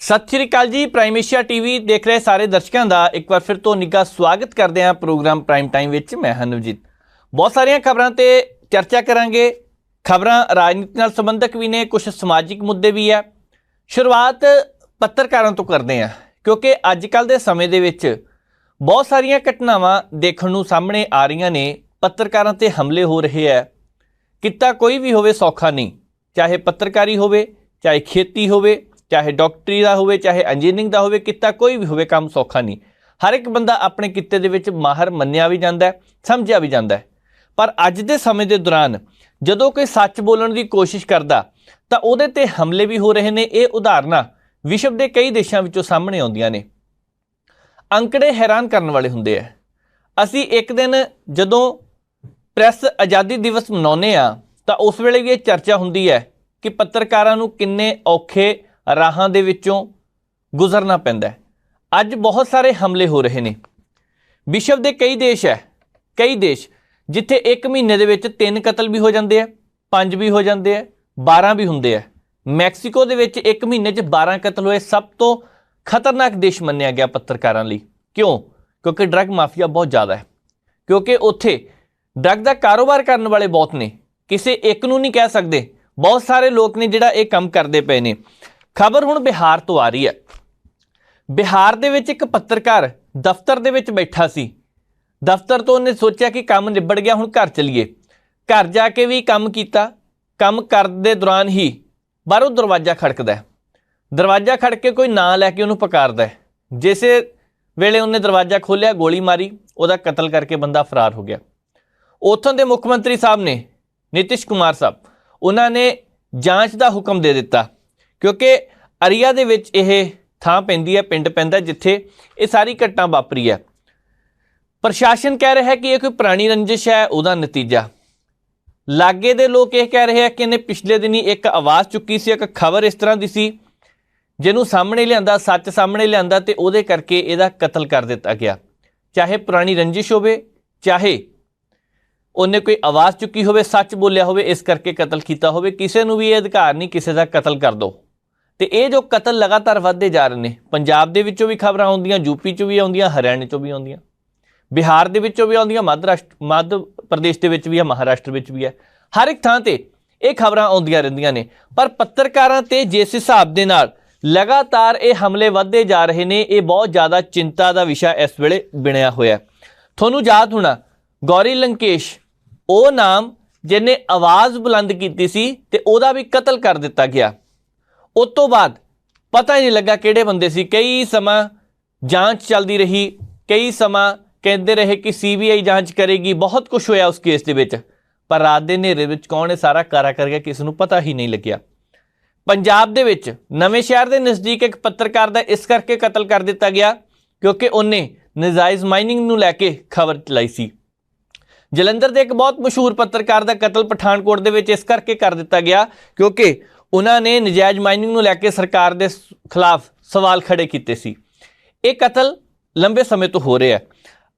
सत श्री अकाल जी। Prime Asia TV देख रहे सारे दर्शकों का एक बार फिर तो निੱਘਾ स्वागत करते हैं प्रोग्राम प्राइम टाइम विच। मैं हाँ नवजीत। बहुत सारिया खबरों ते चर्चा करांगे। खबरां राजनीति नाल संबंधक भी ने, कुछ समाजिक मुद्दे भी है। शुरुआत पत्रकारों तो करते हैं क्योंकि अजकल के समय दे विच बहुत सारिया घटनावां देखण नूं सामने आ रही ने। पत्रकारों ते हमले हो रहे है। किता कोई भी होवे सौखा नहीं, चाहे पत्रकारी होवे, चाहे खेती होवे, चाहे डॉक्टरी का होवे, चाहे इंजीनियरिंग का होवे, किता कोई भी होवे काम सौखा नहीं। हर एक बंदा अपने किते दे विच माहर मन्निया भी जाता है, समझिया भी जाता है। पर अज दे समय के दौरान जदों कोई सच बोलण की कोशिश करता तो उहदे ते हमले भी हो रहे हैं। ये उदाहरणां विश्व के कई देशों विचों सामने आउंदियां ने। अंकड़े हैरान करने वाले हुंदे है। असी एक दिन जदों प्रैस आज़ादी दिवस मनाउने आ तो उस वेले भी ये चर्चा हुंदी है कि पत्रकारां नूं किन्ने औखे राहां दे विचों गुजरना पैंदा है। अज बहुत सारे हमले हो रहे हैं। विश्व के कई देश है, कई देश जिथे एक महीने दे विच 3 कतल भी हो जाते हैं, 5 भी हो जाते हैं, 12 भी होंदे है। मैक्सीको दे विच एक महीने च 12 कतल होए। सब तो खतरनाक देश मन्निया गया पत्रकारां लई। क्यों? क्योंकि ड्रग माफिया बहुत ज़्यादा है, क्योंकि उत्थे ड्रग का कारोबार करने वाले बहुत ने। किसी एक नूं नहीं कह सकते, बहुत सारे लोग ने जिहड़ा ये काम करते पे ने। खबर हुण बिहार तो आ रही है। बिहार दे विच एक पत्रकार दफ्तर दे विच बैठा सी। दफ्तर तो उन्हें सोचा कि काम निबड़ गया, हुण घर चलीए। घर जाके भी काम कीता। काम करदे दौरान ही बाहरों दरवाजा खड़कदा है। दरवाजा खड़के कोई नां लैके उन्होंने पुकारदा है। जिस वेले उन्हें दरवाजा खोलिया, गोली मारी, उहदा कतल करके बंदा फरार हो गया। उत्थों के मुख मंत्री साहब ने, नीतीश कुमार साहब, उन्होंने जांच का हुक्म दे दिता, क्योंकि अरिया दे विच यह थां पैंदी है, पिंड पैंदा जिथे ये सारी घटना वापरी है। प्रशासन कह रहा है कि यह कोई पुरानी रंजिश है, उहदा नतीजा। लागे दे लोग यह कह रहे हैं कि इन्हें पिछले दिन ही एक आवाज़ चुकी सी, एक खबर इस तरह की सी जिन्हों सामने लिया, सच सामने लिया तो उहदे करके इहदा कतल कर दिता गया। चाहे पुरानी रंजिश होवे, चाहे उन्हें कोई आवाज़ चुकी होवे, सच बोलिया होवे, इस करके कतल किया होवे। किसी नूं भी ये अधिकार नहीं किसी का कतल कर दो। तो ये जो कतल लगातार वधदे जा रहे हैं, पंजाब दे विचों भी खबरां आउंदियां, यूपी चों भी आउंदियां, हरियाणे चों भी आउंदियां, बिहार दे विचों भी आउंदियां, मध्य प्रदेश दे विच भी है, महाराष्ट्र विच भी है। हर एक थां ते ये खबरां आउंदियां रहिंदियां ने। पर पत्रकारां ते जिस हिसाब दे नाल लगातार ये हमले वधदे जा रहे हैं, ये बहुत ज़्यादा चिंता का विषय इस वेले बनया होया। तुहानूं याद होना गौरी लंकेश, वो नाम जिन्हें आवाज़ बुलंद की सी ते उहदा भी कतल कर दिता गया। उस तो बाद पता ही नहीं लगा किहड़े बंदे सी। कई समा जांच चलती रही, कई समा कहते रहे कि CBI जांच करेगी, बहुत कुछ होया उस केस दे विच। पर रात के नेरे विच कौन है सारा कारा कर गया, किसी नूं पता ही नहीं लग्या। पंजाब दे विच नवें शहर के नज़दीक एक पत्रकार का इस करके कतल कर दिता गया क्योंकि उन्हें नजायज़ माइनिंग नूं लैके खबर चलाई सी। जलंधर के एक बहुत मशहूर पत्रकार का कतल पठानकोट दे विच इस करके कर दिता गया क्योंकि उन्होंने नजायज़ माइनिंग नूं लैके सरकार के खिलाफ सवाल खड़े किए सी। ये कतल लंबे समय तो हो रहे हैं।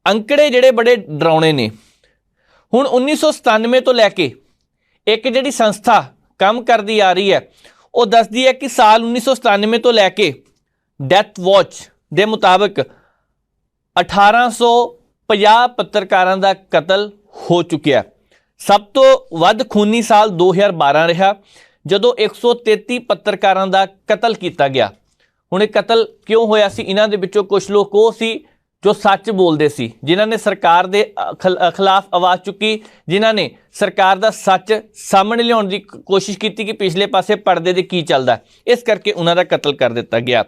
अंकड़े जिहड़े बड़े डरावने ने। हुण 1997 तो लैके एक जिहड़ी संस्था काम करती आ रही है, वो दसदी है कि साल 1997 तो लैके डेथ वॉच के मुताबिक 1850 पत्रकारां दा कतल हो चुकिया। सब तो वध खूनी साल 2012 रहा, जदों 133 पत्रकारां दा कतल किया गया। हुण ये कतल क्यों होया सी? इन्हां दे विचों कुछ लोग वो सी जो सच बोलते सी, जिन्हां ने सरकार के खिलाफ आवाज़ चुकी, जिन्हां ने सरकार का सच सामने लियाउण की कोशिश की कि पिछले पासे पर्दे दे की चलदा, इस करके उन्हां दा कतल कर दिता गया।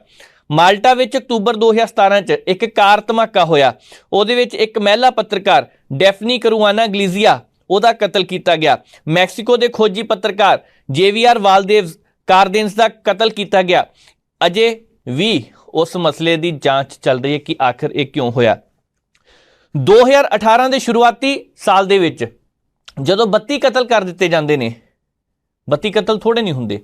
माल्टा विच अक्तूबर 2017 च एक कार धमाका होया। उहदे विच एक महिला पत्रकार डेफनी करुआना ग्लीजिया, उहदा कतल किया गया। मैक्सीको के खोजी पत्रकार JVR वालदेव कार्देंस का कतल किया गया। अजे भी उस मसले की जांच चल रही है कि आखिर ये क्यों होया। 2018 के शुरुआती साल दे विच जदों 32 कतल कर दिते जांदे ने, 32 कतल थोड़े नहीं हुंदे,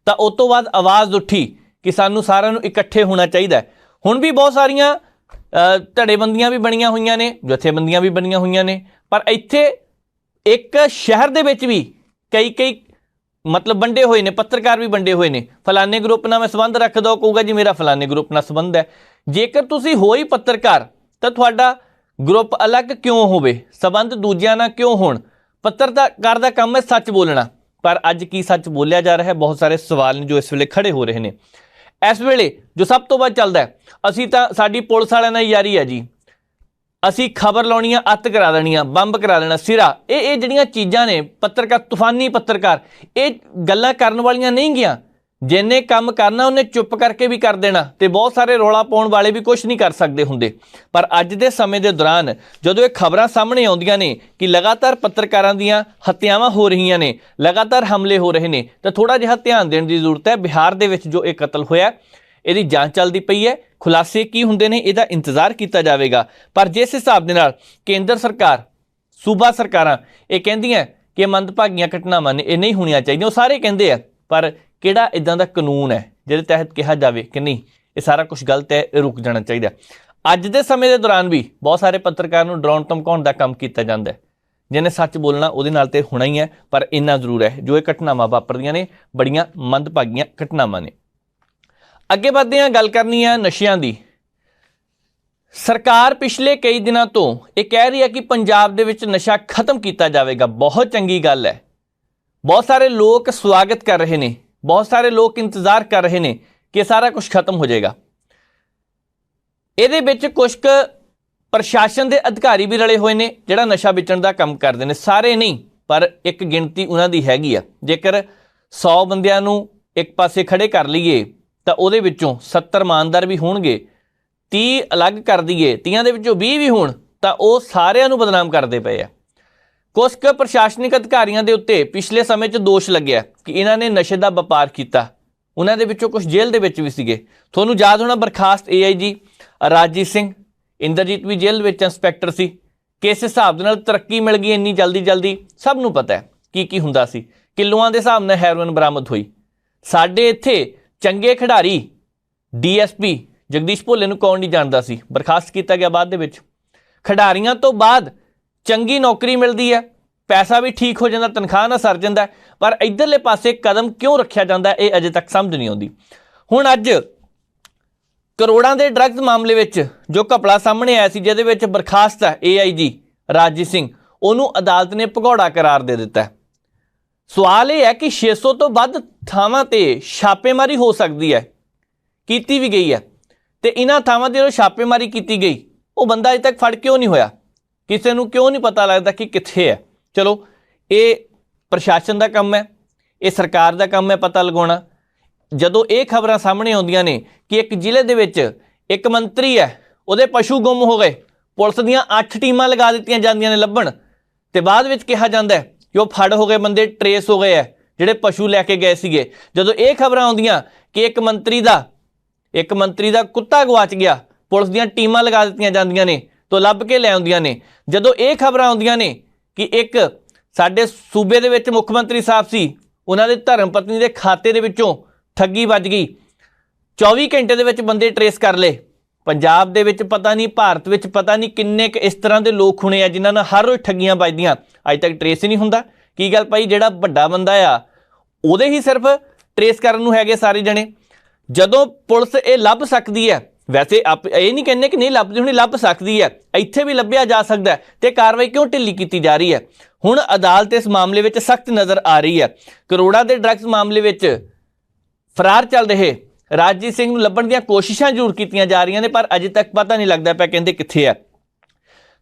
तां उस तो बाद आवाज़ उठी कि सानू सारिਆਂ ਨੂੰ इकट्ठे होना चाहिए। हुण भी बहुत सारिया धड़ेबंदियां भी बनियां हुईयां ने, जथेबंदियां भी बनियां हुईयां ने, पर इत्थे एक शहर दे विच भी कई मतलब ਵੰਡੇ ਹੋਏ ਨੇ, ਪੱਤਰਕਾਰ ਵੀ ਵੰਡੇ ਹੋਏ ਨੇ। ਫਲਾਣੇ ਗਰੁੱਪ ਨਾਲ ਮੈਂ ਸੰਬੰਧ ਰੱਖਦਾ, ਉਹ ਕਹੂਗਾ ਜੀ ਮੇਰਾ ਫਲਾਣੇ ਗਰੁੱਪ ਨਾਲ ਸੰਬੰਧ ਹੈ। ਜੇਕਰ ਤੁਸੀਂ ਹੋ ਹੀ ਪੱਤਰਕਾਰ ਤਾਂ ਤੁਹਾਡਾ ਗਰੁੱਪ ਅਲੱਗ ਕਿਉਂ ਹੋਵੇ, ਸੰਬੰਧ ਦੂਜਿਆਂ ਨਾਲ ਕਿਉਂ ਹੋਣ? ਪੱਤਰਕਾਰ ਦਾ ਕੰਮ ਹੈ ਸੱਚ ਬੋਲਣਾ। ਪਰ ਅੱਜ ਕੀ ਸੱਚ ਬੋਲਿਆ ਜਾ ਰਿਹਾ ਹੈ? ਬਹੁਤ ਸਾਰੇ ਸਵਾਲ ਨੇ ਜੋ ਇਸ ਵੇਲੇ ਖੜੇ ਹੋ ਰਹੇ ਨੇ। ਇਸ ਵੇਲੇ ਜੋ ਸਭ ਤੋਂ ਵੱਧ ਚੱਲਦਾ, ਅਸੀਂ ਤਾਂ ਸਾਡੀ ਪੁਲਿਸ ਵਾਲਿਆਂ ਨਾਲ ਯਾਰੀ ਹੈ ਜੀ, ਅਸੀਂ ਖਬਰ ਲਾਉਣੀ ਆ, ਅੱਤ ਕਰਾ ਦੇਣੀ ਆ, ਬੰਬ ਕਰਾ ਦੇਣਾ ਸਿਰਾ। ਇਹ ਜਿਹੜੀਆਂ ਚੀਜ਼ਾਂ ਨੇ, ਪੱਤਰਕਾਰ, ਤੂਫਾਨੀ ਪੱਤਰਕਾਰ, ਇਹ ਗੱਲਾਂ ਕਰਨ ਵਾਲੀਆਂ ਨਹੀਂ ਗੀਆਂ। ਜਿੰਨੇ ਕੰਮ ਕਰਨਾ ਉਹਨੇ ਚੁੱਪ ਕਰਕੇ ਵੀ ਕਰ ਦੇਣਾ, ਤੇ ਬਹੁਤ ਸਾਰੇ ਰੌਲਾ ਪਾਉਣ ਵਾਲੇ ਵੀ ਕੁਝ ਨਹੀਂ ਕਰ ਸਕਦੇ ਹੁੰਦੇ। ਪਰ ਅੱਜ ਦੇ ਸਮੇਂ ਦੇ ਦੌਰਾਨ ਜਦੋਂ ਇਹ ਖਬਰਾਂ ਸਾਹਮਣੇ ਆਉਂਦੀਆਂ ਨੇ ਕਿ ਲਗਾਤਾਰ ਪੱਤਰਕਾਰਾਂ ਦੀਆਂ ਹੱਤਿਆਵਾਂ ਹੋ ਰਹੀਆਂ ਨੇ, ਲਗਾਤਾਰ ਹਮਲੇ ਹੋ ਰਹੇ ਨੇ, ਤਾਂ ਥੋੜ੍ਹਾ ਜਿਹਾ ਧਿਆਨ ਦੇਣ ਦੀ ਜ਼ਰੂਰਤ ਹੈ। ਬਿਹਾਰ ਦੇ ਵਿੱਚ ਜੋ ਇਹ ਕਤਲ ਹੋਇਆ, ਇਹਦੀ ਜਾਂਚ ਚੱਲਦੀ ਪਈ ਹੈ। ਖੁਲਾਸੇ ਕੀ ਹੁੰਦੇ ਨੇ ਇਹਦਾ ਇੰਤਜ਼ਾਰ ਕੀਤਾ ਜਾਵੇਗਾ। ਪਰ ਜਿਸ ਹਿਸਾਬ ਦੇ ਨਾਲ ਕੇਂਦਰ ਸਰਕਾਰ, ਸੂਬਾ ਸਰਕਾਰਾਂ ਇਹ ਕਹਿੰਦੀਆਂ ਕਿ ਮੰਦਭਾਗੀਆਂ ਘਟਨਾਵਾਂ ਨੇ, ਇਹ ਨਹੀਂ ਹੋਣੀਆਂ ਚਾਹੀਦੀਆਂ, ਉਹ ਸਾਰੇ ਕਹਿੰਦੇ ਆ, ਪਰ ਕਿਹੜਾ ਇੱਦਾਂ ਦਾ ਕਾਨੂੰਨ ਹੈ ਜਿਹਦੇ ਤਹਿਤ ਕਿਹਾ ਜਾਵੇ ਕਿ ਨਹੀਂ ਇਹ ਸਾਰਾ ਕੁਝ ਗਲਤ ਹੈ, ਇਹ ਰੁਕ ਜਾਣਾ ਚਾਹੀਦਾ? ਅੱਜ ਦੇ ਸਮੇਂ ਦੇ ਦੌਰਾਨ ਵੀ ਬਹੁਤ ਸਾਰੇ ਪੱਤਰਕਾਰ ਨੂੰ ਡਰਾਉਣ ਧਮਕਾਉਣ ਦਾ ਕੰਮ ਕੀਤਾ ਜਾਂਦਾ ਹੈ। ਜਿਹਨੇ ਸੱਚ ਬੋਲਣਾ ਉਹਦੇ ਨਾਲ ਤੇ ਹੋਣਾ ਹੀ ਹੈ। ਪਰ ਇੰਨਾ ਜ਼ਰੂਰ ਹੈ, ਜੋ ਇਹ ਘਟਨਾਵਾਂ ਵਾਪਰਦੀਆਂ ਨੇ ਬੜੀਆਂ ਮੰਦਭਾਗੀਆਂ ਘਟਨਾਵਾਂ ਨੇ। ਅੱਗੇ ਵੱਧਦੇ ਹਾਂ, ਗੱਲ ਕਰਨੀ ਹੈ ਨਸ਼ਿਆਂ ਦੀ। ਸਰਕਾਰ ਪਿਛਲੇ ਕਈ ਦਿਨਾਂ ਤੋਂ ਇਹ ਕਹਿ ਰਹੀ ਹੈ ਕਿ ਪੰਜਾਬ ਦੇ ਵਿੱਚ ਨਸ਼ਾ ਖਤਮ ਕੀਤਾ ਜਾਵੇਗਾ। ਬਹੁਤ ਚੰਗੀ ਗੱਲ ਹੈ। ਬਹੁਤ ਸਾਰੇ ਲੋਕ ਸਵਾਗਤ ਕਰ ਰਹੇ ਨੇ, ਬਹੁਤ ਸਾਰੇ ਲੋਕ ਇੰਤਜ਼ਾਰ ਕਰ ਰਹੇ ਨੇ ਕਿ ਸਾਰਾ ਕੁਝ ਖਤਮ ਹੋ ਜਾਏਗਾ। ਇਹਦੇ ਵਿੱਚ ਕੁਝ ਕੁ ਪ੍ਰਸ਼ਾਸਨ ਦੇ ਅਧਿਕਾਰੀ ਵੀ ਰਲੇ ਹੋਏ ਨੇ ਜਿਹੜਾ ਨਸ਼ਾ ਵੇਚਣ ਦਾ ਕੰਮ ਕਰਦੇ ਨੇ। ਸਾਰੇ ਨਹੀਂ, ਪਰ ਇੱਕ ਗਿਣਤੀ ਉਹਨਾਂ ਦੀ ਹੈਗੀ ਆ। ਜੇਕਰ 100 ਬੰਦਿਆਂ ਨੂੰ ਇੱਕ ਪਾਸੇ ਖੜੇ ਕਰ ਲਈਏ ਤਾਂ ਉਹਦੇ ਵਿੱਚੋਂ 70 ਇਮਾਨਦਾਰ ਵੀ ਹੋਣਗੇ, 30 ਅਲੱਗ ਕਰ ਦਈਏ, 30 ਦੇ ਵਿੱਚੋਂ 20 ਵੀ ਹੋਣ ਤਾਂ ਉਹ ਸਾਰਿਆਂ ਨੂੰ ਬਦਨਾਮ ਕਰਦੇ ਪਏ ਆ। ਕੁਝ ਕੁ ਪ੍ਰਸ਼ਾਸਨਿਕ ਅਧਿਕਾਰੀਆਂ ਦੇ ਉੱਤੇ ਪਿਛਲੇ ਸਮੇਂ 'ਚ ਦੋਸ਼ ਲੱਗਿਆ ਕਿ ਇਹਨਾਂ ਨੇ ਨਸ਼ੇ ਦਾ ਵਪਾਰ ਕੀਤਾ। ਉਹਨਾਂ ਦੇ ਵਿੱਚੋਂ ਕੁਝ ਜੇਲ੍ਹ ਦੇ ਵਿੱਚ ਵੀ ਸੀਗੇ। ਤੁਹਾਨੂੰ ਯਾਦ ਹੋਣਾ ਬਰਖਾਸਤ AIG ਰਾਜਜੀਤ ਸਿੰਘ, ਇੰਦਰਜੀਤ ਵੀ ਜੇਲ੍ਹ ਵਿੱਚ ਇੰਸਪੈਕਟਰ ਸੀ। ਕਿਸ ਹਿਸਾਬ ਦੇ ਨਾਲ ਤਰੱਕੀ ਮਿਲ ਗਈ ਇੰਨੀ ਜਲਦੀ, ਸਭ ਨੂੰ ਪਤਾ ਹੈ ਕੀ ਹੁੰਦਾ ਸੀ। ਕਿਲੋਆਂ ਦੇ ਹਿਸਾਬ ਨਾਲ ਹੈਰੋਇਨ ਬਰਾਮਦ ਹੋਈ। ਸਾਡੇ ਇੱਥੇ ਚੰਗੇ ਖਿਡਾਰੀ DSP ਜਗਦੀਸ਼ ਭੋਲੇ ਨੂੰ ਕੌਣ ਨਹੀਂ ਜਾਣਦਾ ਸੀ, ਬਰਖਾਸਤ ਕੀਤਾ ਗਿਆ ਬਾਅਦ ਦੇ ਵਿੱਚ। ਖਿਡਾਰੀਆਂ ਤੋਂ ਬਾਅਦ ਚੰਗੀ ਨੌਕਰੀ ਮਿਲਦੀ ਹੈ, ਪੈਸਾ ਵੀ ਠੀਕ ਹੋ ਜਾਂਦਾ, ਤਨਖਾਹ ਨਾਲ ਸਰ ਜਾਂਦਾ, ਪਰ ਇੱਧਰਲੇ ਪਾਸੇ ਕਦਮ ਕਿਉਂ ਰੱਖਿਆ ਜਾਂਦਾ ਇਹ ਅਜੇ ਤੱਕ ਸਮਝ ਨਹੀਂ ਆਉਂਦੀ। ਹੁਣ ਅੱਜ ਕਰੋੜਾਂ ਦੇ ਡਰੱਗਸ ਮਾਮਲੇ ਵਿੱਚ ਜੋ ਘਪਲਾ ਸਾਹਮਣੇ ਆਇਆ ਸੀ, ਜਿਹਦੇ ਵਿੱਚ ਬਰਖਾਸਤ ਹੈ AIG ਰਾਜਜੀਤ ਸਿੰਘ, ਉਹਨੂੰ ਅਦਾਲਤ ਨੇ ਭਗੌੜਾ ਕਰਾਰ ਦੇ ਦਿੱਤਾ। ਸਵਾਲ ਇਹ ਹੈ ਕਿ 600 ਤੋਂ ਵੱਧ ਥਾਵਾਂ ਤੇ ਛਾਪੇਮਾਰੀ ਹੋ ਸਕਦੀ ਹੈ, ਕੀਤੀ ਵੀ ਗਈ ਹੈ, ਤੇ ਇਹਨਾਂ ਥਾਵਾਂ ਤੇ ਜਦੋਂ ਛਾਪੇਮਾਰੀ ਕੀਤੀ ਗਈ ਉਹ ਬੰਦਾ ਅਜੇ ਤੱਕ ਫੜ ਕਿਉਂ ਨਹੀਂ ਹੋਇਆ? ਕਿਸੇ ਨੂੰ ਕਿਉਂ ਨਹੀਂ ਪਤਾ ਲੱਗਦਾ ਕਿ ਕਿੱਥੇ ਹੈ? ਚਲੋ ਇਹ ਪ੍ਰਸ਼ਾਸਨ ਦਾ ਕੰਮ ਹੈ, ਇਹ ਸਰਕਾਰ ਦਾ ਕੰਮ ਹੈ ਪਤਾ ਲਗਾਉਣਾ। ਜਦੋਂ ਇਹ ਖਬਰਾਂ ਸਾਹਮਣੇ ਆਉਂਦੀਆਂ ਨੇ ਕਿ ਇੱਕ ਜ਼ਿਲ੍ਹੇ ਦੇ ਵਿੱਚ ਇੱਕ ਮੰਤਰੀ ਹੈ, ਉਹਦੇ ਪਸ਼ੂ ਗੁੰਮ ਹੋ ਗਏ, ਪੁਲਿਸ ਦੀਆਂ 8 ਟੀਮਾਂ ਲਗਾ ਦਿੱਤੀਆਂ ਜਾਂਦੀਆਂ ਨੇ ਲੱਭਣ, ਤੇ ਬਾਅਦ ਵਿੱਚ ਕਿਹਾ ਜਾਂਦਾ ਹੈ ਕਿ ਉਹ ਫੜ ਹੋ ਗਏ, ਬੰਦੇ ਟਰੇਸ ਹੋ ਗਏ ਹੈ ਜਿਹੜੇ ਪਸ਼ੂ ਲੈ ਕੇ ਗਏ ਸੀਗੇ। ਜਦੋਂ ਇਹ ਖਬਰਾਂ ਆਉਂਦੀਆਂ ਕਿ ਇੱਕ ਮੰਤਰੀ ਦਾ ਕੁੱਤਾ ਗਵਾਚ ਗਿਆ, ਪੁਲਿਸ ਦੀਆਂ ਟੀਮਾਂ ਲਗਾ ਦਿੱਤੀਆਂ ਜਾਂਦੀਆਂ ਨੇ ਤੋਂ ਲੱਭ ਕੇ ਲੈ ਆਉਂਦੀਆਂ ਨੇ। ਜਦੋਂ ਇਹ ਖਬਰਾਂ ਆਉਂਦੀਆਂ ਨੇ ਕਿ ਇੱਕ ਸਾਡੇ ਸੂਬੇ ਦੇ ਵਿੱਚ ਮੁੱਖ ਮੰਤਰੀ ਸਾਹਿਬ ਸੀ, ਉਹਨਾਂ ਦੇ ਧਰਮ ਪਤਨੀ ਦੇ ਖਾਤੇ ਦੇ ਵਿੱਚੋਂ ਠੱਗੀ ਵੱਜ ਗਈ, 24 ਘੰਟੇ ਦੇ ਵਿੱਚ ਬੰਦੇ ਟਰੇਸ ਕਰ ਲਏ। ਪੰਜਾਬ ਦੇ ਵਿੱਚ ਪਤਾ ਨਹੀਂ, ਭਾਰਤ ਵਿੱਚ ਪਤਾ ਨਹੀਂ ਕਿੰਨੇ ਕੁ ਇਸ ਤਰ੍ਹਾਂ ਦੇ ਲੋਕ ਹੋਣੇ ਆ ਜਿਨ੍ਹਾਂ ਨਾਲ ਹਰ ਰੋਜ਼ ਠੱਗੀਆਂ ਵੱਜਦੀਆਂ, ਅੱਜ ਤੱਕ ਟਰੇਸ ਹੀ ਨਹੀਂ ਹੁੰਦਾ। ਕੀ ਗੱਲ ਭਾਈ, ਜਿਹੜਾ ਵੱਡਾ ਬੰਦਾ ਆ ਉਹਦੇ ਹੀ ਸਿਰਫ ਟਰੇਸ ਕਰਨ ਨੂੰ ਹੈਗੇ ਸਾਰੇ ਜਣੇ। ਜਦੋਂ ਪੁਲਿਸ ਇਹ ਲੱਭ ਸਕਦੀ ਹੈ, ਵੈਸੇ ਇਹ ਨਹੀਂ ਕਹਿੰਦੇ ਕਿ ਨਹੀਂ ਲੱਭਦੀ ਹੋਣੀ, ਲੱਭ ਸਕਦੀ ਹੈ, ਇੱਥੇ ਵੀ ਲੱਭਿਆ ਜਾ ਸਕਦਾ, ਤੇ ਕਾਰਵਾਈ ਕਿਉਂ ਢਿੱਲੀ ਕੀਤੀ ਜਾ ਰਹੀ ਹੈ? ਹੁਣ ਅਦਾਲਤ ਇਸ ਮਾਮਲੇ ਵਿੱਚ ਸਖਤ ਨਜ਼ਰ ਆ ਰਹੀ ਹੈ। ਕਰੋੜਾਂ ਦੇ ਡਰੱਗਸ ਮਾਮਲੇ ਵਿੱਚ ਫਰਾਰ ਚੱਲ ਰਹੇ ਰਾਜਜੀਤ ਸਿੰਘ ਨੂੰ ਲੱਭਣ ਦੀਆਂ ਕੋਸ਼ਿਸ਼ਾਂ ਜ਼ਰੂਰ ਕੀਤੀਆਂ ਜਾ ਰਹੀਆਂ ਨੇ, ਪਰ ਅਜੇ ਤੱਕ ਪਤਾ ਨਹੀਂ ਲੱਗਦਾ ਪਿਆ ਕਹਿੰਦੇ ਕਿੱਥੇ ਹੈ।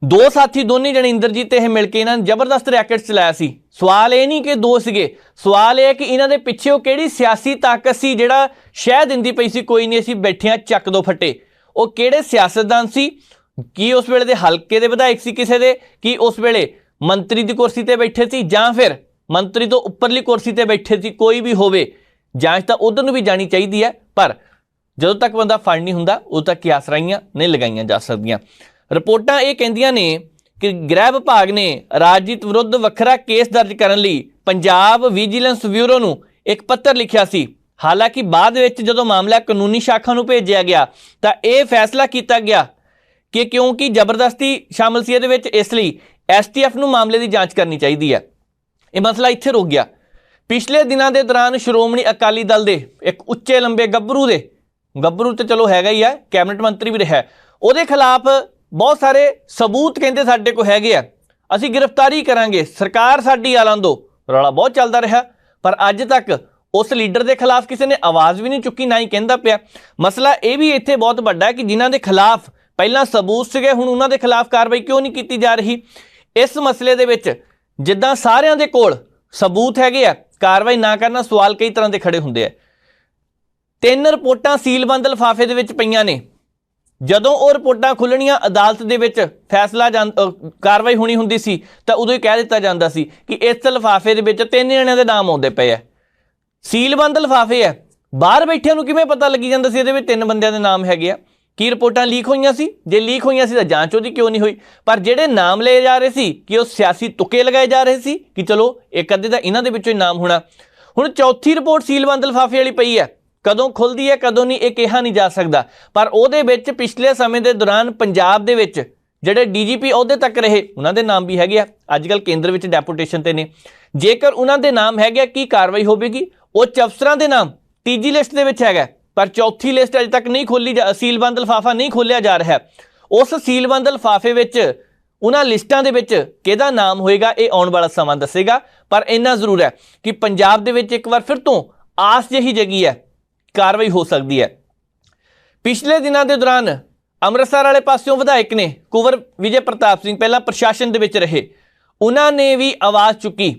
ਦੋ ਸਾਥੀ ਦੋਨੇ ਜਣੇ ਇੰਦਰਜੀਤ ਤੇ ਇਹ ਮਿਲ ਕੇ ਇਹਨਾਂ ਨੇ ਜ਼ਬਰਦਸਤ ਰੈਕਟ ਚਲਾਇਆ ਸੀ। ਸਵਾਲ ਇਹ ਨਹੀਂ ਕਿ ਦੋ ਸੀਗੇ, ਸਵਾਲ ਇਹ ਹੈ ਕਿ ਇਹਨਾਂ ਦੇ ਪਿੱਛੇ ਉਹ ਕਿਹੜੀ ਸਿਆਸੀ ਤਾਕਤ ਸੀ ਜਿਹੜਾ ਸ਼ਹਿ ਦਿੰਦੀ ਪਈ ਸੀ ਕੋਈ ਨਹੀਂ ਅਸੀਂ ਬੈਠੇ ਹਾਂ ਚੱਕ ਦੋ ਫੱਟੇ। ਉਹ ਕਿਹੜੇ ਸਿਆਸਤਦਾਨ ਸੀ? ਕੀ ਉਸ ਵੇਲੇ ਦੇ ਹਲਕੇ ਦੇ ਵਿਧਾਇਕ ਸੀ ਕਿਸੇ ਦੇ? ਕੀ ਉਸ ਵੇਲੇ ਮੰਤਰੀ ਦੀ ਕੁਰਸੀ ਤੇ ਬੈਠੇ ਸੀ, ਜਾਂ ਫਿਰ ਮੰਤਰੀ ਤੋਂ ਉੱਪਰਲੀ ਕੁਰਸੀ ਤੇ ਬੈਠੇ ਸੀ? ਕੋਈ ਵੀ ਹੋਵੇ, ਜਾਂਚ ਤਾਂ ਉਧਰ ਨੂੰ ਵੀ ਜਾਣੀ ਚਾਹੀਦੀ ਹੈ, ਪਰ ਜਦੋਂ ਤੱਕ ਬੰਦਾ ਫੜ ਨਹੀਂ ਹੁੰਦਾ ਉਦੋਂ ਤੱਕ ਕਿਆਸਰਾਈਆਂ ਨਹੀਂ ਲਗਾਈਆਂ ਜਾ ਸਕਦੀਆਂ। ਰਿਪੋਰਟਾਂ ਇਹ ਕਹਿੰਦੀਆਂ ਨੇ ਕਿ ਗ੍ਰਹਿ ਵਿਭਾਗ ਨੇ ਰਾਜਜੀਤ ਵਿਰੁੱਧ ਵੱਖਰਾ ਕੇਸ ਦਰਜ ਕਰਨ ਲਈ ਪੰਜਾਬ ਵਿਜੀਲੈਂਸ ਬਿਊਰੋ ਨੂੰ ਇੱਕ ਪੱਤਰ ਲਿਖਿਆ ਸੀ। ਹਾਲਾਂਕਿ ਬਾਅਦ ਵਿੱਚ ਜਦੋਂ ਮਾਮਲਾ ਕਾਨੂੰਨੀ ਸ਼ਾਖਾ ਨੂੰ ਭੇਜਿਆ ਗਿਆ ਤਾਂ ਇਹ ਫੈਸਲਾ ਕੀਤਾ ਗਿਆ ਕਿ ਕਿਉਂਕਿ ਜ਼ਬਰਦਸਤੀ ਸ਼ਾਮਲ ਸੀ ਇਹਦੇ ਵਿੱਚ, ਇਸ ਲਈ STF ਨੂੰ ਮਾਮਲੇ ਦੀ ਜਾਂਚ ਕਰਨੀ ਚਾਹੀਦੀ ਹੈ। ਇਹ ਮਸਲਾ ਇੱਥੇ ਰੁਕ ਗਿਆ। ਪਿਛਲੇ ਦਿਨਾਂ ਦੇ ਦੌਰਾਨ ਸ਼੍ਰੋਮਣੀ ਅਕਾਲੀ ਦਲ ਦੇ ਇੱਕ ਉੱਚੇ ਲੰਬੇ ਗੱਭਰੂ ਤੇ ਚਲੋ ਹੈਗਾ ਹੀ ਆ, ਕੈਬਨਿਟ ਮੰਤਰੀ ਵੀ ਰਿਹਾ, ਉਹਦੇ ਖਿਲਾਫ ਬਹੁਤ ਸਾਰੇ ਸਬੂਤ ਕਹਿੰਦੇ ਸਾਡੇ ਕੋਲ ਹੈਗੇ ਆ, ਅਸੀਂ ਗ੍ਰਿਫਤਾਰੀ ਕਰਾਂਗੇ, ਸਰਕਾਰ ਸਾਡੀ ਆਲਾਂ ਦੋ, ਰੌਲਾ ਬਹੁਤ ਚੱਲਦਾ ਰਿਹਾ। ਪਰ ਅੱਜ ਤੱਕ ਉਸ ਲੀਡਰ ਦੇ ਖਿਲਾਫ ਕਿਸੇ ਨੇ ਆਵਾਜ਼ ਵੀ ਨਹੀਂ ਚੁੱਕੀ, ਨਾ ਹੀ ਕਹਿੰਦਾ ਪਿਆ। ਮਸਲਾ ਇਹ ਵੀ ਇੱਥੇ ਬਹੁਤ ਵੱਡਾ ਹੈ ਕਿ ਜਿਨ੍ਹਾਂ ਦੇ ਖਿਲਾਫ ਪਹਿਲਾਂ ਸਬੂਤ ਸੀਗੇ, ਹੁਣ ਉਹਨਾਂ ਦੇ ਖਿਲਾਫ ਕਾਰਵਾਈ ਕਿਉਂ ਨਹੀਂ ਕੀਤੀ ਜਾ ਰਹੀ। ਇਸ ਮਸਲੇ ਦੇ ਵਿੱਚ ਜਿੱਦਾਂ ਸਾਰਿਆਂ ਦੇ ਕੋਲ ਸਬੂਤ ਹੈਗੇ ਆ, ਕਾਰਵਾਈ ਨਾ ਕਰਨਾ ਸਵਾਲ ਕਈ ਤਰ੍ਹਾਂ ਦੇ ਖੜੇ ਹੁੰਦੇ ਆ। 3 ਰਿਪੋਰਟਾਂ ਸੀਲਬੰਦ ਲਿਫਾਫੇ ਦੇ ਵਿੱਚ ਪਈਆਂ ਨੇ। ਜਦੋਂ ਉਹ ਰਿਪੋਰਟਾਂ ਖੁੱਲਣੀਆਂ, ਅਦਾਲਤ ਦੇ ਵਿੱਚ ਫੈਸਲਾ ਕਾਰਵਾਈ ਹੋਣੀ ਹੁੰਦੀ ਸੀ ਤਾਂ ਉਦੋਂ ਹੀ ਕਹਿ ਦਿੱਤਾ ਜਾਂਦਾ ਸੀ ਕਿ ਇਸ ਲਿਫਾਫੇ ਦੇ ਵਿੱਚ 3 ਜਣਿਆਂ ਦੇ ਨਾਮ ਆਉਂਦੇ ਪਏ ਆ। ਸੀਲਬੰਦ ਲਿਫਾਫੇ ਆ, ਬਾਹਰ ਬੈਠਿਆਂ ਨੂੰ ਕਿਵੇਂ ਪਤਾ ਲੱਗੀ ਜਾਂਦਾ ਸੀ ਇਹਦੇ ਵਿੱਚ 3 ਬੰਦਿਆਂ ਦੇ ਨਾਮ ਹੈਗੇ ਆ? ਕੀ ਰਿਪੋਰਟਾਂ ਲੀਕ ਹੋਈਆਂ ਸੀ? ਜੇ ਲੀਕ ਹੋਈਆਂ ਸੀ ਤਾਂ ਜਾਂਚ ਉਹਦੀ ਕਿਉਂ ਨਹੀਂ ਹੋਈ? ਪਰ ਜਿਹੜੇ ਨਾਮ ਲਏ ਜਾ ਰਹੇ ਸੀ ਕਿ ਉਹ ਸਿਆਸੀ ਤੁੱਕੇ ਲਗਾਏ ਜਾ ਰਹੇ ਸੀ ਕਿ ਚਲੋ ਇੱਕ ਅੱਧੇ ਤਾਂ ਇਹਨਾਂ ਦੇ ਵਿੱਚੋਂ ਹੀ ਨਾਮ ਹੋਣਾ। ਹੁਣ ਚੌਥੀ ਰਿਪੋਰਟ ਸੀਲਬੰਦ ਲਿਫਾਫੇ ਵਾਲੀ ਪਈ ਹੈ, ਕਦੋਂ ਖੁੱਲਦੀ ਹੈ ਕਦੋਂ ਨਹੀਂ ਇਹ ਕਿਹਾ ਨਹੀਂ ਜਾ ਸਕਦਾ। ਪਰ ਉਹਦੇ ਵਿੱਚ ਪਿਛਲੇ ਸਮੇਂ ਦੇ ਦੌਰਾਨ ਪੰਜਾਬ ਦੇ ਵਿੱਚ ਜਿਹੜੇ DGP ਅਹੁਦੇ ਤੱਕ ਰਹੇ ਉਹਨਾਂ ਦੇ ਨਾਮ ਵੀ ਹੈਗੇ ਆ, ਅੱਜ ਕੱਲ੍ਹ ਕੇਂਦਰ ਵਿੱਚ ਡੈਪੂਟੇਸ਼ਨ ਤੇ ਨੇ। ਜੇਕਰ ਉਹਨਾਂ ਦੇ ਨਾਮ ਹੈਗੇ, ਕੀ ਕਾਰਵਾਈ ਹੋਵੇਗੀ? ਉੱਚ ਅਫਸਰਾਂ ਦੇ ਨਾਮ ਤੀਜੀ ਲਿਸਟ ਦੇ ਵਿੱਚ ਹੈਗਾ, ਪਰ ਚੌਥੀ ਲਿਸਟ ਅਜੇ ਤੱਕ ਨਹੀਂ ਖੋਲੀ, ਸੀਲਬੰਦ ਲਿਫਾਫਾ ਨਹੀਂ ਖੋਲ੍ਹਿਆ ਜਾ ਰਿਹਾ। ਉਸ ਸੀਲਬੰਦ ਲਿਫਾਫੇ ਵਿੱਚ ਉਹਨਾਂ ਲਿਸਟਾਂ ਦੇ ਵਿੱਚ ਕਿਹਦਾ ਨਾਮ ਹੋਏਗਾ ਇਹ ਆਉਣ ਵਾਲਾ ਸਮਾਂ ਦੱਸੇਗਾ। ਪਰ ਇੰਨਾ ਜ਼ਰੂਰ ਹੈ ਕਿ ਪੰਜਾਬ ਦੇ ਵਿੱਚ ਇੱਕ ਵਾਰ ਫਿਰ ਤੋਂ ਆਸ ਜਿਹੀ ਜਗੀ ਹੈ, ਕਾਰਵਾਈ ਹੋ ਸਕਦੀ ਹੈ। ਪਿਛਲੇ ਦਿਨਾਂ ਦੇ ਦੌਰਾਨ ਅੰਮ੍ਰਿਤਸਰ ਵਾਲੇ ਪਾਸਿਓਂ ਵਿਧਾਇਕ ਨੇ ਕੁੰਵਰ ਵਿਜੇ ਪ੍ਰਤਾਪ ਸਿੰਘ, ਪਹਿਲਾਂ ਪ੍ਰਸ਼ਾਸਨ ਦੇ ਵਿੱਚ ਰਹੇ, ਉਹਨਾਂ ਨੇ ਵੀ ਆਵਾਜ਼ ਚੁੱਕੀ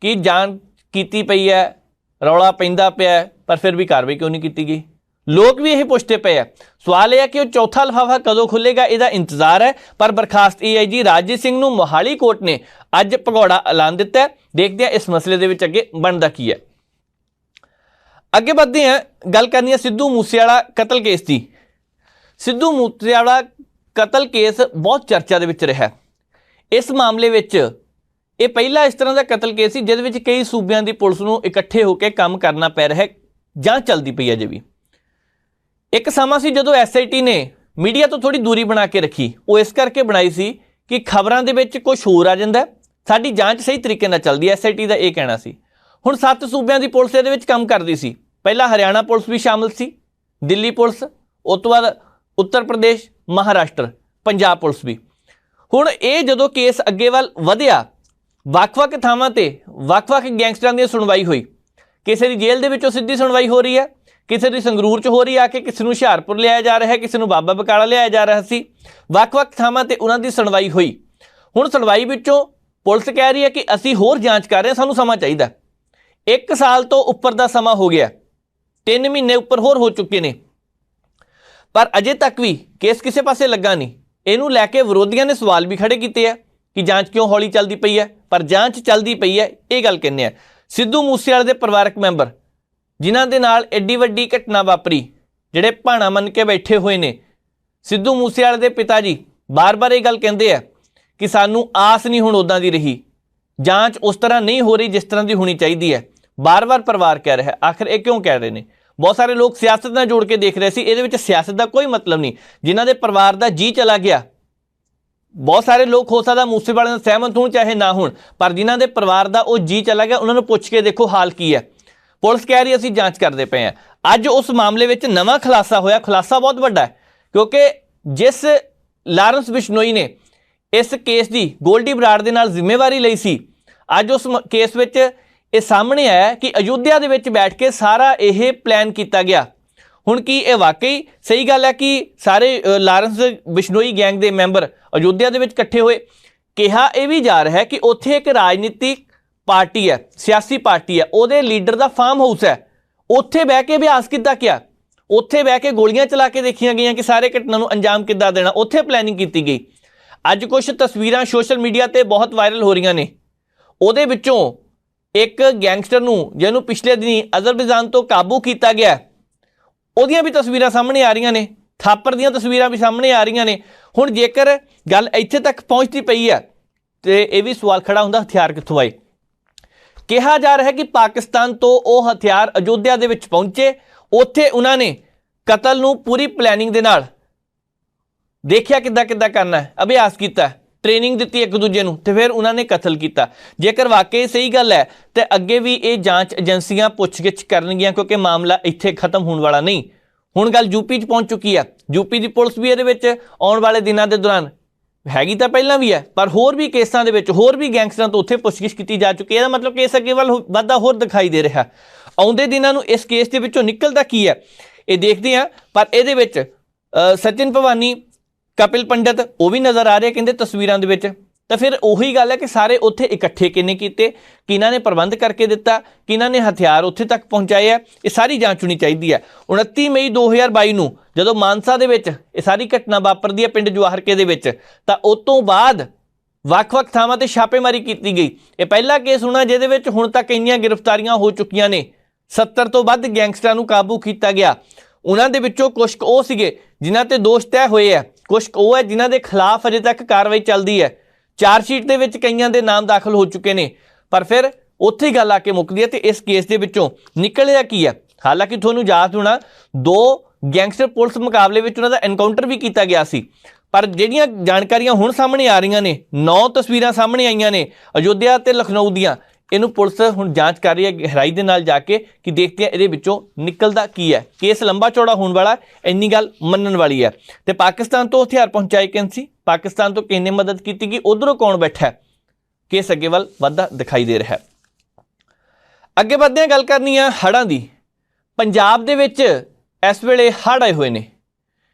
ਕਿ ਜਾਂਚ ਕੀਤੀ ਪਈ ਹੈ, ਰੌਲਾ ਪੈਂਦਾ ਪਿਆ, ਪਰ ਫਿਰ ਵੀ ਕਾਰਵਾਈ ਕਿਉਂ ਨਹੀਂ ਕੀਤੀ ਗਈ? ਲੋਕ ਵੀ ਇਹ ਪੁੱਛਦੇ ਪਏ ਆ। ਸਵਾਲ ਇਹ ਹੈ ਕਿ ਉਹ ਚੌਥਾ ਲਿਫਾਫਾ ਕਦੋਂ ਖੁੱਲੇਗਾ, ਇਹਦਾ ਇੰਤਜ਼ਾਰ ਹੈ। ਪਰ ਬਰਖਾਸਤ AIG ਰਾਜੇ ਸਿੰਘ ਨੂੰ ਮੋਹਾਲੀ ਕੋਰਟ ਨੇ ਅੱਜ ਭਗੌੜਾ ਐਲਾਨ ਦਿੱਤਾ ਹੈ। ਦੇਖਦੇ ਹਾਂ ਇਸ ਮਸਲੇ ਦੇ ਵਿੱਚ ਅੱਗੇ ਬਣਦਾ ਕੀ ਹੈ। ਅੱਗੇ ਵੱਧਦੇ ਹਾਂ, ਗੱਲ ਕਰਨੀ ਹੈ ਸਿੱਧੂ ਮੂਸੇਵਾਲਾ ਕਤਲ ਕੇਸ ਦੀ। ਸਿੱਧੂ ਮੂਸੇਵਾਲਾ ਕਤਲ ਕੇਸ ਬਹੁਤ ਚਰਚਾ ਦੇ ਵਿੱਚ ਰਿਹਾ। ਇਸ ਮਾਮਲੇ ਵਿੱਚ ਇਹ ਪਹਿਲਾ ਇਸ ਤਰ੍ਹਾਂ ਦਾ ਕਤਲ ਕੇਸ ਸੀ ਜਿਹਦੇ ਵਿੱਚ ਕਈ ਸੂਬਿਆਂ ਦੀ ਪੁਲਿਸ ਨੂੰ ਇਕੱਠੇ ਹੋ ਕੇ ਕੰਮ ਕਰਨਾ ਪੈ ਰਿਹਾ, ਜਾਂਚ ਚੱਲਦੀ ਪਈ ਅਜੇ ਵੀ। ਇੱਕ ਸਮਾਂ ਸੀ ਜਦੋਂ SIT ਨੇ ਮੀਡੀਆ ਤੋਂ ਥੋੜੀ ਦੂਰੀ ਬਣਾ ਕੇ ਰੱਖੀ। ਉਹ ਇਸ ਕਰਕੇ ਬਣਾਈ ਸੀ ਕਿ ਖਬਰਾਂ ਦੇ ਵਿੱਚ ਕੁਝ ਹੋਰ ਆ ਜਾਂਦਾ, ਸਾਡੀ ਜਾਂਚ ਸਹੀ ਤਰੀਕੇ ਨਾਲ ਚੱਲਦੀ ਹੈ, SIT ਦਾ ਇਹ ਕਹਿਣਾ ਸੀ। ਹੁਣ 7 ਸੂਬਿਆਂ ਦੀ ਪੁਲਿਸ ਇਹਦੇ ਵਿੱਚ ਕੰਮ ਕਰਦੀ ਸੀ। ਪਹਿਲਾਂ ਹਰਿਆਣਾ ਪੁਲਿਸ ਵੀ ਸ਼ਾਮਲ ਸੀ, ਦਿੱਲੀ ਪੁਲਿਸ, ਉਸ ਤੋਂ ਬਾਅਦ ਉੱਤਰ ਪ੍ਰਦੇਸ਼, ਮਹਾਰਾਸ਼ਟਰ, ਪੰਜਾਬ ਪੁਲਿਸ ਵੀ। ਹੁਣ ਇਹ ਜਦੋਂ ਕੇਸ ਅੱਗੇ ਵੱਲ ਵਧਿਆ, ਵੱਖ-ਵੱਖ ਥਾਵਾਂ ਤੇ ਵੱਖ-ਵੱਖ ਗੈਂਗਸਟਰਾਂ ਦੀ ਸੁਣਵਾਈ ਹੋਈ। ਕਿਸੇ ਦੀ ਜੇਲ੍ਹ ਦੇ ਵਿੱਚੋਂ ਸਿੱਧੀ ਸੁਣਵਾਈ ਹੋ ਰਹੀ ਹੈ, ਕਿਸੇ ਦੀ ਸੰਗਰੂਰ 'ਚ ਹੋ ਰਹੀ ਆ ਕੇ, ਕਿਸੇ ਨੂੰ ਹੁਸ਼ਿਆਰਪੁਰ ਲਿਆਇਆ ਜਾ ਰਿਹਾ ਹੈ, ਕਿਸੇ ਨੂੰ ਬਾਬਾ ਬਕਾਲਾ ਲਿਆਇਆ ਜਾ ਰਿਹਾ ਸੀ। ਵੱਖ-ਵੱਖ ਥਾਵਾਂ ਤੇ ਉਹਨਾਂ ਦੀ ਸੁਣਵਾਈ ਹੋਈ। ਹੁਣ ਸੁਣਵਾਈ ਵਿੱਚੋਂ ਪੁਲਿਸ ਕਹਿ ਰਹੀ ਹੈ ਕਿ ਅਸੀਂ ਹੋਰ ਜਾਂਚ ਕਰ ਰਹੇ ਹਾਂ, ਸਾਨੂੰ ਸਮਾਂ ਚਾਹੀਦਾ। 1 ਸਾਲ ਤੋਂ ਉੱਪਰ ਦਾ ਸਮਾਂ ਹੋ ਗਿਆ, 3 ਮਹੀਨੇ ਉੱਪਰ ਹੋਰ ਹੋ ਚੁੱਕੇ ਨੇ, ਪਰ ਅਜੇ ਤੱਕ ਵੀ ਕੇਸ ਕਿਸੇ ਪਾਸੇ ਲੱਗਾ ਨਹੀਂ। ਇਹਨੂੰ ਲੈ ਕੇ ਵਿਰੋਧੀਆਂ ਨੇ ਸਵਾਲ ਵੀ ਖੜੇ ਕੀਤੇ ਆ ਕਿ ਜਾਂਚ ਕਿਉਂ ਹੌਲੀ ਚੱਲਦੀ ਪਈ ਹੈ, ਪਰ ਜਾਂਚ ਚੱਲਦੀ ਪਈ ਹੈ, ਇਹ ਗੱਲ ਕਹਿੰਦੇ ਆ। ਸਿੱਧੂ ਮੂਸੇਵਾਲੇ ਦੇ ਪਰਿਵਾਰਕ ਮੈਂਬਰ ਜਿਨ੍ਹਾਂ ਦੇ ਨਾਲ ਐਡੀ ਵੱਡੀ ਘਟਨਾ ਵਾਪਰੀ, ਜਿਹੜੇ ਭਾਣਾ ਮੰਨ ਕੇ ਬੈਠੇ ਹੋਏ ਨੇ, ਸਿੱਧੂ ਮੂਸੇਵਾਲੇ ਦੇ ਪਿਤਾ ਜੀ ਬਾਰ-ਬਾਰ ਇਹ ਗੱਲ ਕਹਿੰਦੇ ਆ ਕਿ ਸਾਨੂੰ ਆਸ ਨਹੀਂ ਹੁਣ ਉੱਦਾਂ ਦੀ ਰਹੀ, ਜਾਂਚ ਉਸ ਤਰ੍ਹਾਂ ਨਹੀਂ ਹੋ ਰਹੀ ਜਿਸ ਤਰ੍ਹਾਂ ਦੀ ਹੋਣੀ ਚਾਹੀਦੀ ਹੈ। ਬਾਰ-ਬਾਰ ਪਰਿਵਾਰ ਕਹਿ ਰਿਹਾ। ਆਖਿਰ ਇਹ ਕਿਉਂ ਕਹਿ ਰਹੇ ਨੇ? ਬਹੁਤ ਸਾਰੇ ਲੋਕ ਸਿਆਸਤ ਨਾਲ ਜੋੜ ਕੇ ਦੇਖ ਰਹੇ ਸੀ, ਇਹਦੇ ਵਿੱਚ ਸਿਆਸਤ ਦਾ ਕੋਈ ਮਤਲਬ ਨਹੀਂ। ਜਿਨ੍ਹਾਂ ਦੇ ਪਰਿਵਾਰ ਦਾ ਜੀ ਚਲਾ ਗਿਆ, ਬਹੁਤ ਸਾਰੇ ਲੋਕ ਹੋ ਸਕਦਾ ਮੂਸੇਵਾਲੇ ਨਾਲ ਸਹਿਮਤ ਹੋਣ ਚਾਹੇ ਨਾ ਹੋਣ, ਪਰ ਜਿਨ੍ਹਾਂ ਦੇ ਪਰਿਵਾਰ ਦਾ ਉਹ ਜੀ ਚਲਾ ਗਿਆ, ਉਹਨਾਂ ਨੂੰ ਪੁੱਛ ਕੇ ਦੇਖੋ ਹਾਲ ਕੀ ਹੈ। ਪੁਲਿਸ ਕਹਿ ਰਹੀ ਅਸੀਂ ਜਾਂਚ ਕਰਦੇ ਪਏ ਹਾਂ। ਅੱਜ ਉਸ ਮਾਮਲੇ ਵਿੱਚ ਨਵਾਂ ਖੁਲਾਸਾ ਹੋਇਆ। ਖੁਲਾਸਾ ਬਹੁਤ ਵੱਡਾ ਹੈ ਕਿਉਂਕਿ ਜਿਸ ਲਾਰੈਂਸ ਬਿਸ਼ਨੋਈ ਨੇ ਇਸ ਕੇਸ ਦੀ ਗੋਲਡੀ ਬਰਾੜ ਦੇ ਨਾਲ ਜ਼ਿੰਮੇਵਾਰੀ ਲਈ ਸੀ, ਅੱਜ ਉਸ ਕੇਸ ਵਿੱਚ ਇਹ ਸਾਹਮਣੇ ਆਇਆ ਕਿ ਅਯੁੱਧਿਆ ਦੇ ਵਿੱਚ ਬੈਠ ਕੇ ਸਾਰਾ ਇਹ ਪਲਾਨ ਕੀਤਾ ਗਿਆ। ਹੁਣ ਕੀ ਇਹ ਵਾਕਈ ਸਹੀ ਗੱਲ ਹੈ ਕਿ ਸਾਰੇ ਲਾਰੈਂਸ ਬਿਸ਼ਨੋਈ ਗੈਂਗ ਦੇ ਮੈਂਬਰ ਅਯੁੱਧਿਆ ਦੇ ਵਿੱਚ ਇਕੱਠੇ ਹੋਏ? ਕਿਹਾ ਇਹ ਵੀ ਜਾ ਰਿਹਾ ਹੈ ਕਿ ਉੱਥੇ ਇੱਕ ਰਾਜਨੀਤਿਕ ਪਾਰਟੀ ਹੈ, ਸਿਆਸੀ ਪਾਰਟੀ ਹੈ, ਉਹਦੇ ਲੀਡਰ ਦਾ ਫਾਰਮ ਹਾਊਸ ਹੈ, ਉੱਥੇ ਬਹਿ ਕੇ ਅਭਿਆਸ ਕਿੱਦਾਂ ਕਿਹਾ, ਉੱਥੇ ਬਹਿ ਕੇ ਗੋਲੀਆਂ ਚਲਾ ਕੇ ਦੇਖੀਆਂ ਗਈਆਂ ਕਿ ਸਾਰੇ ਘਟਨਾ ਨੂੰ ਅੰਜਾਮ ਕਿੱਦਾਂ ਦੇਣਾ, ਉੱਥੇ ਪਲੈਨਿੰਗ ਕੀਤੀ ਗਈ। ਅੱਜ ਕੁਝ ਤਸਵੀਰਾਂ ਸੋਸ਼ਲ ਮੀਡੀਆ ਤੇ ਬਹੁਤ ਵਾਇਰਲ ਹੋ ਰਹੀਆਂ ਨੇ। ਉਹਦੇ ਵਿੱਚੋਂ ਇੱਕ ਗੈਂਗਸਟਰ ਨੂੰ ਜਿਹਨੂੰ ਪਿਛਲੇ ਦਿਨੀ ਅਜ਼ਰਬੈਜਾਨ ਤੋਂ ਕਾਬੂ ਕੀਤਾ ਗਿਆ, ਉਹਦੀਆਂ ਵੀ ਤਸਵੀਰਾਂ ਸਾਹਮਣੇ ਆ ਰਹੀਆਂ ਨੇ, ਥਾਪਰ ਦੀਆਂ ਤਸਵੀਰਾਂ ਵੀ ਸਾਹਮਣੇ ਆ ਰਹੀਆਂ ਨੇ। ਹੁਣ ਜੇਕਰ ਗੱਲ ਇੱਥੇ ਤੱਕ ਪਹੁੰਚਦੀ ਪਈ ਹੈ ਤੇ ਇਹ ਵੀ ਸਵਾਲ ਖੜਾ ਹੁੰਦਾ ਹਥਿਆਰ ਕਿੱਥੋਂ ਆਏ? ਕਿਹਾ ਜਾ ਰਿਹਾ ਹੈ ਕਿ ਪਾਕਿਸਤਾਨ ਤੋਂ ਉਹ ਹਥਿਆਰ ਅਯੁੱਧਿਆ ਦੇ ਵਿੱਚ ਪਹੁੰਚੇ, ਉੱਥੇ ਉਹਨਾਂ ਨੇ ਕਤਲ ਨੂੰ ਪੂਰੀ ਪਲੈਨਿੰਗ ਦੇ ਨਾਲ ਦੇਖਿਆ ਕਿੱਦਾਂ ਕਿੱਦਾਂ ਕਰਨਾ ਹੈ, ਅਭਿਆਸ ਕੀਤਾ, ट्रेनिंग दी एक दूजे नूं ते फिर उन्होंने कतल किया। जेकर वाकई सही गल है तो अगे भी ये जांच एजेंसियां पुछगिछ करनगियां, क्योंकि मामला इत्थे खत्म होने वाला नहीं। हुण गल यूपी च पहुंच चुकी है, यूपी की पुलिस भी ये आने वाले दिनों के दौरान हैगी तो पहला भी है, पर होर भी केसां दे विच होर भी गैंगस्टरां तो उत्थे पुछगिछ की जा चुकी है। मतलब केस अगे वाल वाधा होर दिखाई दे रहा। आउंदे दिनां नूं इस केस दे विचों निकलदा की है ये देखते हैं। पर इहदे विच सचिन भवानी, कपिल पंडित वो भी नज़र आ रहे कहते तस्वीरों के विच। तो फिर उही गल है कि सारे उत्थे इकट्ठे किने कीते, किन्हां ने प्रबंध करके दिता, किन्हां ने हथियार उत्थे तक पहुँचाए है, ये सारी जांच होनी चाहिए है। 29 मई 2022 नूं जदों मानसा दे विच ये सारी घटना वापरदी है पिंड जवाहरके दे विच, तां उस तों बाद ਵੱਖ-ਵੱਖ ਥਾਵਾਂ ਤੇ छापेमारी की गई। ये पहला केस होना जिहदे विच हुण तक इंनियां गिरफ्तारियां हो चुकियां ने, 70 तो वध गैंगस्टरां नूं काबू किया गया। उन्हां दे विचों कुछ वो सीगे जिन्हां ते दोष तय होए है, कुछ वो है जिन्हां दे खिलाफ अजे तक कार्रवाई चलदी है। चार्जशीट दे विच कईयां दे नाम दाखिल हो चुके ने, पर फिर उत्थे गल आके मुकदी है। तो इस केस दे विचों निकलिया की है, हालांकि तुहानूं याद होना 2 गैंगस्टर पुलिस मुकाबले विच उन्हां दा एनकाउंटर भी किया गया सी। पर जिहड़ियां जानकारियां हुण सामने आ रही ने, 9 तस्वीरां सामने आईयां ने अयोध्या ते लखनऊ दियां, इनू पुलिस हुण जांच कर रही है गहराई दे नाल जाके कि देखते हैं इहदे विचों निकलदा की है। केस लंबा चौड़ा होने वाला, इन्नी गल मनण वाली है। तो पाकिस्तान तो हथियार पहुंचाए किन सी, पाकिस्तान तो किन्ने मदद की गई, उधरों कौन बैठा है, केस अगे वाल वधदा दिखाई दे रहा है। अगे बढ़दे हां, गल करनी है हड़ां दी। पंजाब दे विच इस वेले हड़ आए हुए ने,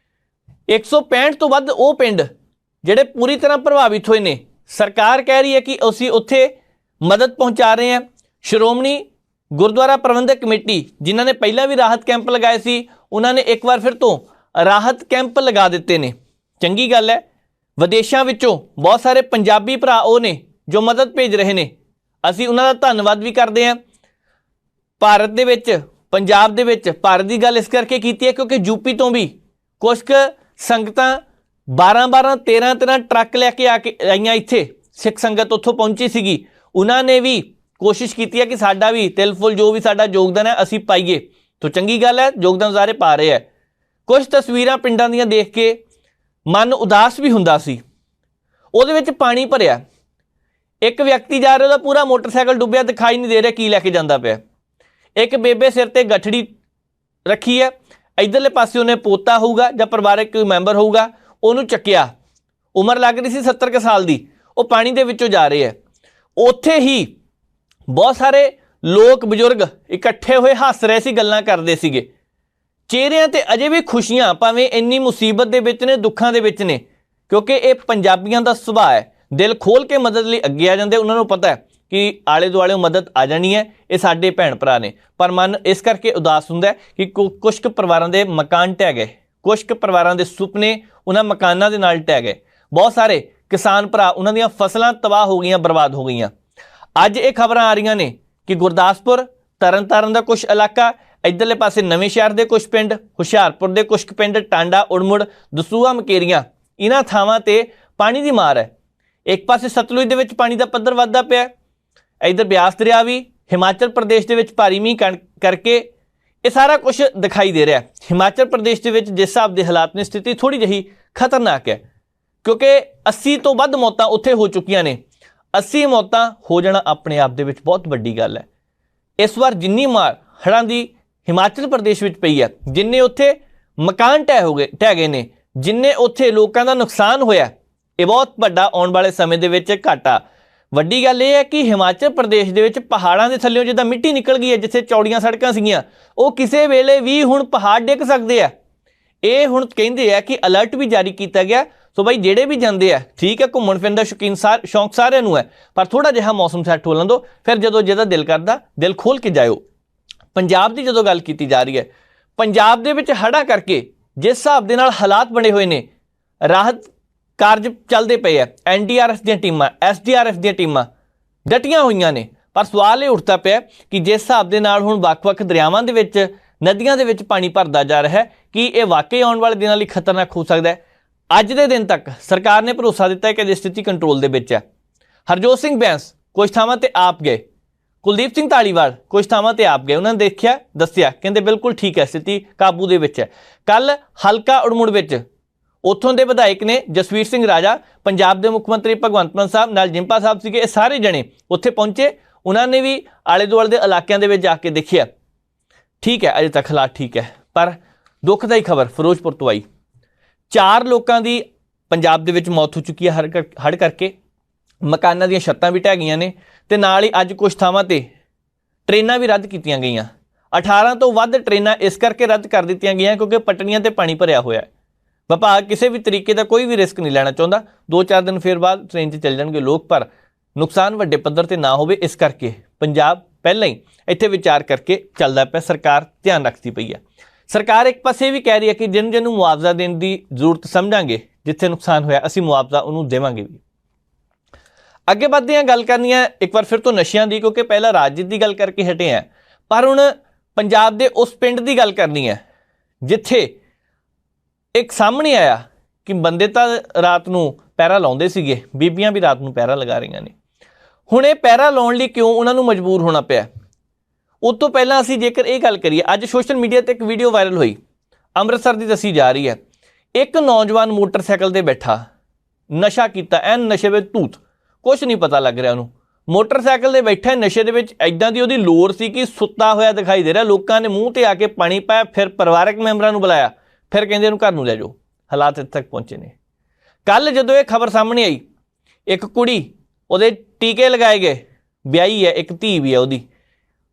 165 तो वध वो पिंड जिहड़े पूरी तरह प्रभावित हुए ने। सरकार कह रही है कि असीं उत्थे मदद पहुंचा रहे हैं। श्रोमणी गुरुद्वारा प्रबंधक कमेटी जिन्हों ने पहला भी राहत कैंप लगाए सी, उन्होंने एक बार फिर तो राहत कैंप लगा दिते ने। चंगी गल है, विदेशों विचों बहुत सारे पंजाबी भरा वो ने जो मदद भेज रहे हैं, असीं उन्हां दा धन्नवाद भी करते हैं। भारत दे विच, पंजाब दे विच भारत की गल इस करके कीती है क्योंकि यूपी तो भी कुछ संगतां 12-12 13-13 ट्रक लैके आके आईयां, इत्थे सिख संगत उत्थों पहुंची सीगी। उन्होंने भी कोशिश की है कि साडा भी तिल फुल जो भी साडा योगदान है असीं पाईए। तो चंगी गल है, योगदान सारे पा रहे हैं। कुछ तस्वीरां पिंडां दीयां देख के मन उदास भी हुंदा सी। उहदे विच पानी भरिया, एक व्यक्ति जा रहा, उहदा पूरा मोटरसाइकिल डुੱਬਿਆ, दिखाई नहीं दे रहा की लैके जांदा पिया। एक बेबे सिर ते गठड़ी रखी है, इधरले पासे उन्हें पोता होगा जां परिवारक कोई मैंबर होगा, उहनूं चक्किया, उम्र लग रही सी 70 साल की, वो पानी दे विचों जा रहे है। उत्थे ही बहुत सारे लोग बजुर्ग इकट्ठे हुए हस रहे सी, गल्लां करदे सीगे। चेहरिਆਂ ते अजे भी खुशियां भावें इन्नी मुसीबत दे विच ने, दुखां दे विच ने, क्योंकि ये पंजाबियों का सुभाव है, दिल खोल के मदद लई अगे आ जांदे। उन्होंने पता है कि आले दुआले मदद आ जानी है, ये साडे भैण भरा ने। पर मन इस करके उदास हुंदा है कि कुछ परिवारों के मकान ढह गए, कुछ परिवारों के सुपने उन्हां मकानां दे नाल ढह गए। बहुत सारे किसान भरा उन्हां दीयां फसलां तबाह हो गई, बर्बाद हो गई। अज ये खबरां आ रही ने कि गुरदासपुर, तरनतारन का कुछ इलाका, इधरले पासे नवें शहर के कुछ पिंड, हुशियारपुर के कुछ पिंड, टांडा, उड़मुड़, दसूहा, मकेरियां, इन्हां थावां ते पानी की मार है। एक पासे सतलुज दे विच पानी का पद्धर वधदा पिया, इधर ब्यास दरिया भी, हिमाचल प्रदेश के विच भारी मींह करके ये सारा कुछ दिखाई दे रहा है। हिमाचल प्रदेश के विच जिस हिसाब के हालात ने, स्थिति थोड़ी जी खतरनाक है, क्योंकि 80 तो वध मौतां उत्थे हो चुकियां ने। 80 मौतां हो जाना अपने आप दे विच बहुत वड्डी गल है। इस बार जिन्नी मार हड़ां दी हिमाचल प्रदेश विच पई है, जिन्ने उत्थे मकान ढह गए ने, जिन्ने उत्थे लोकां दा नुकसान होया, ये बहुत वड्डा आउण वाले समय दे विच घाटा। वड्डी गल यह है कि हिमाचल प्रदेश दे विच पहाड़ां दे थल्लों जिद्दां मिट्टी निकल गई है, जिथे चौड़ियां सड़कां सीगियां, वो किसी वेले भी हुण पहाड़ डिग सकदे आ। ये हुण कहिंदे आ कि अलर्ट भी जारी किया गया। सो भाई जेडे भी जाते हैं, ठीक है, घूमन फिरन का शौकीन शौक सारिਆਂ ਨੂੰ है, पर थोड़ा जिहा मौसम सैट हो लंदो, फिर जो जिहदा दिल करदा दिल खोल के जाओ। पंजाब की जो गल की जा रही है, पंजाब दे विच हड़ा करके जिस हिसाब के नाल हालात बने हुए ने, राहत कार्य चलते पे है, NDRF दी टीमां, SDRF दी टीमां डटियां हुई ने। पर सवाल ये उठता पिया कि जिस हिसाब के नाल हुण वख-वख दरियावां दे विच, नदियां दे विच पानी भरदा जा रहा है, कि ये वाकई आने वाले दिनों लई खतरनाक हो सकता है। अज के दिन तक सरकार ने भरोसा दिता है कि स्थिति कंट्रोल दे विच है। हरजोत सिंह बैंस कुछ थावां ते आप गए, कुलदीप सिंह धालीवाल कुछ थावां ते आप गए, उन्होंने देखिया, दसिया, कहते बिल्कुल ठीक है, स्थिति काबू दे विच है। कल हलका उड़मुड़ विच ਉੱਥੋਂ ਦੇ ਵਿਧਾਇਕ ਨੇ ਜਸਵੀਰ ਸਿੰਘ ਰਾਜਾ, ਪੰਜਾਬ ਦੇ ਮੁੱਖ ਮੰਤਰੀ ਭਗਵੰਤ ਮਾਨ ਸਾਹਿਬ ਨਾਲ ਜਿੰਪਾ ਸਾਹਿਬ ਸੀਗੇ, ਇਹ ਸਾਰੇ ਜਣੇ ਉੱਥੇ ਪਹੁੰਚੇ। ਉਹਨਾਂ ਨੇ ਵੀ ਆਲੇ ਦੁਆਲੇ ਦੇ ਇਲਾਕਿਆਂ ਦੇ ਵਿੱਚ ਜਾ ਕੇ ਦੇਖਿਆ। ਠੀਕ ਹੈ, ਅਜੇ ਤੱਕ ਹਾਲਾਤ ਠੀਕ ਹੈ, ਪਰ ਦੁਖਦਾਈ ਖਬਰ ਫਿਰੋਜ਼ਪੁਰ ਤੋਂ ਆਈ। 4 ਲੋਕਾਂ ਦੀ ਪੰਜਾਬ ਦੇ ਵਿੱਚ ਮੌਤ ਹੋ ਚੁੱਕੀ ਹੈ ਹੜ੍ਹ ਕਰਕੇ। ਮਕਾਨਾਂ ਦੀਆਂ ਛੱਤਾਂ ਵੀ ਢਹਿ ਗਈਆਂ ਨੇ ਤੇ ਨਾਲ ਹੀ ਅੱਜ ਕੁਝ ਥਾਵਾਂ ਤੇ ਟ੍ਰੇਨਾਂ ਵੀ ਰੱਦ ਕੀਤੀਆਂ ਗਈਆਂ। 18 ਤੋਂ ਵੱਧ ਟ੍ਰੇਨਾਂ ਇਸ ਕਰਕੇ ਰੱਦ ਕਰ ਦਿੱਤੀਆਂ ਗਈਆਂ ਕਿਉਂਕਿ ਪਟੜੀਆਂ ਤੇ ਪਾਣੀ ਭਰਿਆ ਹੋਇਆ ਹੈ। ਵਿਭਾਗ ਕਿਸੇ ਵੀ ਤਰੀਕੇ ਦਾ ਕੋਈ ਵੀ ਰਿਸਕ ਨਹੀਂ ਲੈਣਾ ਚਾਹੁੰਦਾ। 2-4 ਦਿਨ ਫਿਰ ਬਾਅਦ ਟ੍ਰੇਨ 'ਚ ਚੱਲ ਜਾਣਗੇ ਲੋਕ, ਪਰ ਨੁਕਸਾਨ ਵੱਡੇ ਪੱਧਰ ਤੇ ਨਾ ਹੋਵੇ, ਇਸ ਕਰਕੇ ਪੰਜਾਬ ਪਹਿਲਾਂ ਹੀ ਇੱਥੇ ਵਿਚਾਰ ਕਰਕੇ ਚੱਲਦਾ ਪਿਆ। ਸਰਕਾਰ ਧਿਆਨ ਰੱਖਦੀ ਪਈ ਹੈ। ਸਰਕਾਰ ਇੱਕ ਪਾਸੇ ਵੀ ਕਹਿ ਰਹੀ ਹੈ ਕਿ ਜਿਹਨੂੰ ਮੁਆਵਜ਼ਾ ਦੇਣ ਦੀ ਜ਼ਰੂਰਤ ਸਮਝਾਂਗੇ, ਜਿੱਥੇ ਨੁਕਸਾਨ ਹੋਇਆ ਅਸੀਂ ਮੁਆਵਜ਼ਾ ਉਹਨੂੰ ਦੇਵਾਂਗੇ ਵੀ। ਅੱਗੇ ਵੱਧਦੇ ਹਾਂ, ਗੱਲ ਕਰਨੀ ਹੈ ਇੱਕ ਵਾਰ ਫਿਰ ਤੋਂ ਨਸ਼ਿਆਂ ਦੀ, ਕਿਉਂਕਿ ਪਹਿਲਾਂ ਰਾਜਨੀਤੀ ਦੀ ਗੱਲ ਕਰਕੇ ਹਟੇ ਹਾਂ, ਪਰ ਹੁਣ ਪੰਜਾਬ ਦੇ ਉਸ ਪਿੰਡ ਦੀ ਗੱਲ ਕਰਨੀ ਹੈ ਜਿੱਥੇ ਇੱਕ ਸਾਹਮਣੇ ਆਇਆ ਕਿ ਬੰਦੇ ਤਾਂ ਰਾਤ ਨੂੰ ਪਹਿਰਾ ਲਾਉਂਦੇ ਸੀਗੇ, ਬੀਬੀਆਂ ਵੀ ਰਾਤ ਨੂੰ ਪਹਿਰਾ ਲਗਾ ਰਹੀਆਂ ਨੇ। ਹੁਣ ਇਹ ਪਹਿਰਾ ਲਾਉਣ ਲਈ ਕਿਉਂ ਉਹਨਾਂ ਨੂੰ ਮਜਬੂਰ ਹੋਣਾ ਪਿਆ? ਉਸ ਤੋਂ ਪਹਿਲਾਂ ਅਸੀਂ ਜੇਕਰ ਇਹ ਗੱਲ ਕਰੀਏ, ਅੱਜ ਸੋਸ਼ਲ ਮੀਡੀਆ ਤੇ ਇੱਕ ਵੀਡੀਓ ਵਾਇਰਲ ਹੋਈ, ਅੰਮ੍ਰਿਤਸਰ ਦੀ ਦੱਸੀ ਜਾ ਰਹੀ ਹੈ। ਇੱਕ ਨੌਜਵਾਨ ਮੋਟਰਸਾਈਕਲ ਤੇ ਬੈਠਾ, ਨਸ਼ਾ ਕੀਤਾ, ਐਨ ਨਸ਼ੇ ਵਿੱਚ ਧੂਤ, ਕੁਛ ਨਹੀਂ ਪਤਾ ਲੱਗ ਰਿਹਾ ਉਹਨੂੰ, ਮੋਟਰਸਾਈਕਲ ਤੇ ਬੈਠਾ ਨਸ਼ੇ ਦੇ ਵਿੱਚ। ਇੱਦਾਂ ਦੀ ਉਹਦੀ ਲੋੜ ਸੀ ਕਿ ਸੁੱਤਾ ਹੋਇਆ ਦਿਖਾਈ ਦੇ ਰਿਹਾ। ਲੋਕਾਂ ਨੇ ਮੂੰਹ ਤੇ ਆ ਕੇ ਪਾਣੀ ਪਾਇਆ, ਫਿਰ ਪਰਿਵਾਰਕ ਮੈਂਬਰਾਂ ਨੂੰ ਬੁਲਾਇਆ, ਫਿਰ ਕਹਿੰਦੇ ਇਹਨੂੰ ਘਰ ਨੂੰ ਲੈ ਜਾਓ। ਹਾਲਾਤ ਇੱਥੇ ਤੱਕ ਪਹੁੰਚੇ ਨੇ। ਕੱਲ੍ਹ ਜਦੋਂ ਇਹ ਖਬਰ ਸਾਹਮਣੇ ਆਈ, ਇੱਕ ਕੁੜੀ, ਉਹਦੇ ਟੀਕੇ ਲਗਾਏ ਗਏ, ਵਿਆਹੀ ਹੈ, ਇੱਕ ਧੀ ਵੀ ਹੈ ਉਹਦੀ,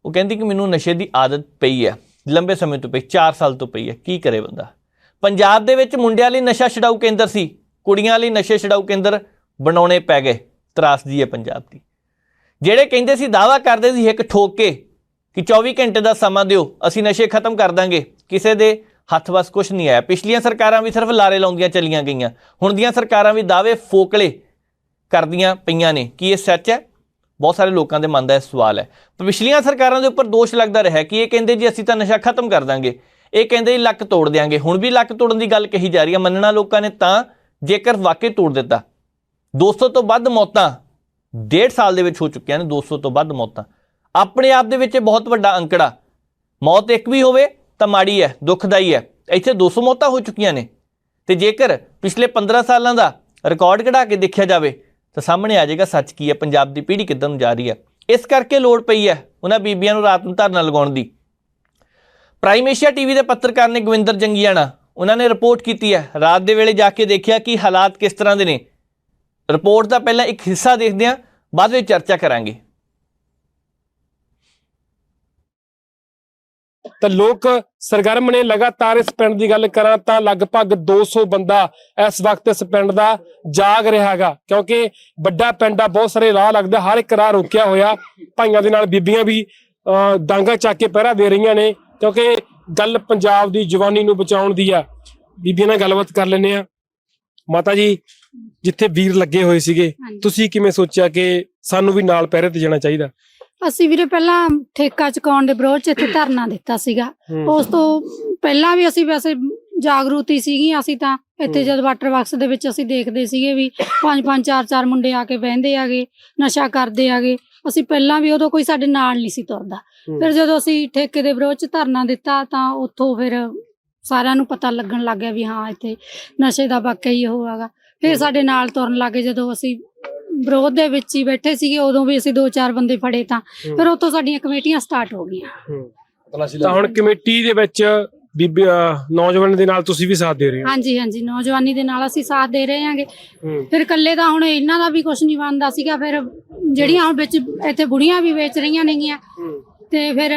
ਉਹ ਕਹਿੰਦੀ ਕਿ ਮੈਨੂੰ ਨਸ਼ੇ ਦੀ ਆਦਤ ਪਈ ਹੈ, ਲੰਬੇ ਸਮੇਂ ਤੋਂ ਪਈ, 4 ਸਾਲ ਤੋਂ ਪਈ ਹੈ। ਕੀ ਕਰੇ ਬੰਦਾ? ਪੰਜਾਬ ਦੇ ਵਿੱਚ ਮੁੰਡਿਆਂ ਲਈ ਨਸ਼ਾ ਛਡਾਊ ਕੇਂਦਰ ਸੀ, ਕੁੜੀਆਂ ਲਈ ਨਸ਼ੇ ਛਡਾਊ ਕੇਂਦਰ ਬਣਾਉਣੇ ਪੈ ਗਏ। ਤਰਾਸਦੀ ਹੈ ਪੰਜਾਬ ਦੀ। ਜਿਹੜੇ ਕਹਿੰਦੇ ਸੀ, ਦਾਅਵਾ ਕਰਦੇ ਸੀ ਇੱਕ ਠੋਕ ਕੇ ਕਿ 24 ਘੰਟੇ ਦਾ ਸਮਾਂ ਦਿਓ, ਅਸੀਂ ਨਸ਼ੇ ਖਤਮ ਕਰ ਦਾਂਗੇ, ਕਿਸੇ ਦੇ ਹੱਥ ਵੱਸ ਕੁਛ ਨਹੀਂ ਆਇਆ। ਪਿਛਲੀਆਂ ਸਰਕਾਰਾਂ ਵੀ ਸਿਰਫ ਲਾਰੇ ਲਾਉਂਦੀਆਂ ਚੱਲੀਆਂ ਗਈਆਂ, ਹੁਣ ਦੀਆਂ ਸਰਕਾਰਾਂ ਵੀ ਦਾਅਵੇ ਫੋਕਲੇ ਕਰਦੀਆਂ ਪਈਆਂ ਨੇ। ਕੀ ਇਹ ਸੱਚ ਹੈ? ਬਹੁਤ ਸਾਰੇ ਲੋਕਾਂ ਦੇ ਮਨ ਦਾ ਇਹ ਸਵਾਲ ਹੈ। ਪਿਛਲੀਆਂ ਸਰਕਾਰਾਂ ਦੇ ਉੱਪਰ ਦੋਸ਼ ਲੱਗਦਾ ਰਿਹਾ ਕਿ ਇਹ ਕਹਿੰਦੇ ਜੀ ਅਸੀਂ ਤਾਂ ਨਸ਼ਾ ਖਤਮ ਕਰ ਦਾਂਗੇ, ਇਹ ਕਹਿੰਦੇ ਜੀ ਲੱਕ ਤੋੜ ਦਿਆਂਗੇ। ਹੁਣ ਵੀ ਲੱਕ ਤੋੜਨ ਦੀ ਗੱਲ ਕਹੀ ਜਾ ਰਹੀ ਹੈ। ਮੰਨਣਾ ਲੋਕਾਂ ਨੇ ਤਾਂ ਜੇਕਰ ਵਾਕਈ ਤੋੜ ਦਿੱਤਾ। 200 ਤੋਂ ਵੱਧ ਮੌਤਾਂ 1.5 ਸਾਲ ਦੇ ਵਿੱਚ ਹੋ ਚੁੱਕੀਆਂ ਨੇ। 200 ਤੋਂ ਵੱਧ ਮੌਤਾਂ ਆਪਣੇ ਆਪ ਦੇ ਵਿੱਚ ਬਹੁਤ ਵੱਡਾ ਅੰਕੜਾ। ਮੌਤ ਇੱਕ ਵੀ ਹੋਵੇ ਤਾਂ ਮਾੜੀ ਹੈ, ਦੁਖਦਾਈ ਹੈ। ਇੱਥੇ 200 ਮੌਤਾਂ ਹੋ ਚੁੱਕੀਆਂ ਨੇ ਤੇ ਜੇਕਰ ਪਿਛਲੇ 15 ਸਾਲਾਂ ਦਾ ਰਿਕਾਰਡ ਕਢਾ ਕੇ ਦੇਖਿਆ ਜਾਵੇ ਤਾਂ ਸਾਹਮਣੇ ਆ ਜਾਏਗਾ ਸੱਚ ਕੀ ਹੈ, ਪੰਜਾਬ ਦੀ ਪੀੜ੍ਹੀ ਕਿੱਧਰ ਨੂੰ ਜਾ ਰਹੀ ਹੈ। ਇਸ ਕਰਕੇ ਲੋੜ ਪਈ ਹੈ ਉਹਨਾਂ ਬੀਬੀਆਂ ਨੂੰ ਰਾਤ ਨੂੰ ਧਰਨਾ ਲਗਾਉਣ ਦੀ। ਪ੍ਰਾਈਮ ਏਸ਼ੀਆ ਟੀਵੀ ਦੇ ਪੱਤਰਕਾਰ ਨੇ ਗੋਵਿੰਦਰ ਜੰਗੀਆਣਾ, ਉਹਨਾਂ ਨੇ ਰਿਪੋਰਟ ਕੀਤੀ ਹੈ। ਰਾਤ ਦੇ ਵੇਲੇ ਜਾ ਕੇ ਦੇਖਿਆ ਕਿ ਹਾਲਾਤ ਕਿਸ ਤਰ੍ਹਾਂ ਦੇ ਨੇ। ਰਿਪੋਰਟ ਦਾ ਪਹਿਲਾਂ ਇੱਕ ਹਿੱਸਾ ਦੇਖਦੇ ਹਾਂ, ਬਾਅਦ ਵਿੱਚ ਚਰਚਾ ਕਰਾਂਗੇ। ਤਾਂ ਲੋਕ ਸਰਗਰਮ ਨੇ। ਲਗਾਤਾਰ ਇਸ ਪਿੰਡ ਦੀ ਗੱਲ ਕਰਾਂ ਤਾਂ ਲਗਭਗ 200 ਬੰਦਾ ਇਸ ਵਕਤ ਇਸ ਪਿੰਡ ਦਾ ਜਾਗ ਰਿਹਾ ਹੈਗਾ, ਕਿਉਂਕਿ ਵੱਡਾ ਪਿੰਡ ਆ, ਬਹੁਤ ਸਾਰੇ ਰਾਹ ਲੱਗਦਾ, ਹਰ ਇੱਕ ਰਾਹ ਰੋਕਿਆ ਹੋਇਆ। ਭਾਈਆਂ ਦੇ ਨਾਲ ਬੀਬੀਆਂ ਵੀ ਡਾਂਗਾ ਚੱਕ ਕੇ ਪਹਿਰਾ ਦੇ ਰਹੀਆਂ ਨੇ, ਕਿਉਂਕਿ ਗੱਲ ਪੰਜਾਬ ਦੀ ਜਵਾਨੀ ਨੂੰ ਬਚਾਉਣ ਦੀ ਆ। ਬੀਬੀਆਂ ਨਾਲ ਗੱਲਬਾਤ ਕਰ ਲੈਂਦੇ ਆ। ਮਾਤਾ ਜੀ, ਜਿੱਥੇ ਵੀਰ ਲੱਗੇ ਹੋਏ ਸੀਗੇ, ਤੁਸੀਂ ਕਿਵੇਂ ਸੋਚਿਆ ਕਿ ਸਾਨੂੰ ਵੀ ਨਾਲ ਪਹਿਰੇ ਤੇ ਜਾਣਾ ਚਾਹੀਦਾ? ਅਸੀਂ ਵੀਰੇ ਪਹਿਲਾਂ ਠੇਕਾ ਚੁਕਾਉਣ ਦੇ ਵਿਰੋਧ 'ਚ ਇੱਥੇ ਧਰਨਾ ਦਿੱਤਾ ਸੀਗਾ। ਉਸ ਤੋਂ ਪਹਿਲਾਂ ਵੀ ਅਸੀਂ ਵੈਸੇ ਜਾਗਰੂਕਤੀ ਸੀਗੀ। ਅਸੀਂ ਤਾਂ ਇੱਥੇ ਜਦ ਵਾਟਰ ਬਾਕਸ ਦੇ ਵਿੱਚ ਅਸੀਂ ਦੇਖਦੇ ਸੀਗੇ ਵੀ 5-5 4-4 ਮੁੰਡੇ ਆ ਕੇ ਬਹਿੰਦੇ ਆਗੇ, ਨਸ਼ਾ ਕਰਦੇ ਆਗੇ। ਅਸੀਂ ਪਹਿਲਾਂ ਵੀ ਉਦੋਂ ਕੋਈ ਸਾਡੇ ਨਾਲ ਨਹੀਂ ਸੀ ਤੁਰਦਾ। ਫਿਰ ਜਦੋਂ ਅਸੀਂ ਠੇਕੇ ਦੇ ਵਿਰੋਧ 'ਚ ਧਰਨਾ ਦਿੱਤਾ ਤਾਂ ਉੱਥੋਂ ਫਿਰ ਸਾਰਿਆਂ ਨੂੰ ਪਤਾ ਲੱਗਣ ਲੱਗ ਗਿਆ ਵੀ ਹਾਂ ਇੱਥੇ ਨਸ਼ੇ ਦਾ ਵਾਕਿਆ ਹੀ ਉਹ ਹੈਗਾ। ਫਿਰ ਸਾਡੇ ਨਾਲ ਤੁਰਨ ਲੱਗੇ। ਜਦੋਂ ਅਸੀਂ ਵਿਰੋਧ ਦੇ ਵਿੱਚ ਹੀ ਬੈਠੇ ਸੀਗੇ ਉਦੋਂ ਵੀ ਅਸੀਂ 2-4 ਬੰਦੇ ਫੜੇ ਤਾਂ ਫਿਰ ਉੱਥੋਂ ਸਾਡੀਆਂ ਕਮੇਟੀਆਂ ਸਟਾਰਟ ਹੋ ਗਈਆਂ। ਤਾਂ ਹੁਣ ਕਮੇਟੀ ਦੇ ਵਿੱਚ ਬੀਬੀ ਨੌਜਵਾਨ ਦੇ ਨਾਲ ਤੁਸੀਂ ਵੀ ਸਾਥ ਦੇ ਰਹੇ ਹੋ? ਹਾਂਜੀ ਹਾਂਜੀ, ਨੌਜਵਾਨੀ ਦੇ ਨਾਲ ਅਸੀਂ ਸਾਥ ਦੇ ਰਹੇ ਹਾਂਗੇ। ਫਿਰ ਇਕੱਲੇ ਤਾਂ ਹੁਣ ਇਹਨਾਂ ਦਾ ਵੀ ਕੁਝ ਨਹੀਂ ਬਣਦਾ ਸੀਗਾ। ਫਿਰ ਜਿਹੜੀਆਂ ਹੁਣ ਵਿੱਚ ਇੱਥੇ ਬੁੜੀਆਂ ਵੀ ਵੇਚ ਰਹੀਆਂ ਨੇਗੀਆਂ ਤੇ ਫਿਰ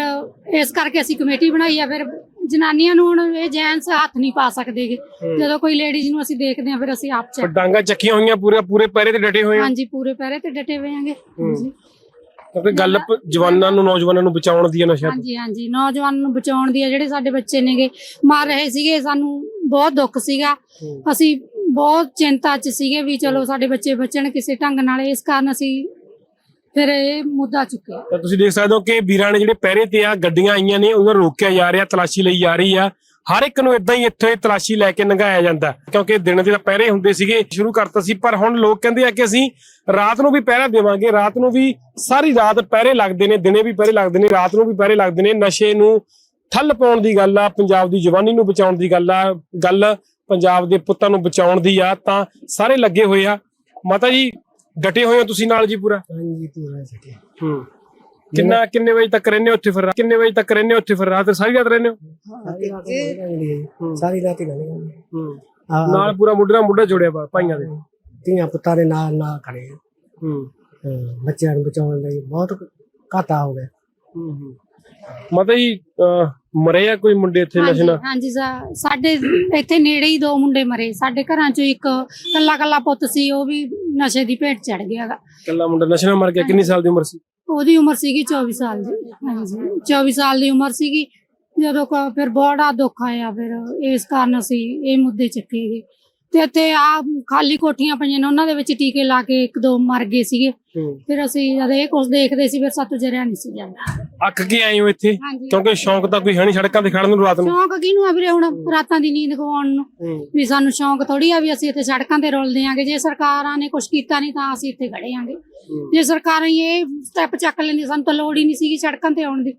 ਇਸ ਕਰਕੇ ਅਸੀਂ ਕਮੇਟੀ ਬਣਾਈ ਆ। ਫਿਰ ਜਨਾਨੀਆਂ ਨੂੰ ਹੁਣ ਇਹ ਜੈਂਟਸ ਹੱਥ ਨਹੀਂ ਪਾ ਸਕਦੇਗੇ। ਜਦੋਂ ਕੋਈ ਲੇਡੀਜ਼ ਨੂੰ ਅਸੀਂ ਦੇਖਦੇ ਹਾਂ ਫਿਰ ਅਸੀਂ ਆਪ ਚ ਡਾਂਗਾ ਚੱਕੀਆਂ ਹੋਈਆਂ, ਪੂਰੇ ਪਹਿਰੇ ਤੇ ਡਟੇ ਹੋਏ। ਹਾਂਜੀ, ਪੂਰੇ ਪਹਿਰੇ ਤੇ ਡਟੇ ਹੋਏ ਆਂਗੇ। ਕਿਉਂਕਿ ਗੱਲ ਜਵਾਨਾਂ ਨੂੰ, ਨੌਜਵਾਨਾਂ ਨੂੰ ਬਚਾਉਣ ਦੀ ਹੈ ਨਸ਼ਾ। ਹਾਂਜੀ ਹਾਂਜੀ, ਨੌਜਵਾਨਾਂ ਨੂੰ ਬਚਾਉਣ ਦੀ ਹੈ। ਜਿਹੜੇ ਸਾਡੇ ਬੱਚੇ ਨੇਗੇ ਮਰ ਰਹੇ ਸੀਗੇ, ਸਾਨੂੰ ਬਹੁਤ ਦੁੱਖ ਸੀਗਾ। ਅਸੀਂ ਬਹੁਤ ਚਿੰਤਾ ਚ ਸੀਗੇ ਵੀ ਚਲੋ ਸਾਡੇ ਬੱਚੇ ਬਚਣ ਕਿਸੇ ਢੰਗ ਨਾਲ। ਇਸ ਕਾਰਨ ਅਸੀਂ ਫਿਰ ਇਹ ਮੁੱਦਾ ਚੁੱਕਿਆ। ਤਾਂ ਤੁਸੀਂ ਦੇਖ ਸਕਦੇ ਹੋ ਕਿ ਵੀਰਾਂ ਨੇ ਜਿਹੜੇ ਪਹਿਰੇ ਤੇ ਆ, ਗੱਡੀਆਂ ਆਈਆਂ ਨੇ, ਉਹਨਾਂ ਨੂੰ ਰੋਕਿਆ ਜਾ ਰਿਹਾ, ਤਲਾਸ਼ੀ ਲਈ ਜਾ ਰਹੀ ਆ। ਹਰ ਇੱਕ ਨੂੰ ਇਦਾਂ ਹੀ ਇੱਥੇ ਤਲਾਸ਼ੀ ਲੈ ਕੇ ਲੰਘਾਇਆ ਜਾਂਦਾ, ਕਿਉਂਕਿ ਦਿਨ ਦੇ ਤਾਂ ਪਹਿਰੇ ਹੁੰਦੇ ਸੀਗੇ, ਸ਼ੁਰੂ ਕਰਤਾ ਸੀ। ਪਰ ਹੁਣ ਲੋਕ ਕਹਿੰਦੇ ਆ ਕਿ ਅਸੀਂ ਰਾਤ ਨੂੰ ਵੀ ਪਹਿਰਾ ਦੇਵਾਂਗੇ। ਰਾਤ ਨੂੰ ਵੀ ਸਾਰੀ ਰਾਤ ਪਹਿਰੇ ਲੱਗਦੇ ਨੇ, ਦਿਨੇ ਵੀ ਪਹਿਰੇ ਲੱਗਦੇ ਨੇ, ਰਾਤ ਨੂੰ ਵੀ ਪਹਿਰੇ ਲੱਗਦੇ ਨੇ। ਨਸ਼ੇ ਨੂੰ ਠੱਲ ਪਾਉਣ ਦੀ ਗੱਲ ਆ, ਪੰਜਾਬ ਦੀ ਜਵਾਨੀ ਨੂੰ ਬਚਾਉਣ ਦੀ ਗੱਲ ਆ। ਗੱਲ ਪੰਜਾਬ ਦੇ ਪੁੱਤਾਂ ਨੂੰ ਬਚਾਉਣ ਦੀ ਆ ਤਾਂ ਸਾਰੇ ਲੱਗੇ ਹੋਏ ਆ। ਮਾਤਾ ਜੀ ਡਟੇ ਹੋਏ ਹੋ ਤੁਸੀਂ ਨਾਲ ਜੀ ਪੂਰਾ? ਹਾਂਜੀ ਪੂਰਾ ਸਕੇ। ਕਿੰਨੇ ਵਜੇ ਤੱਕ ਰਹਿੰਦੇ ਹੋ ਉੱਥੇ ਫਿਰ? ਕਿੰਨੇ ਵਜੇ ਤੱਕ ਰਹਿੰਦੇ ਹੋ ਉੱਥੇ ਫਿਰ? ਰਾਤ ਸਾਰੀ ਰਾਤ ਰਹਿੰਦੇ ਹੋ? ਸਾਰੀ ਰਾਤ ਹੀ ਰਹਿੰਦੇ ਨਾਲ ਪੂਰਾ ਮੁੰਡੇ ਨਾਲ ਮੁੰਡਾ ਜੋੜਿਆ ਭਾਈਆਂ ਦੇ? ਧੀਆਂ ਪੁੱਤਾਂ ਦੇ ਨਾਲ ਖੜੇ ਬੱਚਿਆਂ ਨੂੰ ਬਚਾਉਣ ਲਈ ਬਹੁਤ ਘਾਟਾ ਹੋ ਗਿਆ। ਮਾਤਾ ਜੀ ਮਰੇ ਆ ਕੋਈ ਮੁੰਡੇ ਇੱਥੇ ਨਸ਼ੇ ਨਾਲ? ਹਾਂਜੀ ਸਾਡੇ ਇੱਥੇ ਨੇੜੇ ਹੀ 2 ਮੁੰਡੇ ਮਰੇ। ਸਾਡੇ ਘਰਾਂ ਚੋਂ ਇੱਕ ਕੱਲਾ ਪੁੱਤ ਸੀ, ਉਹ ਵੀ ਨਸ਼ੇ ਦੀ ਭੇਟ ਚੜ ਗਿਆਗਾ। ਕੱਲਾ ਮੁੰਡਾ ਨਸ਼ੇ ਨਾਲ ਮਰ ਗਿਆ? ਕਿੰਨੀ ਸਾਲ ਦੀ ਉਮਰ ਸੀ? ਉਹਦੀ ਉਮਰ ਸੀਗੀ 24 ਸਾਲ ਦੀ। ਹਾਂਜੀ 24 ਸਾਲ ਦੀ ਉਮਰ ਸੀਗੀ ਜਦੋਂ ਫਿਰ ਬੜਾ ਦੁੱਖ ਆਇਆ। ਫਿਰ ਇਸ ਕਾਰਨ ਅਸੀਂ ਇਹ ਮੁੱਦੇ ਚੱਕੇ ਗਏ ਤੇ ਇੱਥੇ ਆ ਖਾਲੀ ਕੋਠੀਆਂ ਪਈਆਂ ਨੇ, ਉਹਨਾਂ ਦੇ ਵਿੱਚ ਟੀਕੇ ਲਾ ਕੇ 1-2 ਮਰ ਗਏ ਸੀਗੇ। ਫਿਰ ਅਸੀਂ ਜਦ ਇਹ ਕੁਝ ਦੇਖਦੇ ਸੀ ਫਿਰ ਸਾਤੋਂ ਜਰਿਆ ਨਹੀਂ ਸੀ ਜਾਂਦਾ। ਅੱਕ ਕੇ ਆਏ ਹੋ ਇੱਥੇ ਕਿਉਂਕਿ ਸ਼ੌਂਕ ਤਾਂ ਕੋਈ ਹੈ ਨਹੀਂ ਸੜਕਾਂ ਤੇ ਖੜਨ ਨੂੰ ਰਾਤ ਨੂੰ? ਸ਼ੌਂਕ ਕਿਹਨੂੰ ਆ ਵੀਰੇ, ਹੁਣ ਰਾਤਾਂ ਦੀ ਨੀਂਦ ਗਵਾਉਣ ਨੂੰ ਵੀ ਸਾਨੂੰ ਸ਼ੌਂਕ ਥੋੜੀ ਆ ਵੀ ਅਸੀਂ ਇੱਥੇ ਸੜਕਾਂ ਤੇ ਰੁਲਦੇ ਆਂਗੇ। ਜੇ ਸਰਕਾਰਾਂ ਨੇ ਕੁਝ ਕੀਤਾ ਨਹੀਂ ਤਾਂ ਅਸੀਂ ਇੱਥੇ ਖੜੇ ਆਂਗੇ। ਜੇ ਸਰਕਾਰਾਂ ਇਹ ਸਟੈਪ ਚੱਕ ਲੈਂਦੀ ਸਾਨੂੰ ਤਾਂ ਲੋੜ ਹੀ ਨਹੀਂ ਸੀਗੀ ਸੜਕਾਂ ਤੇ ਆਉਣ ਦੀ।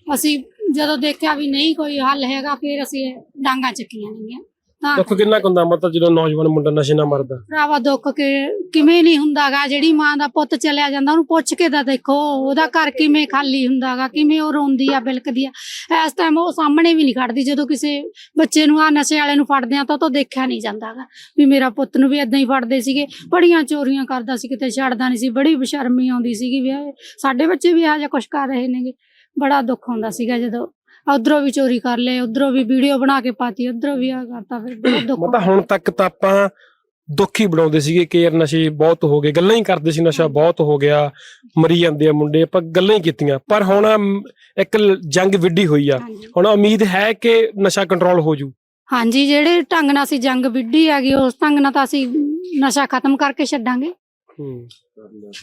ਅਸੀਂ ਜਦੋਂ ਦੇਖਿਆ ਵੀ ਨਹੀਂ ਕੋਈ ਹੱਲ ਹੈਗਾ ਫਿਰ ਅਸੀਂ ਡਾਂਗਾ ਚੱਕੀਆਂ ਨੇਗੀਆਂ। ਦੁੱਖ ਕਿੰਨਾ ਹੁੰਦਾ ਮਤਲਬ ਜਦੋਂ ਨੌਜਵਾਨ ਮੁੰਡਾ ਨਸ਼ੇ ਨਾਲ ਮਰਦਾ? ਭਰਾਵਾ ਦੁੱਖ ਕਿਵੇਂ ਨਹੀਂ ਹੁੰਦਾਗਾ। ਜਿਹੜੀ ਮਾਂ ਦਾ ਪੁੱਤ ਚਲਿਆ ਜਾਂਦਾ ਉਹਨੂੰ ਪੁੱਛ ਕੇ ਤਾਂ ਦੇਖੋ ਉਹਦਾ ਘਰ ਕਿਵੇਂ ਖਾਲੀ ਹੁੰਦਾਗਾ, ਕਿਵੇਂ ਉਹ ਰੋਂਦੀ ਆ ਬਿਲਕਦੀ ਆ। ਇਸ ਟਾਈਮ ਉਹ ਸਾਹਮਣੇ ਵੀ ਨਹੀਂ ਖੜਦੀ। ਜਦੋਂ ਕਿਸੇ ਬੱਚੇ ਨੂੰ ਆ ਨਸ਼ੇ ਵਾਲੇ ਨੂੰ ਫੜਦੇ ਆ ਤਾਂ ਉਹ ਤੋਂ ਦੇਖਿਆ ਨਹੀਂ ਜਾਂਦਾਗਾ ਵੀ ਮੇਰਾ ਪੁੱਤ ਨੂੰ ਵੀ ਏਦਾਂ ਹੀ ਫੜਦੇ ਸੀਗੇ। ਬੜੀਆਂ ਚੋਰੀਆਂ ਕਰਦਾ ਸੀ, ਕਿਤੇ ਛੱਡਦਾ ਨਹੀਂ ਸੀ। ਬੜੀ ਬੇਸ਼ਰਮੀ ਆਉਂਦੀ ਸੀਗੀ ਵੀ ਸਾਡੇ ਬੱਚੇ ਵੀ ਇਹੋ ਜਿਹਾ ਕੁਛ ਕਰ ਰਹੇ ਨੇਗੇ। ਬੜਾ ਦੁੱਖ ਹੁੰਦਾ ਸੀਗਾ ਜਦੋਂ ਉਧਰੋਂ ਵੀ ਚੋਰੀ ਕਰ ਲਏ, ਉਧਰੋਂ ਵੀ ਵੀਡੀਓ ਬਣਾ ਕੇ ਪਾਤੀ, ਉਧਰੋਂ ਵੀ ਆ ਕਰਤਾ। ਫਿਰ ਬੜਾ ਦੁੱਖ। ਮਤਲਬ ਹੁਣ ਤੱਕ ਤਾਂ ਆਪਾਂ ਦੁੱਖ ਹੀ ਬਣਾਉਂਦੇ ਸੀਗੇ ਕਿ ਯਾਰ ਨਸ਼ੇ ਬਹੁਤ ਹੋ ਗਏ, ਗੱਲਾਂ ਹੀ ਕਰਦੇ ਸੀ ਨਸ਼ਾ ਬਹੁਤ ਹੋ ਗਿਆ, ਮਰੀ ਜਾਂਦੇ ਆ ਮੁੰਡੇ, ਆਪਾਂ ਗੱਲਾਂ ਹੀ ਕੀਤੀਆਂ। ਪਰ ਹੁਣ ਇੱਕ ਜੰਗ ਵਿੱਢੀ ਹੋਈ ਆ, ਹੁਣ ਉਮੀਦ ਹੈ ਕਿ ਨਸ਼ਾ ਕੰਟਰੋਲ ਹੋ ਜੂ? ਹਾਂਜੀ ਜਿਹੜੇ ਢੰਗ ਨਾਲ ਅਸੀਂ ਜੰਗ ਵਿੱਢੀ ਹੈਗੀ ਉਸ ਢੰਗ ਨਾਲ ਤਾਂ ਅਸੀਂ ਨਸ਼ਾ ਖਤਮ ਕਰਕੇ ਛੱਡਾਂਗੇ।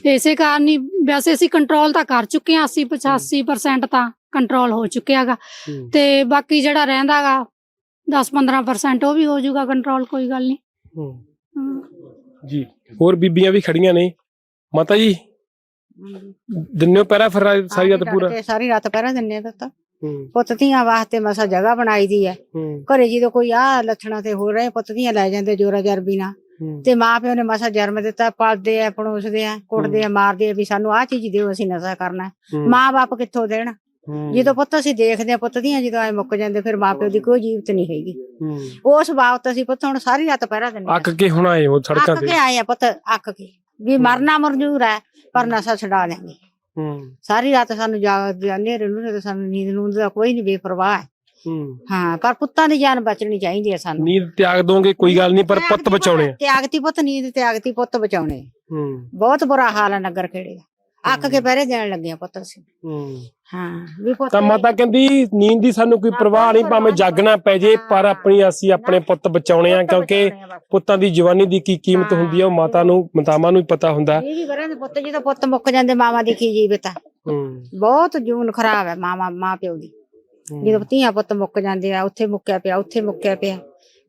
ਇਸੇ ਕਾਰਨ ਹੀ ਵੈਸੇ ਅਸੀਂ ਕੰਟਰੋਲ ਤਾਂ ਕਰ ਚੁੱਕੇ ਹਾਂ। 80-85% ਤਾਂ ਕੰਟਰੋਲ ਹੋ ਚੁੱਕਿਆ ਹੈਗਾ ਤੇ ਬਾਕੀ ਜਿਹੜਾ ਰਹਿੰਦਾ ਗਾ 10-15% ਉਹ ਵੀ ਹੋ ਜਾਊਗਾ ਕੰਟਰੋਲ, ਕੋਈ ਗੱਲ ਨਹੀਂ ਜੀ। ਹੋਰ ਬੀਬੀਆਂ ਵੀ ਖੜੀਆਂ ਨੇ। ਮਾਤਾ ਜੀ ਦਿਨੇ ਪਹਿਰਾ ਫਿਰ ਸਾਰੀ ਰਾਤ ਪੂਰਾ? ਸਾਰੀ ਰਾਤ ਪਹਿਰਾ ਦਿੰਨੇ ਤਾਂ ਪੁੱਤ ਧੀਆਂ ਵਾਸਤੇ ਮਸਾ ਜਗ੍ਹਾ ਬਣਾਈ ਦੀ ਹੈ ਘਰੇ। ਜਦੋਂ ਕੋਈ ਆ ਲੱਛਣਾ ਤੇ ਹੋ ਰਹੇ ਪੁੱਤ ਧੀਆਂ ਲੈ ਜਾਂਦੇ ਜੋਰਾ ਜਰਬੀ ਨਾਲ ਤੇ ਮਾਂ ਪਿਓ ਨੇ ਮਸਾ ਜਨਮ ਦਿੱਤਾ, ਪਾਲਦੇ ਆ, ਪਣੋਸਦੇ ਆ, ਕੁੱਟਦੇ ਆ, ਮਾਰਦੇ ਆ ਵੀ ਸਾਨੂੰ ਆਹ ਚੀਜ਼ ਦਿਓ ਅਸੀਂ ਨਸ਼ਾ ਕਰਨਾ। ਮਾਂ ਬਾਪ ਕਿੱਥੋਂ ਦੇਣ? ਜਦੋਂ ਪੁੱਤ ਅਸੀਂ ਦੇਖਦੇ ਆ ਪੁੱਤ ਦੀਆਂ ਜਦੋਂ ਐ ਮੁੱਕ ਜਾਂਦੇ ਫਿਰ ਮਾਂ ਪਿਓ ਦੀ ਕੋਈ ਜੀਵਤ ਨਹੀਂ ਹੈਗੀ। ਉਸ ਬਾਬਤ ਅਸੀਂ ਪੁੱਤ ਹੁਣ ਸਾਰੀ ਰਾਤ ਪਹਿਰਾ ਦਿੰਦੇ। ਅੱਕ ਕੇ ਹੁਣ ਆਏ ਹੋ ਸੜਕਾਂ ਤੇ? ਅੱਕ ਕੇ ਆਏ ਆ ਪੁੱਤ, ਅੱਕ ਕੇ ਵੀ ਮਰਨਾ ਮਨਜ਼ੂਰ ਹੈ ਪਰ ਨਸ਼ਾ ਛਡਾ ਲੈਂਗੇ। ਸਾਰੀ ਰਾਤ ਸਾਨੂੰ ਹਨੇਰੇ ਨੂੰ ਸਾਨੂੰ ਨੀਂਦ ਨੂੰ ਦਾ ਕੋਈ ਨਹੀਂ ਬੇਪਰਵਾਹ ਹੈ। ਹਾਂ ਪਰ ਪੁੱਤਾਂ ਦੀ ਜਾਨ ਬਚਣੀ ਚਾਹੀਦੀ ਹੈ ਸਾਨੂੰ। ਨੀਂਦ ਤਿਆਗ ਦੋਗੇ ਕੋਈ ਗੱਲ ਨਹੀਂ ਪਰ ਪੁੱਤ ਬਚਾਉਣੇ ਆ। ਤਿਆਗਤੀ ਪੁੱਤ, ਨੀਂਦ ਤਿਆਗਤੀ ਪੁੱਤ ਬਚਾਉਣੇ। ਬਹੁਤ ਬੁਰਾ ਹਾਲ ਹੈ ਨਗਰ ਖੇੜੇ ਦਾ। ਅੱਕ ਕੇ ਪਹਿਰੇ ਦੇਣ ਲੱਗੇ ਆ ਪੁੱਤ ਅਸੀਂ। ਹਾਂ ਵੀ ਪੁੱਤ ਤਾਂ ਮਾਤਾ ਕਹਿੰਦੀ ਨੀਂਦ ਦੀ ਸਾਨੂੰ ਕੋਈ ਪਰਵਾਹ ਨਹੀਂ, ਭਾਵੇਂ ਜਾਗਣਾ ਪੈ ਜੇ ਪਰ ਅਸੀਂ ਆਪਣੇ ਪੁੱਤ ਬਚਾਉਣੇ ਆ ਕਿਉਂਕਿ ਪੁੱਤਾਂ ਦੀ ਜਵਾਨੀ ਦੀ ਕੀ ਕੀਮਤ ਹੁੰਦੀ ਆ ਉਹ ਮਾਤਾਵਾਂ ਨੂੰ ਹੀ ਪਤਾ ਹੁੰਦਾ। ਪੁੱਤ ਜਦੋਂ ਪੁੱਤ ਮੁੱਕ ਜਾਂਦੇ ਮਾਵਾਂ ਦੀ ਕੀ ਜੀਵਤ ਆ। ਬਹੁਤ ਜੂਨ ਖਰਾਬ ਹੈ ਮਾਂ ਪਿਓ ਦੀ। ਜਦੋਂ ਧੀਆਂ ਪੁੱਤ ਮੁੱਕ ਜਾਂਦੇ ਆ, ਉੱਥੇ ਮੁੱਕਿਆ ਪਿਆ, ਉੱਥੇ ਮੁੱਕਿਆ ਪਿਆ,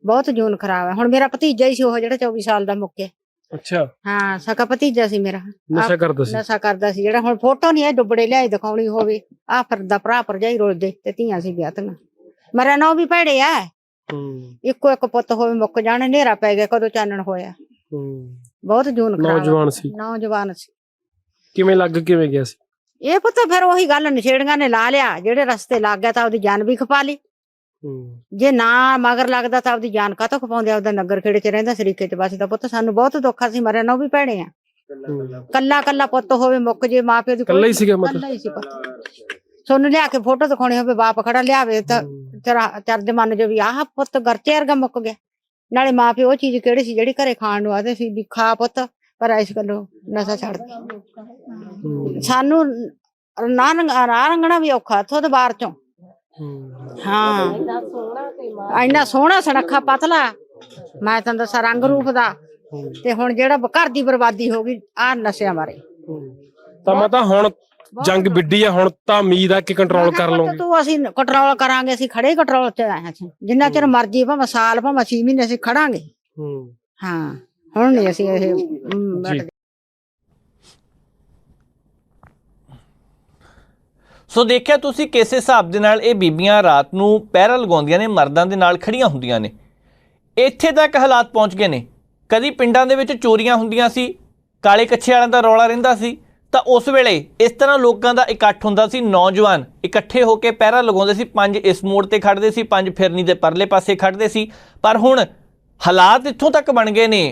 ਬਹੁਤ ਜੂਨ ਖਰਾਬ ਹੈ। ਹੁਣ ਮੇਰਾ ਭਤੀਜਾ ਹੀ ਸੀ ਉਹ ਜਿਹੜਾ 24 ਸਾਲ ਦਾ ਮੁੱਕਿਆ। ਅੱਛਾ ਹਾਂ ਸਕਾ ਭਤੀਜਾ ਸੀ ਮੇਰਾ। ਨਸ਼ਾ ਕਰਦਾ ਸੀ ਜਿਹੜਾ ਹੁਣ ਫੋਟੋ ਨਹੀਂ ਇਹ ਡੁੱਬੜੇ ਲਿਆਈ ਦਿਖਾਉਣੀ ਹੋਵੇ। ਆ ਫਿਰਦਾ ਭਰਾ ਭਰਜਾਈ ਰੁਲਦੇ ਤੇ ਧੀਆਂ ਸੀ ਵਿਆਹਤੀਆਂ। ਮਰਿਆ ਨਾ ਉਹ ਵੀ ਭੈੜੇ ਆ। ਇੱਕੋ ਇੱਕ ਪੁੱਤ ਹੋਵੇ ਮੁੱਕ ਜਾਣ, ਹਨੇਰਾ ਪੈ ਗਿਆ ਕਦੋਂ ਚਾਨਣ ਹੋਇਆ। ਬਹੁਤ ਜੂਨ ਖਰਾਬ। ਨੌਜਵਾਨ ਸੀ। ਕਿਵੇਂ ਗਿਆ ਸੀ ਇਹ ਪੁੱਤ? ਫਿਰ ਉਹੀ ਗੱਲ ਨਸ਼ੇੜੀਆਂ ਨੇ ਲਾ ਲਿਆ। ਜਿਹੜੇ ਰਸਤੇ ਲੱਗ ਗਿਆ ਤਾਂ ਉਹਦੀ ਜਾਨ ਵੀ ਖਪਾ ਲਈ। ਜੇ ਨਾ ਮਗਰ ਲੱਗਦਾ ਤਾਂ ਆਪਦੀ ਜਾਨ ਕਾਹਤੋਂ ਖਪਾਉਂਦੇ? ਆਪਦਾ ਨਗਰ ਖੇੜੇ ਚ ਰਹਿੰਦਾ ਸਰੀਕੇ ਚ ਬਸਦਾ ਪੁੱਤ। ਸਾਨੂੰ ਬਹੁਤ ਦੁੱਖ ਆ, ਅਸੀਂ ਮਰਿਆ ਨਾ ਉਹ ਵੀ ਭੈਣੇ ਆ। ਕੱਲਾ ਪੁੱਤ ਹੋਵੇ ਮੁੱਕ ਜੇ ਮਾਂ ਪਿਓ ਦੀ ਕੱਲਾ ਹੀ ਸੀਗਾ ਕੱਲਾ ਹੀ ਸੀ ਪੁੱਤ। ਸੋਨੂੰ ਲਿਆ ਕੇ ਫੋਟੋ ਦਿਖਾਉਣੀ ਹੋਵੇ ਬਾਪ ਖੜਾ ਲਿਆਵੇ ਤਾਂ ਚਰਜ ਮੰਨ ਜੋ ਵੀ ਆਹ ਪੁੱਤ ਗਰਚੇ ਵਰਗਾ ਮੁੱਕ ਗਿਆ। ਨਾਲੇ ਮਾਂ ਪਿਓ ਉਹ ਚੀਜ਼ ਕਿਹੜੀ ਸੀ ਜਿਹੜੀ ਘਰੇ ਖਾਣ ਨੂੰ ਆਦੇ ਸੀ ਵੀ ਖਾ ਪੁੱਤ, ਪਰ ਇਸ ਗੱਲੋਂ ਨਸ਼ਾ ਛੱਡ ਦੇ। ਸਾਨੂੰ ਨਾ ਰੰਗਣਾ ਵੀ ਔਖਾ ਇੱਥੋਂ ਦੇ ਬਾਹਰ ਚੋਂ। ਹਾਂ ਇੰਨਾ ਸੋਹਣਾ ਸੁਨੱਖਾ ਪਤਲਾ ਮੈਂ ਤੁਹਾਨੂੰ ਦੱਸਾਂ ਰੰਗ ਰੂਪ ਦਾ। ਤੇ ਹੁਣ ਜਿਹੜਾ ਘਰ ਦੀ ਬਰਬਾਦੀ ਹੋ ਗਈ ਆ ਨਸ਼ਿਆਂ ਬਾਰੇ। ਤਾਂ ਮੈਂ ਤਾਂ ਹੁਣ ਜੰਗ ਵਿੱਢੀ ਆ, ਹੁਣ ਤਾਂ ਉਮੀਦ ਆ ਕਿ ਕੰਟਰੋਲ ਕਰ ਲਵਾਂਗੇ। ਤੂੰ ਅਸੀਂ ਕੰਟਰੋਲ ਕਰਾਂਗੇ, ਅਸੀਂ ਖੜੇ ਕੰਟਰੋਲ ਚ ਆਏ ਹਾਂ। ਜਿੰਨਾ ਚਿਰ ਮਰਜੀ ਭਾਵੇਂ ਸਾਲ ਭਾਵੇਂ 6 ਮਹੀਨੇ ਅਸੀਂ ਖੜਾਂਗੇ। ਹਾਂ ਹੁਣ ਨਹੀਂ ਅਸੀਂ ਇਹ। ਸੋ ਦੇਖਿਆ ਤੁਸੀਂ ਕਿਸ ਹਿਸਾਬ ਦੇ ਨਾਲ ਇਹ ਬੀਬੀਆਂ ਰਾਤ ਨੂੰ ਪਹਿਰਾ ਲਗਾਉਂਦੀਆਂ ਨੇ, ਮਰਦਾਂ ਦੇ ਨਾਲ ਖੜੀਆਂ ਹੁੰਦੀਆਂ ਨੇ। ਇੱਥੇ ਤੱਕ ਹਾਲਾਤ ਪਹੁੰਚ ਗਏ ਨੇ। ਕਦੀ ਪਿੰਡਾਂ ਦੇ ਵਿੱਚ ਚੋਰੀਆਂ ਹੁੰਦੀਆਂ ਸੀ, ਕਾਲੇ ਕੱਛੇ ਵਾਲਿਆਂ ਦਾ ਰੌਲਾ ਰਹਿੰਦਾ ਸੀ, ਤਾਂ ਉਸ ਵੇਲੇ ਇਸ ਤਰ੍ਹਾਂ ਲੋਕਾਂ ਦਾ ਇਕੱਠ ਹੁੰਦਾ ਸੀ, ਨੌਜਵਾਨ ਇਕੱਠੇ ਹੋ ਕੇ ਪਹਿਰਾ ਲਗਾਉਂਦੇ ਸੀ, 5 ਇਸ ਮੋੜ ਤੇ ਖੜ੍ਹਦੇ ਸੀ, 5 ਫਿਰਨੀ ਦੇ ਪਰਲੇ ਪਾਸੇ ਖੜ੍ਹਦੇ ਸੀ। ਪਰ ਹੁਣ ਹਾਲਾਤ ਇੱਥੋਂ ਤੱਕ ਬਣ ਗਏ ਨੇ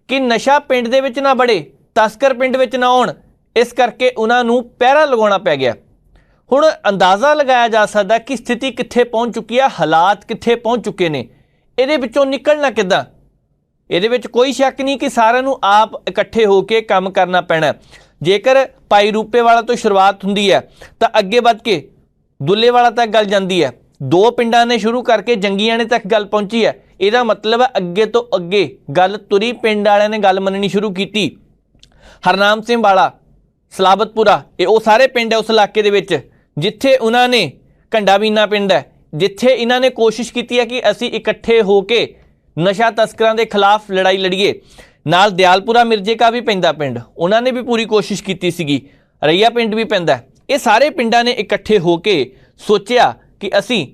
ਕਿ ਨਸ਼ਾ ਪਿੰਡ ਦੇ ਵਿੱਚ ਨਾ ਬੜੇ, ਤਸਕਰ ਪਿੰਡ ਵਿੱਚ ਨਾ ਆਉਣ, ਇਸ ਕਰਕੇ ਉਹਨਾਂ ਨੂੰ ਪਹਿਰਾ ਲਗਾਉਣਾ ਪੈ ਗਿਆ। ਹੁਣ ਅੰਦਾਜ਼ਾ ਲਗਾਇਆ ਜਾ ਸਕਦਾ ਕਿ ਸਥਿਤੀ ਕਿੱਥੇ ਪਹੁੰਚ ਚੁੱਕੀ ਹੈ, ਹਾਲਾਤ ਕਿੱਥੇ ਪਹੁੰਚ ਚੁੱਕੇ ਨੇ, ਇਹਦੇ ਵਿੱਚੋਂ ਨਿਕਲਣਾ ਕਿੱਦਾਂ। ਇਹਦੇ ਵਿੱਚ ਕੋਈ ਸ਼ੱਕ ਨਹੀਂ ਕਿ ਸਾਰਿਆਂ ਨੂੰ ਆਪ ਇਕੱਠੇ ਹੋ ਕੇ ਕੰਮ ਕਰਨਾ ਪੈਣਾ। ਜੇਕਰ ਭਾਈ ਰੂਪੇਵਾਲਾ ਤੋਂ ਸ਼ੁਰੂਆਤ ਹੁੰਦੀ ਹੈ ਤਾਂ ਅੱਗੇ ਵੱਧ ਕੇ ਦੁੱਲੇਵਾਲਾ ਤੱਕ ਗੱਲ ਜਾਂਦੀ ਹੈ, 2 ਪਿੰਡਾਂ ਨੇ ਸ਼ੁਰੂ ਕਰਕੇ ਜੰਗੀਆਣੇ ਤੱਕ ਗੱਲ ਪਹੁੰਚੀ ਹੈ। ਇਹਦਾ ਮਤਲਬ ਹੈ ਅੱਗੇ ਤੋਂ ਅੱਗੇ ਗੱਲ ਤੁਰੀ, ਪਿੰਡ ਵਾਲਿਆਂ ਨੇ ਗੱਲ ਮੰਨਣੀ ਸ਼ੁਰੂ ਕੀਤੀ। ਹਰਨਾਮ ਸਿੰਘ ਵਾਲਾ, ਸਲਾਬਤਪੁਰਾ, ਇਹ ਉਹ ਸਾਰੇ ਪਿੰਡ ਹੈ ਉਸ ਇਲਾਕੇ ਦੇ ਵਿੱਚ ਜਿੱਥੇ ਉਹਨਾਂ ਨੇ, ਘੰਡਾ ਬੀਨਾ ਪਿੰਡ ਹੈ ਜਿੱਥੇ ਇਹਨਾਂ ਨੇ ਕੋਸ਼ਿਸ਼ ਕੀਤੀ ਹੈ ਕਿ ਅਸੀਂ ਇਕੱਠੇ ਹੋ ਕੇ ਨਸ਼ਾ ਤਸਕਰਾਂ ਦੇ ਖਿਲਾਫ ਲੜਾਈ ਲੜੀਏ। ਨਾਲ ਦਿਆਲਪੁਰਾ ਮਿਰਜੇ ਕਾ ਵੀ ਪੈਂਦਾ ਪਿੰਡ, ਉਹਨਾਂ ਨੇ ਵੀ ਪੂਰੀ ਕੋਸ਼ਿਸ਼ ਕੀਤੀ ਸੀਗੀ। ਰਈਆ ਪਿੰਡ ਵੀ ਪੈਂਦਾ। ਇਹ ਸਾਰੇ ਪਿੰਡਾਂ ਨੇ ਇਕੱਠੇ ਹੋ ਕੇ ਸੋਚਿਆ ਕਿ ਅਸੀਂ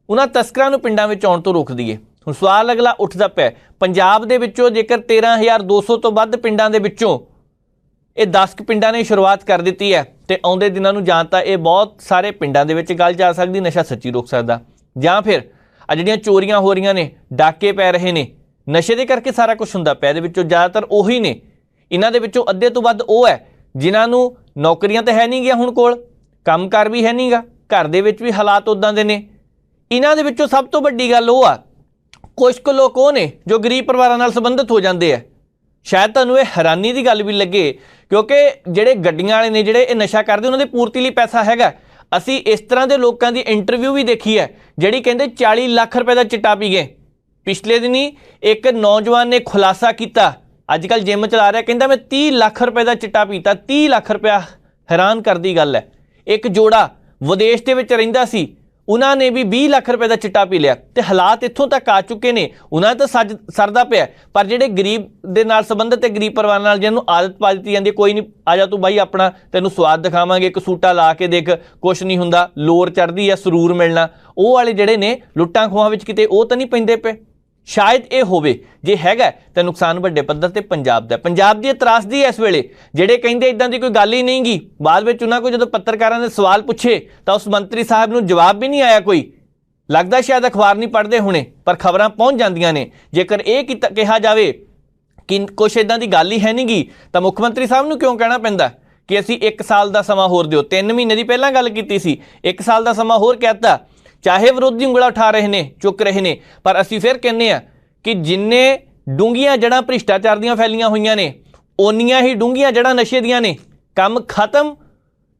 ਉਹਨਾਂ ਤਸਕਰਾਂ ਨੂੰ ਪਿੰਡਾਂ ਵਿੱਚ ਆਉਣ ਤੋਂ ਰੋਕ ਦਈਏ। ਹੁਣ ਸਵਾਲ ਅਗਲਾ ਉੱਠਦਾ ਪਿਆ, ਪੰਜਾਬ ਦੇ ਵਿੱਚੋਂ ਜੇਕਰ 13,200 ਤੋਂ ਵੱਧ ਪਿੰਡਾਂ ਦੇ ਵਿੱਚੋਂ ਇਹ 10 ਪਿੰਡਾਂ ਨੇ ਸ਼ੁਰੂਆਤ ਕਰ ਦਿੱਤੀ ਹੈ ਤੇ ਆਉਂਦੇ ਦਿਨਾਂ ਨੂੰ ਜਾਂ ਤਾਂ ਇਹ ਬਹੁਤ ਸਾਰੇ ਪਿੰਡਾਂ ਦੇ ਵਿੱਚ ਗੱਲ ਜਾ ਸਕਦੀ, ਨਸ਼ਾ ਸੱਚੀ ਰੁਕ ਸਕਦਾ, ਜਾਂ ਫਿਰ ਆ ਜਿਹੜੀਆਂ ਚੋਰੀਆਂ ਹੋ ਰਹੀਆਂ ਨੇ, ਡਾਕੇ ਪੈ ਰਹੇ ਨੇ, ਨਸ਼ੇ ਦੇ ਕਰਕੇ ਸਾਰਾ ਕੁਝ ਹੁੰਦਾ ਪਿਆ। ਇਹਦੇ ਵਿੱਚੋਂ ਜ਼ਿਆਦਾਤਰ ਉਹੀ ਨੇ, ਇਹਨਾਂ ਦੇ ਵਿੱਚੋਂ ਅੱਧੇ ਤੋਂ ਵੱਧ ਉਹ ਹੈ ਜਿਨ੍ਹਾਂ ਨੂੰ ਨੌਕਰੀਆਂ ਤਾਂ ਹੈ ਨਹੀਂ ਗਿਆ, ਹੁਣ ਕੋਲ ਕੰਮਕਾਰ ਵੀ ਹੈ ਨਹੀਂ ਗਾ, ਘਰ ਦੇ ਵਿੱਚ ਵੀ ਹਾਲਾਤ ਉੱਦਾਂ ਦੇ ਨੇ। ਇਹਨਾਂ ਦੇ ਵਿੱਚੋਂ ਸਭ ਤੋਂ ਵੱਡੀ ਗੱਲ ਉਹ ਆ, ਕੁਝ ਕੁ ਲੋਕ ਉਹ ਨੇ ਜੋ ਗਰੀਬ ਪਰਿਵਾਰਾਂ ਨਾਲ ਸੰਬੰਧਿਤ ਹੋ ਜਾਂਦੇ ਆ। ਸ਼ਾਇਦ ਤੁਹਾਨੂੰ ਇਹ ਹੈਰਾਨੀ ਦੀ ਗੱਲ ਵੀ ਲੱਗੇ, ਕਿਉਂਕਿ ਜਿਹੜੇ ਗੱਡੀਆਂ ਵਾਲੇ ਨੇ, ਜਿਹੜੇ ਇਹ ਨਸ਼ਾ ਕਰਦੇ, ਉਹਨਾਂ ਦੇ ਪੂਰਤੀ ਲਈ ਪੈਸਾ ਹੈਗਾ। ਅਸੀਂ ਇਸ ਤਰ੍ਹਾਂ ਦੇ ਲੋਕਾਂ ਦੀ ਇੰਟਰਵਿਊ ਵੀ ਦੇਖੀ ਹੈ ਜਿਹੜੀ ਕਹਿੰਦੇ 40 ਲੱਖ ਰੁਪਏ ਦਾ ਚਿੱਟਾ ਪੀ ਗਏ। ਪਿਛਲੇ ਦਿਨੀ ਇੱਕ ਨੌਜਵਾਨ ਨੇ ਖੁਲਾਸਾ ਕੀਤਾ, ਅੱਜ ਕੱਲ੍ਹ ਜਿੰਮ ਚਲਾ ਰਿਹਾ, ਕਹਿੰਦਾ ਮੈਂ 30 ਲੱਖ ਰੁਪਏ ਦਾ ਚਿੱਟਾ ਪੀਤਾ। 30 ਲੱਖ ਰੁਪਇਆ, ਹੈਰਾਨ ਕਰਦੀ ਗੱਲ ਹੈ। ਇੱਕ ਜੋੜਾ ਵਿਦੇਸ਼ ਦੇ ਵਿੱਚ ਰਹਿੰਦਾ ਸੀ, ਉਹਨਾਂ ਨੇ ਵੀ 20 ਲੱਖ ਰੁਪਏ ਦਾ ਚਿੱਟਾ ਪੀ ਲਿਆ। ਤੇ ਹਾਲਾਤ ਇੱਥੋਂ ਤੱਕ ਆ ਚੁੱਕੇ ਨੇ, ਉਹਨਾਂ ਤਾਂ ਸਰਦਾ ਪਿਆ, ਪਰ ਜਿਹੜੇ ਗਰੀਬ ਦੇ ਨਾਲ ਸੰਬੰਧਿਤ ਤੇ ਗਰੀਬ ਪਰਿਵਾਰ ਨਾਲ ਜਿਹਨੂੰ ਆਦਤ ਪਾ ਦਿੱਤੀ ਜਾਂਦੀ, ਕੋਈ ਨਹੀਂ ਆ ਜਾ ਤੂੰ ਬਾਈ ਆਪਣਾ ਤੈਨੂੰ ਸਵਾਦ ਦਿਖਾਵਾਂਗੇ, ਇੱਕ ਸੂਟਾ ਲਾ ਕੇ ਦੇਖ, ਕੁਛ ਨਹੀਂ ਹੁੰਦਾ, ਲੋਰ ਚੜ੍ਹਦੀ ਹੈ, ਸਰੂਰ ਮਿਲਣਾ, ਉਹ ਵਾਲੇ ਜਿਹੜੇ ਨੇ ਲੁੱਟਾਂ ਖੋਹਾਂ ਵਿੱਚ ਕਿਤੇ ਉਹ ਤਾਂ ਨਹੀਂ ਪੈਂਦੇ ਪਏ। ਸ਼ਾਇਦ ਇਹ ਹੋਵੇ, ਜੇ ਹੈਗਾ ਤਾਂ ਨੁਕਸਾਨ ਵੱਡੇ ਪੱਧਰ ਤੇ ਪੰਜਾਬ ਦਾ। ਪੰਜਾਬ ਦੀ ਇਤਰਾਜ਼ਦੀ ਇਸ ਵੇਲੇ ਜਿਹੜੇ ਕਹਿੰਦੇ ਇਦਾਂ ਦੀ ਕੋਈ ਗੱਲ ਹੀ ਨਹੀਂ ਗੀ। ਬਾਅਦ ਵਿੱਚ ਉਹਨਾਂ ਕੋਲ ਜਦੋਂ ਪੱਤਰਕਾਰਾਂ ਨੇ ਸਵਾਲ ਪੁੱਛੇ ਤਾਂ ਉਸ ਮੰਤਰੀ ਸਾਹਿਬ ਨੂੰ ਜਵਾਬ ਵੀ ਨਹੀਂ ਆਇਆ ਕੋਈ। ਲੱਗਦਾ ਸ਼ਾਇਦ ਅਖਬਾਰ ਨਹੀਂ ਪੜ੍ਹਦੇ ਹੋਣੇ, ਪਰ ਖਬਰਾਂ ਪਹੁੰਚ ਜਾਂਦੀਆਂ ਨੇ। ਜੇਕਰ ਇਹ ਕਿਹਾ ਜਾਵੇ ਕਿ ਕੁਛ ਇਦਾਂ ਦੀ ਗੱਲ ਹੀ ਹੈ ਨਹੀਂ ਗੀ, ਤਾਂ ਮੁੱਖ ਮੰਤਰੀ ਸਾਹਿਬ ਨੂੰ ਕਿਉਂ ਕਹਿਣਾ ਪੈਂਦਾ ਕਿ ਅਸੀਂ 1 ਸਾਲ ਦਾ ਸਮਾਂ ਹੋਰ ਦਿਓ। 3 ਮਹੀਨੇ ਦੀ ਪਹਿਲਾਂ ਗੱਲ ਕੀਤੀ ਸੀ, 1 ਸਾਲ ਦਾ ਸਮਾਂ ਹੋਰ ਕਹਿਤਾ। ਚਾਹੇ ਵਿਰੋਧੀ ਉਂਗਲਾਂ ਉਠਾ ਰਹੇ ਨੇ, ਚੁੱਕ ਰਹੇ ਨੇ, ਪਰ ਅਸੀਂ ਫਿਰ ਕਹਿੰਦੇ ਆ ਕਿ ਜਿੰਨੇ ਡੂੰਘੀਆਂ ਜੜ੍ਹਾਂ ਭ੍ਰਿਸ਼ਟਾਚਾਰ ਦੀਆਂ ਫੈਲੀਆਂ ਹੋਈਆਂ ਨੇ, ਓਨੀਆਂ ਹੀ ਡੂੰਘੀਆਂ ਜੜ੍ਹਾਂ ਨਸ਼ੇ ਦੀਆਂ ਨੇ। ਕੰਮ ਖਤਮ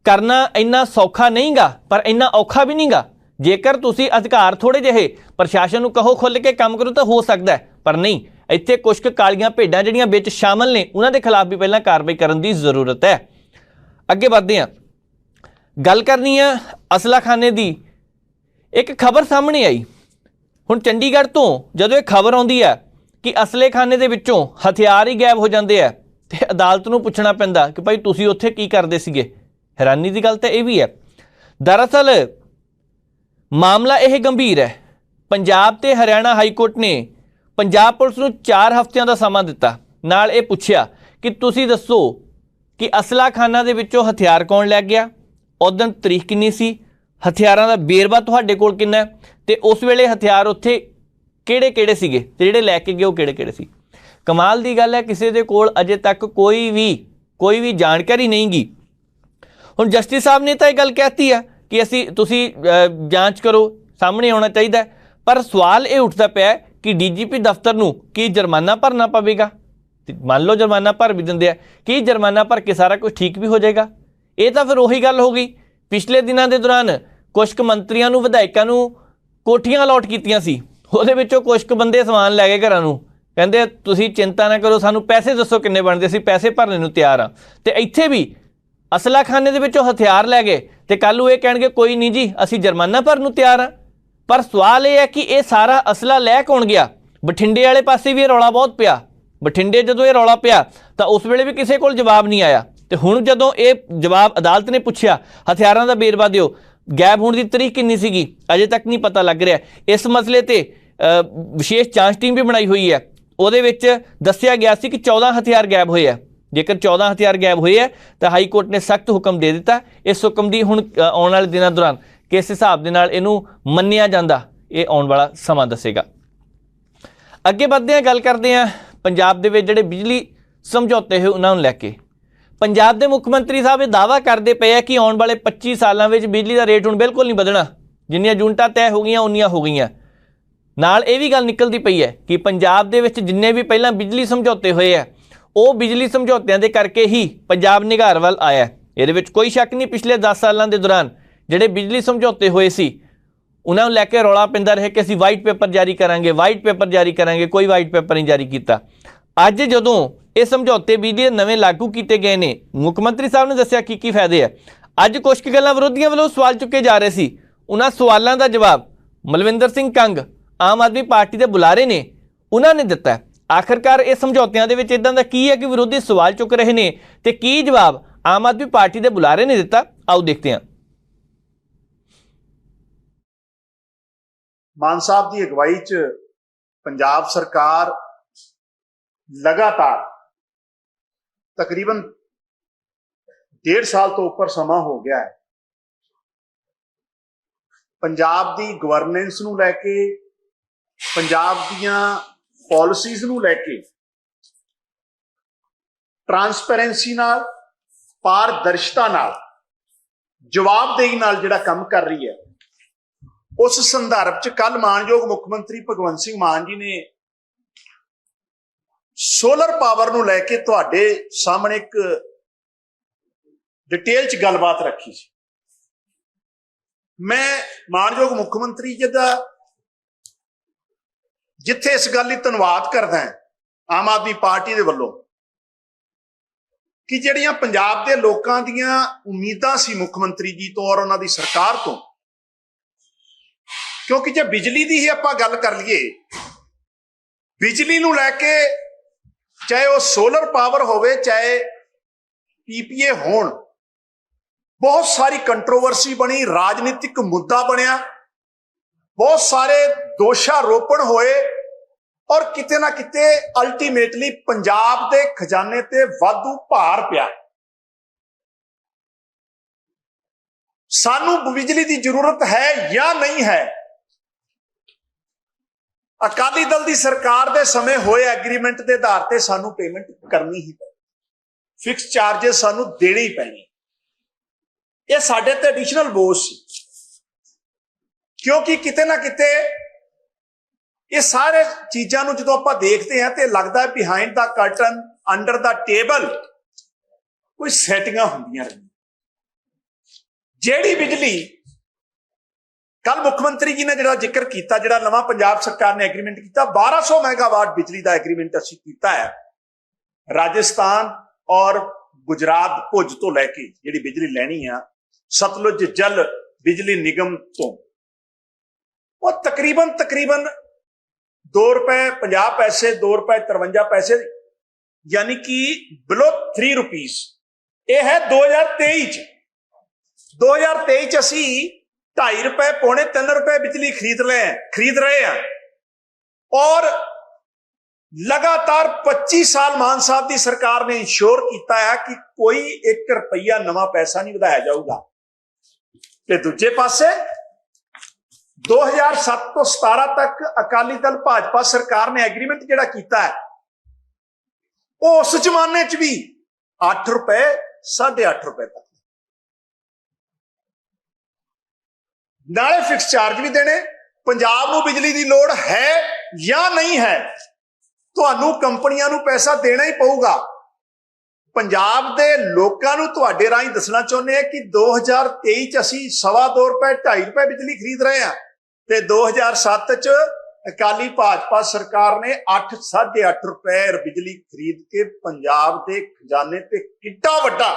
ਕਰਨਾ ਇੰਨਾ ਸੌਖਾ ਨਹੀਂ ਗਾ, ਪਰ ਇੰਨਾ ਔਖਾ ਵੀ ਨਹੀਂ ਗਾ। ਜੇਕਰ ਤੁਸੀਂ ਅਧਿਕਾਰ ਥੋੜ੍ਹੇ ਜਿਹੇ ਪ੍ਰਸ਼ਾਸਨ ਨੂੰ ਕਹੋ ਖੁੱਲ੍ਹ ਕੇ ਕੰਮ ਕਰੋ ਤਾਂ ਹੋ ਸਕਦਾ, ਪਰ ਨਹੀਂ। ਇੱਥੇ ਕੁਛ ਕੁ ਕਾਲੀਆਂ ਭੇਡਾਂ ਜਿਹੜੀਆਂ ਵਿੱਚ ਸ਼ਾਮਲ ਨੇ, ਉਹਨਾਂ ਦੇ ਖਿਲਾਫ ਵੀ ਪਹਿਲਾਂ ਕਾਰਵਾਈ ਕਰਨ ਦੀ ਜ਼ਰੂਰਤ ਹੈ। ਅੱਗੇ ਵਧਦੇ ਹਾਂ, ਗੱਲ ਕਰਨੀ ਆ ਅਸਲਾਖਾਨੇ ਦੀ। ਇੱਕ ਖਬਰ ਸਾਹਮਣੇ ਆਈ ਹੁਣ ਚੰਡੀਗੜ੍ਹ ਤੋਂ, ਜਦੋਂ ਇਹ ਖਬਰ ਆਉਂਦੀ ਹੈ ਕਿ ਅਸਲੇਖਾਨੇ ਦੇ ਵਿੱਚੋਂ ਹਥਿਆਰ ਹੀ ਗਾਇਬ ਹੋ ਜਾਂਦੇ ਆ ਤੇ ਅਦਾਲਤ ਨੂੰ ਪੁੱਛਣਾ ਪੈਂਦਾ ਕਿ ਭਾਈ ਤੁਸੀਂ ਉੱਥੇ ਕੀ ਕਰਦੇ ਸੀਗੇ। ਹੈਰਾਨੀ ਦੀ ਗੱਲ ਤਾਂ ਇਹ ਵੀ ਹੈ। ਦਰਅਸਲ ਮਾਮਲਾ ਇਹ ਗੰਭੀਰ ਹੈ। ਪੰਜਾਬ ਤੇ ਹਰਿਆਣਾ ਹਾਈ ਕੋਰਟ ਨੇ ਪੰਜਾਬ ਪੁਲਿਸ ਨੂੰ 4 ਹਫ਼ਤਿਆਂ ਦਾ ਸਮਾਂ ਦਿੱਤਾ, ਨਾਲ ਇਹ ਪੁੱਛਿਆ ਕਿ ਤੁਸੀਂ ਦੱਸੋ ਕਿ ਅਸਲਾਖਾਨਾ ਦੇ ਵਿੱਚੋਂ ਹਥਿਆਰ ਕੌਣ ਲੈ ਗਿਆ, ਉਦੋਂ ਤਰੀਕ ਕਿੰਨੀ ਸੀ, ਹਥਿਆਰਾਂ ਦਾ ਵੇਰਵਾ ਤੁਹਾਡੇ ਕੋਲ ਕਿੰਨਾ, ਤੇ ਉਸ ਵੇਲੇ ਹਥਿਆਰ ਉੱਥੇ ਕਿਹੜੇ-ਕਿਹੜੇ ਸੀਗੇ ਤੇ ਜਿਹੜੇ ਲੈ ਕੇ ਗਏ ਉਹ ਕਿਹੜੇ-ਕਿਹੜੇ ਸੀ। ਕਮਾਲ ਦੀ ਗੱਲ ਹੈ, ਕਿਸੇ ਦੇ ਕੋਲ ਅਜੇ ਤੱਕ ਕੋਈ ਵੀ ਜਾਣਕਾਰੀ ਨਹੀਂ ਗੀ। ਹੁਣ ਜਸਟਿਸ ਸਾਹਿਬ ਨੇ ਤਾਂ ਇਹ ਗੱਲ ਕਹਿਤੀ ਆ ਕਿ ਤੁਸੀਂ ਜਾਂਚ ਕਰੋ, ਸਾਹਮਣੇ ਆਉਣਾ ਚਾਹੀਦਾ, ਪਰ ਸਵਾਲ ਇਹ ਉੱਠਦਾ ਪਿਆ ਕਿ ਡੀਜੀਪੀ ਦਫ਼ਤਰ ਨੂੰ ਕੀ ਜੁਰਮਾਨਾ ਭਰਨਾ ਪਵੇਗਾ। ਮੰਨ ਲਓ ਜੁਰਮਾਨਾ ਭਰ ਵੀ ਦਿੰਦੇ ਆ, ਕੀ ਜੁਰਮਾਨਾ ਭਰ ਕੇ ਸਾਰਾ ਕੁਝ ਠੀਕ ਵੀ ਹੋ ਜਾਏਗਾ? ਇਹ ਤਾਂ ਫਿਰ ਉਹੀ ਗੱਲ ਹੋ ਗਈ। ਪਿਛਲੇ ਦਿਨਾਂ ਦੇ ਦੌਰਾਨ ਕੁਛ ਕੁ ਮੰਤਰੀਆਂ ਨੂੰ, ਵਿਧਾਇਕਾਂ ਨੂੰ ਕੋਠੀਆਂ ਅਲਾਟ ਕੀਤੀਆਂ ਸੀ, ਉਹਦੇ ਵਿੱਚੋਂ ਕੁਛ ਕੁ ਬੰਦੇ ਸਮਾਨ ਲੈ ਗਏ ਘਰਾਂ ਨੂੰ, ਕਹਿੰਦੇ ਤੁਸੀਂ ਚਿੰਤਾ ਨਾ ਕਰੋ, ਸਾਨੂੰ ਪੈਸੇ ਦੱਸੋ ਕਿੰਨੇ ਬਣਦੇ, ਅਸੀਂ ਪੈਸੇ ਭਰਨੇ ਨੂੰ ਤਿਆਰ ਹਾਂ। ਤੇ ਇੱਥੇ ਵੀ ਅਸਲਾਖਾਨੇ ਦੇ ਵਿੱਚੋਂ ਹਥਿਆਰ ਲੈ ਗਏ ਤੇ ਕੱਲ੍ਹ ਨੂੰ ਇਹ ਕਹਿਣਗੇ ਕੋਈ ਨਹੀਂ ਜੀ ਅਸੀਂ ਜੁਰਮਾਨਾ ਭਰਨ ਨੂੰ ਤਿਆਰ ਹਾਂ। ਪਰ ਸਵਾਲ ਇਹ ਹੈ ਕਿ ਇਹ ਸਾਰਾ ਅਸਲਾ ਲੈ ਕੌਣ ਗਿਆ? ਬਠਿੰਡੇ ਵਾਲੇ ਪਾਸੇ ਵੀ ਇਹ ਰੌਲਾ ਬਹੁਤ ਪਿਆ। ਬਠਿੰਡੇ ਜਦੋਂ ਇਹ ਰੌਲਾ ਪਿਆ ਤਾਂ ਉਸ ਵੇਲੇ ਵੀ ਕਿਸੇ ਕੋਲ ਜਵਾਬ ਨਹੀਂ ਆਇਆ, ਤੇ ਹੁਣ ਜਦੋਂ ਇਹ ਜਵਾਬ ਅਦਾਲਤ ਨੇ ਪੁੱਛਿਆ ਹਥਿਆਰਾਂ ਦਾ ਵੇਰਵਾ ਦਿਓ, ਗਾਇਬ ਹੋਣ ਦੀ ਤਰੀਕ ਕਿੰਨੀ ਸੀਗੀ, ਅਜੇ ਤੱਕ ਨਹੀਂ ਪਤਾ ਲੱਗ ਰਿਹਾ। ਇਸ ਮਸਲੇ ਤੇ ਵਿਸ਼ੇਸ਼ ਜਾਂਚ ਟੀਮ ਵੀ ਬਣਾਈ ਹੋਈ ਹੈ। ਉਹਦੇ ਵਿੱਚ ਦੱਸਿਆ ਗਿਆ ਸੀ ਕਿ 14 ਹਥਿਆਰ ਗਾਇਬ ਹੋਏ ਆ। ਜੇਕਰ 14 ਹਥਿਆਰ ਗਾਇਬ ਹੋਏ ਆ ਤਾਂ ਹਾਈ ਕੋਰਟ ਨੇ ਸਖਤ ਹੁਕਮ ਦੇ ਦਿੱਤਾ। ਇਸ ਹੁਕਮ ਦੀ ਹੁਣ ਆਉਣ ਵਾਲੇ ਦਿਨਾਂ ਦੌਰਾਨ ਕਿਸ ਹਿਸਾਬ ਦੇ ਨਾਲ ਇਹਨੂੰ ਮੰਨਿਆ ਜਾਂਦਾ, ਇਹ ਆਉਣ ਵਾਲਾ ਸਮਾਂ ਦੱਸੇਗਾ। ਅੱਗੇ ਵੱਧਦੇ ਹਾਂ, ਗੱਲ ਕਰਦੇ ਹਾਂ ਪੰਜਾਬ ਦੇ ਵਿੱਚ ਜਿਹੜੇ ਬਿਜਲੀ ਸਮਝੌਤੇ ਹੋਏ ਉਹਨਾਂ ਨੂੰ ਲੈ ਕੇ। ਪੰਜਾਬ ਦੇ ਮੁੱਖ ਮੰਤਰੀ ਸਾਹਿਬ ਇਹ ਦਾਅਵਾ ਕਰਦੇ ਪਏ ਆ ਕਿ ਆਉਣ ਵਾਲੇ 25 ਸਾਲਾਂ ਵਿੱਚ ਬਿਜਲੀ ਦਾ ਰੇਟ ਹੁਣ ਬਿਲਕੁਲ ਨਹੀਂ ਵਧਣਾ, ਜਿੰਨੀਆਂ ਯੂਨਿਟਾਂ ਤੈਅ ਹੋ ਗਈਆਂ ਉਨੀਆਂ ਹੋ ਗਈਆਂ। ਨਾਲ ਇਹ ਵੀ ਗੱਲ ਨਿਕਲਦੀ ਪਈ ਹੈ ਕਿ ਪੰਜਾਬ ਦੇ ਵਿੱਚ ਜਿੰਨੇ ਵੀ ਪਹਿਲਾਂ ਬਿਜਲੀ ਸਮਝੌਤੇ ਹੋਏ ਆ ਉਹ ਬਿਜਲੀ ਸਮਝੌਤਿਆਂ ਦੇ ਕਰਕੇ ਹੀ ਪੰਜਾਬ ਨਿਘਾਰ ਵੱਲ ਆਇਆ। ਇਹਦੇ ਵਿੱਚ ਕੋਈ ਸ਼ੱਕ ਨਹੀਂ, ਪਿਛਲੇ 10 ਸਾਲਾਂ ਦੇ ਦੌਰਾਨ ਜਿਹੜੇ ਬਿਜਲੀ ਸਮਝੌਤੇ ਹੋਏ ਸੀ ਉਹਨਾਂ ਨੂੰ ਲੈ ਕੇ ਰੌਲਾ ਪੈਂਦਾ ਰਿਹਾ ਕਿ ਅਸੀਂ ਵਾਈਟ ਪੇਪਰ ਜਾਰੀ ਕਰਾਂਗੇ, ਵਾਈਟ ਪੇਪਰ ਜਾਰੀ ਕਰਾਂਗੇ। ਕੋਈ ਵਾਈਟ ਪੇਪਰ ਨਹੀਂ ਜਾਰੀ ਕੀਤਾ। ਅੱਜ ਜਦੋਂ ਇਹ ਸਮਝੌਤੇ ਬਿਜਲੀ ਦੇ ਨਵੇਂ ਲਾਗੂ ਕੀਤੇ ਗਏ ਨੇ, ਮੁੱਖ ਮੰਤਰੀ ਸਾਹਿਬ ਨੇ ਦੱਸਿਆ ਕੀ ਫਾਇਦੇ ਹੈ। ਅੱਜ ਕੁਝ ਕੁ ਗੱਲਾਂ ਵਿਰੋਧੀਆਂ ਵੱਲੋਂ ਸਵਾਲ ਚੁੱਕੇ ਜਾ ਰਹੇ ਸੀ, ਉਹਨਾਂ ਸਵਾਲਾਂ ਦਾ ਜਵਾਬ ਮਲਵਿੰਦਰ ਸਿੰਘ ਕੰਗ ਆਮ ਆਦਮੀ ਪਾਰਟੀ ਦੇ ਬੁਲਾਰੇ ਨੇ ਉਹਨਾਂ ਨੇ ਦਿੱਤਾ। ਆਖਰਕਾਰ ਇਹ ਸਮਝੌਤਿਆਂ ਦੇ ਵਿੱਚ ਇਦਾਂ ਦਾ ਕੀ ਹੈ ਕਿ ਵਿਰੋਧੀ ਸਵਾਲ ਚੁੱਕ ਰਹੇ ਨੇ ਤੇ ਕੀ ਜਵਾਬ ਆਮ ਆਦਮੀ ਪਾਰਟੀ ਦੇ ਬੁਲਾਰੇ ਨੇ ਦਿੱਤਾ, ਆਓ ਦੇਖਦੇ ਹਾਂ। ਮਾਨ ਸਾਹਿਬ ਦੀ ਅਗਵਾਈ 'ਚ ਪੰਜਾਬ ਸਰਕਾਰ ਲਗਾਤਾਰ ਤਕਰੀਬਨ 1.5 ਸਾਲ ਤੋਂ ਉੱਪਰ ਸਮਾਂ ਹੋ ਗਿਆ ਹੈ ਪੰਜਾਬ ਦੀ ਗਵਰਨੈਂਸ ਨੂੰ ਲੈ ਕੇ, ਪੰਜਾਬ ਦੀਆਂ ਪਾਲਿਸੀਜ਼ ਨੂੰ ਲੈ ਕੇ ਟਰਾਂਸਪੇਰੈਂਸੀ ਨਾਲ, ਪਾਰਦਰਸ਼ਤਾ ਨਾਲ, ਜਵਾਬਦੇਹੀ ਨਾਲ ਜਿਹੜਾ ਕੰਮ ਕਰ ਰਹੀ ਹੈ। ਉਸ ਸੰਦਰਭ 'ਚ ਕੱਲ ਮਾਨਯੋਗ ਮੁੱਖ ਮੰਤਰੀ ਭਗਵੰਤ ਸਿੰਘ ਮਾਨ ਜੀ ਨੇ ਸੋਲਰ ਪਾਵਰ ਨੂੰ ਲੈ ਕੇ ਤੁਹਾਡੇ ਸਾਹਮਣੇ ਇੱਕ ਡਿਟੇਲ 'ਚ ਗੱਲਬਾਤ ਰੱਖੀ ਸੀ। ਮੈਂ ਮਾਨਯੋਗ ਮੁੱਖ ਮੰਤਰੀ ਜੀ ਦਾ ਜਿੱਥੇ ਇਸ ਗੱਲ ਲਈ ਧੰਨਵਾਦ ਕਰਦਾ ਹਾਂ ਆਮ ਆਦਮੀ ਪਾਰਟੀ ਦੇ ਵੱਲੋਂ ਕਿ ਜਿਹੜੀਆਂ ਪੰਜਾਬ ਦੇ ਲੋਕਾਂ ਦੀਆਂ ਉਮੀਦਾਂ ਸੀ ਮੁੱਖ ਮੰਤਰੀ ਜੀ ਤੋਂ ਔਰ ਉਹਨਾਂ ਦੀ ਸਰਕਾਰ ਤੋਂ, ਕਿਉਂਕਿ ਜੇ ਬਿਜਲੀ ਦੀ ਹੀ ਆਪਾਂ ਗੱਲ ਕਰ ਲਈਏ, ਬਿਜਲੀ ਨੂੰ ਲੈ ਕੇ ਚਾਹੇ ਉਹ ਸੋਲਰ ਪਾਵਰ ਹੋਵੇ ਚਾਹੇ ਪੀਪੀਏ ਹੋਣ, ਬਹੁਤ ਸਾਰੀ ਕੰਟਰੋਵਰਸੀ ਬਣੀ, ਰਾਜਨੀਤਿਕ ਮੁੱਦਾ ਬਣਿਆ, ਬਹੁਤ ਸਾਰੇ ਦੋਸ਼ਾਰੋਪਣ ਹੋਏ ਔਰ ਕਿਤੇ ਨਾ ਕਿਤੇ ਅਲਟੀਮੇਟਲੀ ਪੰਜਾਬ ਦੇ ਖਜ਼ਾਨੇ ਤੇ ਵਾਧੂ ਭਾਰ ਪਿਆ। ਸਾਨੂੰ ਬਿਜਲੀ ਦੀ ਜ਼ਰੂਰਤ ਹੈ ਜਾਂ ਨਹੀਂ ਹੈ? ਅਕਾਲੀ ਦਲ ਦੀ ਸਰਕਾਰ ਦੇ ਸਮੇਂ ਹੋਏ ਐਗਰੀਮੈਂਟ ਦੇ ਆਧਾਰ ਤੇ ਸਾਨੂੰ ਪੇਮੈਂਟ ਕਰਨੀ ਹੀ ਪਈ, ਫਿਕਸ ਚਾਰजेस ਸਾਨੂੰ ਦੇਣੇ ਹੀ ਪੈਣੇ। ਇਹ ਸਾਡੇ ਤੇ ਐਡੀਸ਼ਨਲ ਬੋਝ ਸੀ, ਕਿਉਂਕਿ ਕਿਤੇ ਨਾ ਕਿਤੇ ਇਹ ਸਾਰੇ ਚੀਜ਼ਾਂ ਨੂੰ ਜਦੋਂ ਆਪਾਂ ਦੇਖਦੇ ਹਾਂ ਤੇ ਲੱਗਦਾ ਹੈ ਬਿਹਾਈਂਡ ਦਾ ਕਰਟਨ, ਅੰਡਰ ਦਾ ਟੇਬਲ ਕੋਈ ਸੈਟਿੰਗਾਂ ਹੁੰਦੀਆਂ ਰਹੀਆਂ। ਜਿਹੜੀ ਬਿਜਲੀ ਕੱਲ ਮੁੱਖ ਮੰਤਰੀ ਜੀ ਨੇ ਜਿਹੜਾ ਜ਼ਿਕਰ ਕੀਤਾ, ਜਿਹੜਾ ਨਵਾਂ ਪੰਜਾਬ ਸਰਕਾਰ ਨੇ ਐਗਰੀਮੈਂਟ ਕੀਤਾ, 1200 ਮੈਗਾਵਾਟ ਬਿਜਲੀ ਦਾ ਐਗਰੀਮੈਂਟ ਅਸੀਂ ਕੀਤਾ ਹੈ ਰਾਜਸਥਾਨ ਔਰ ਗੁਜਰਾਤ ਭੁੱਜ ਤੋਂ ਲੈ ਕੇ ਜਿਹੜੀ ਬਿਜਲੀ ਲੈਣੀ ਆ ਸਤਲੁਜ ਜਲ ਬਿਜਲੀ ਨਿਗਮ ਤੋਂ, ਉਹ ਤਕਰੀਬਨ 2 ਰੁਪਏ 50 ਪੈਸੇ, 2 ਰੁਪਏ 53 ਪੈਸੇ, ਯਾਨੀ ਕਿ ਬਿਲੋ 3 ਰੁਪੀਸ। ਇਹ ਹੈ 2023 ਚ। 2023 ਚ ਅਸੀਂ 2.5 ਰੁਪਏ, ਪੌਣੇ 3 ਰੁਪਏ ਬਿਜਲੀ ਖਰੀਦ ਰਹੇ ਹਾਂ ਔਰ ਲਗਾਤਾਰ 25 ਸਾਲ ਮਾਨ ਸਾਹਿਬ ਦੀ ਸਰਕਾਰ ਨੇ ਇੰਸ਼ੋਰ ਕੀਤਾ ਹੈ ਕਿ ਕੋਈ 1 ਰੁਪਈਆ ਨਵਾਂ ਪੈਸਾ ਨਹੀਂ ਵਧਾਇਆ ਜਾਊਗਾ। ਤੇ ਦੂਜੇ ਪਾਸੇ 2007 ਤੋਂ 17 ਤੱਕ ਅਕਾਲੀ ਦਲ ਭਾਜਪਾ ਸਰਕਾਰ ਨੇ ਐਗਰੀਮੈਂਟ ਜਿਹੜਾ ਕੀਤਾ ਹੈ ਉਹ ਉਸ ਜ਼ਮਾਨੇ 'ਚ ਵੀ 8 ਰੁਪਏ 8.5 ਰੁਪਏ ਤੱਕ, ਨਾਲੇ ਫਿਕਸ ਚਾਰਜ ਵੀ ਦੇਣੇ। ਪੰਜਾਬ ਨੂੰ ਬਿਜਲੀ ਦੀ ਲੋੜ ਹੈ ਜਾਂ ਨਹੀਂ ਹੈ, ਤੁਹਾਨੂੰ ਕੰਪਨੀਆਂ ਨੂੰ ਪੈਸਾ ਦੇਣਾ ਹੀ ਪਊਗਾ। ਪੰਜਾਬ ਦੇ ਲੋਕਾਂ ਨੂੰ ਤੁਹਾਡੇ ਰਾਹੀਂ ਦੱਸਣਾ ਚਾਹੁੰਦੇ ਆ ਕਿ 2023 ਚ ਅਸੀਂ 2.25 ਰੁਪਏ 2.5 ਰੁਪਏ ਬਿਜਲੀ ਖਰੀਦ ਰਹੇ ਹਾਂ ਤੇ 2007 ਚ ਅਕਾਲੀ ਭਾਜਪਾ ਸਰਕਾਰ ਨੇ 8.5 ਰੁਪਏ ਬਿਜਲੀ ਖਰੀਦ ਕੇ ਪੰਜਾਬ ਦੇ ਖਜ਼ਾਨੇ ਤੇ ਕਿੱਡਾ ਵੱਡਾ,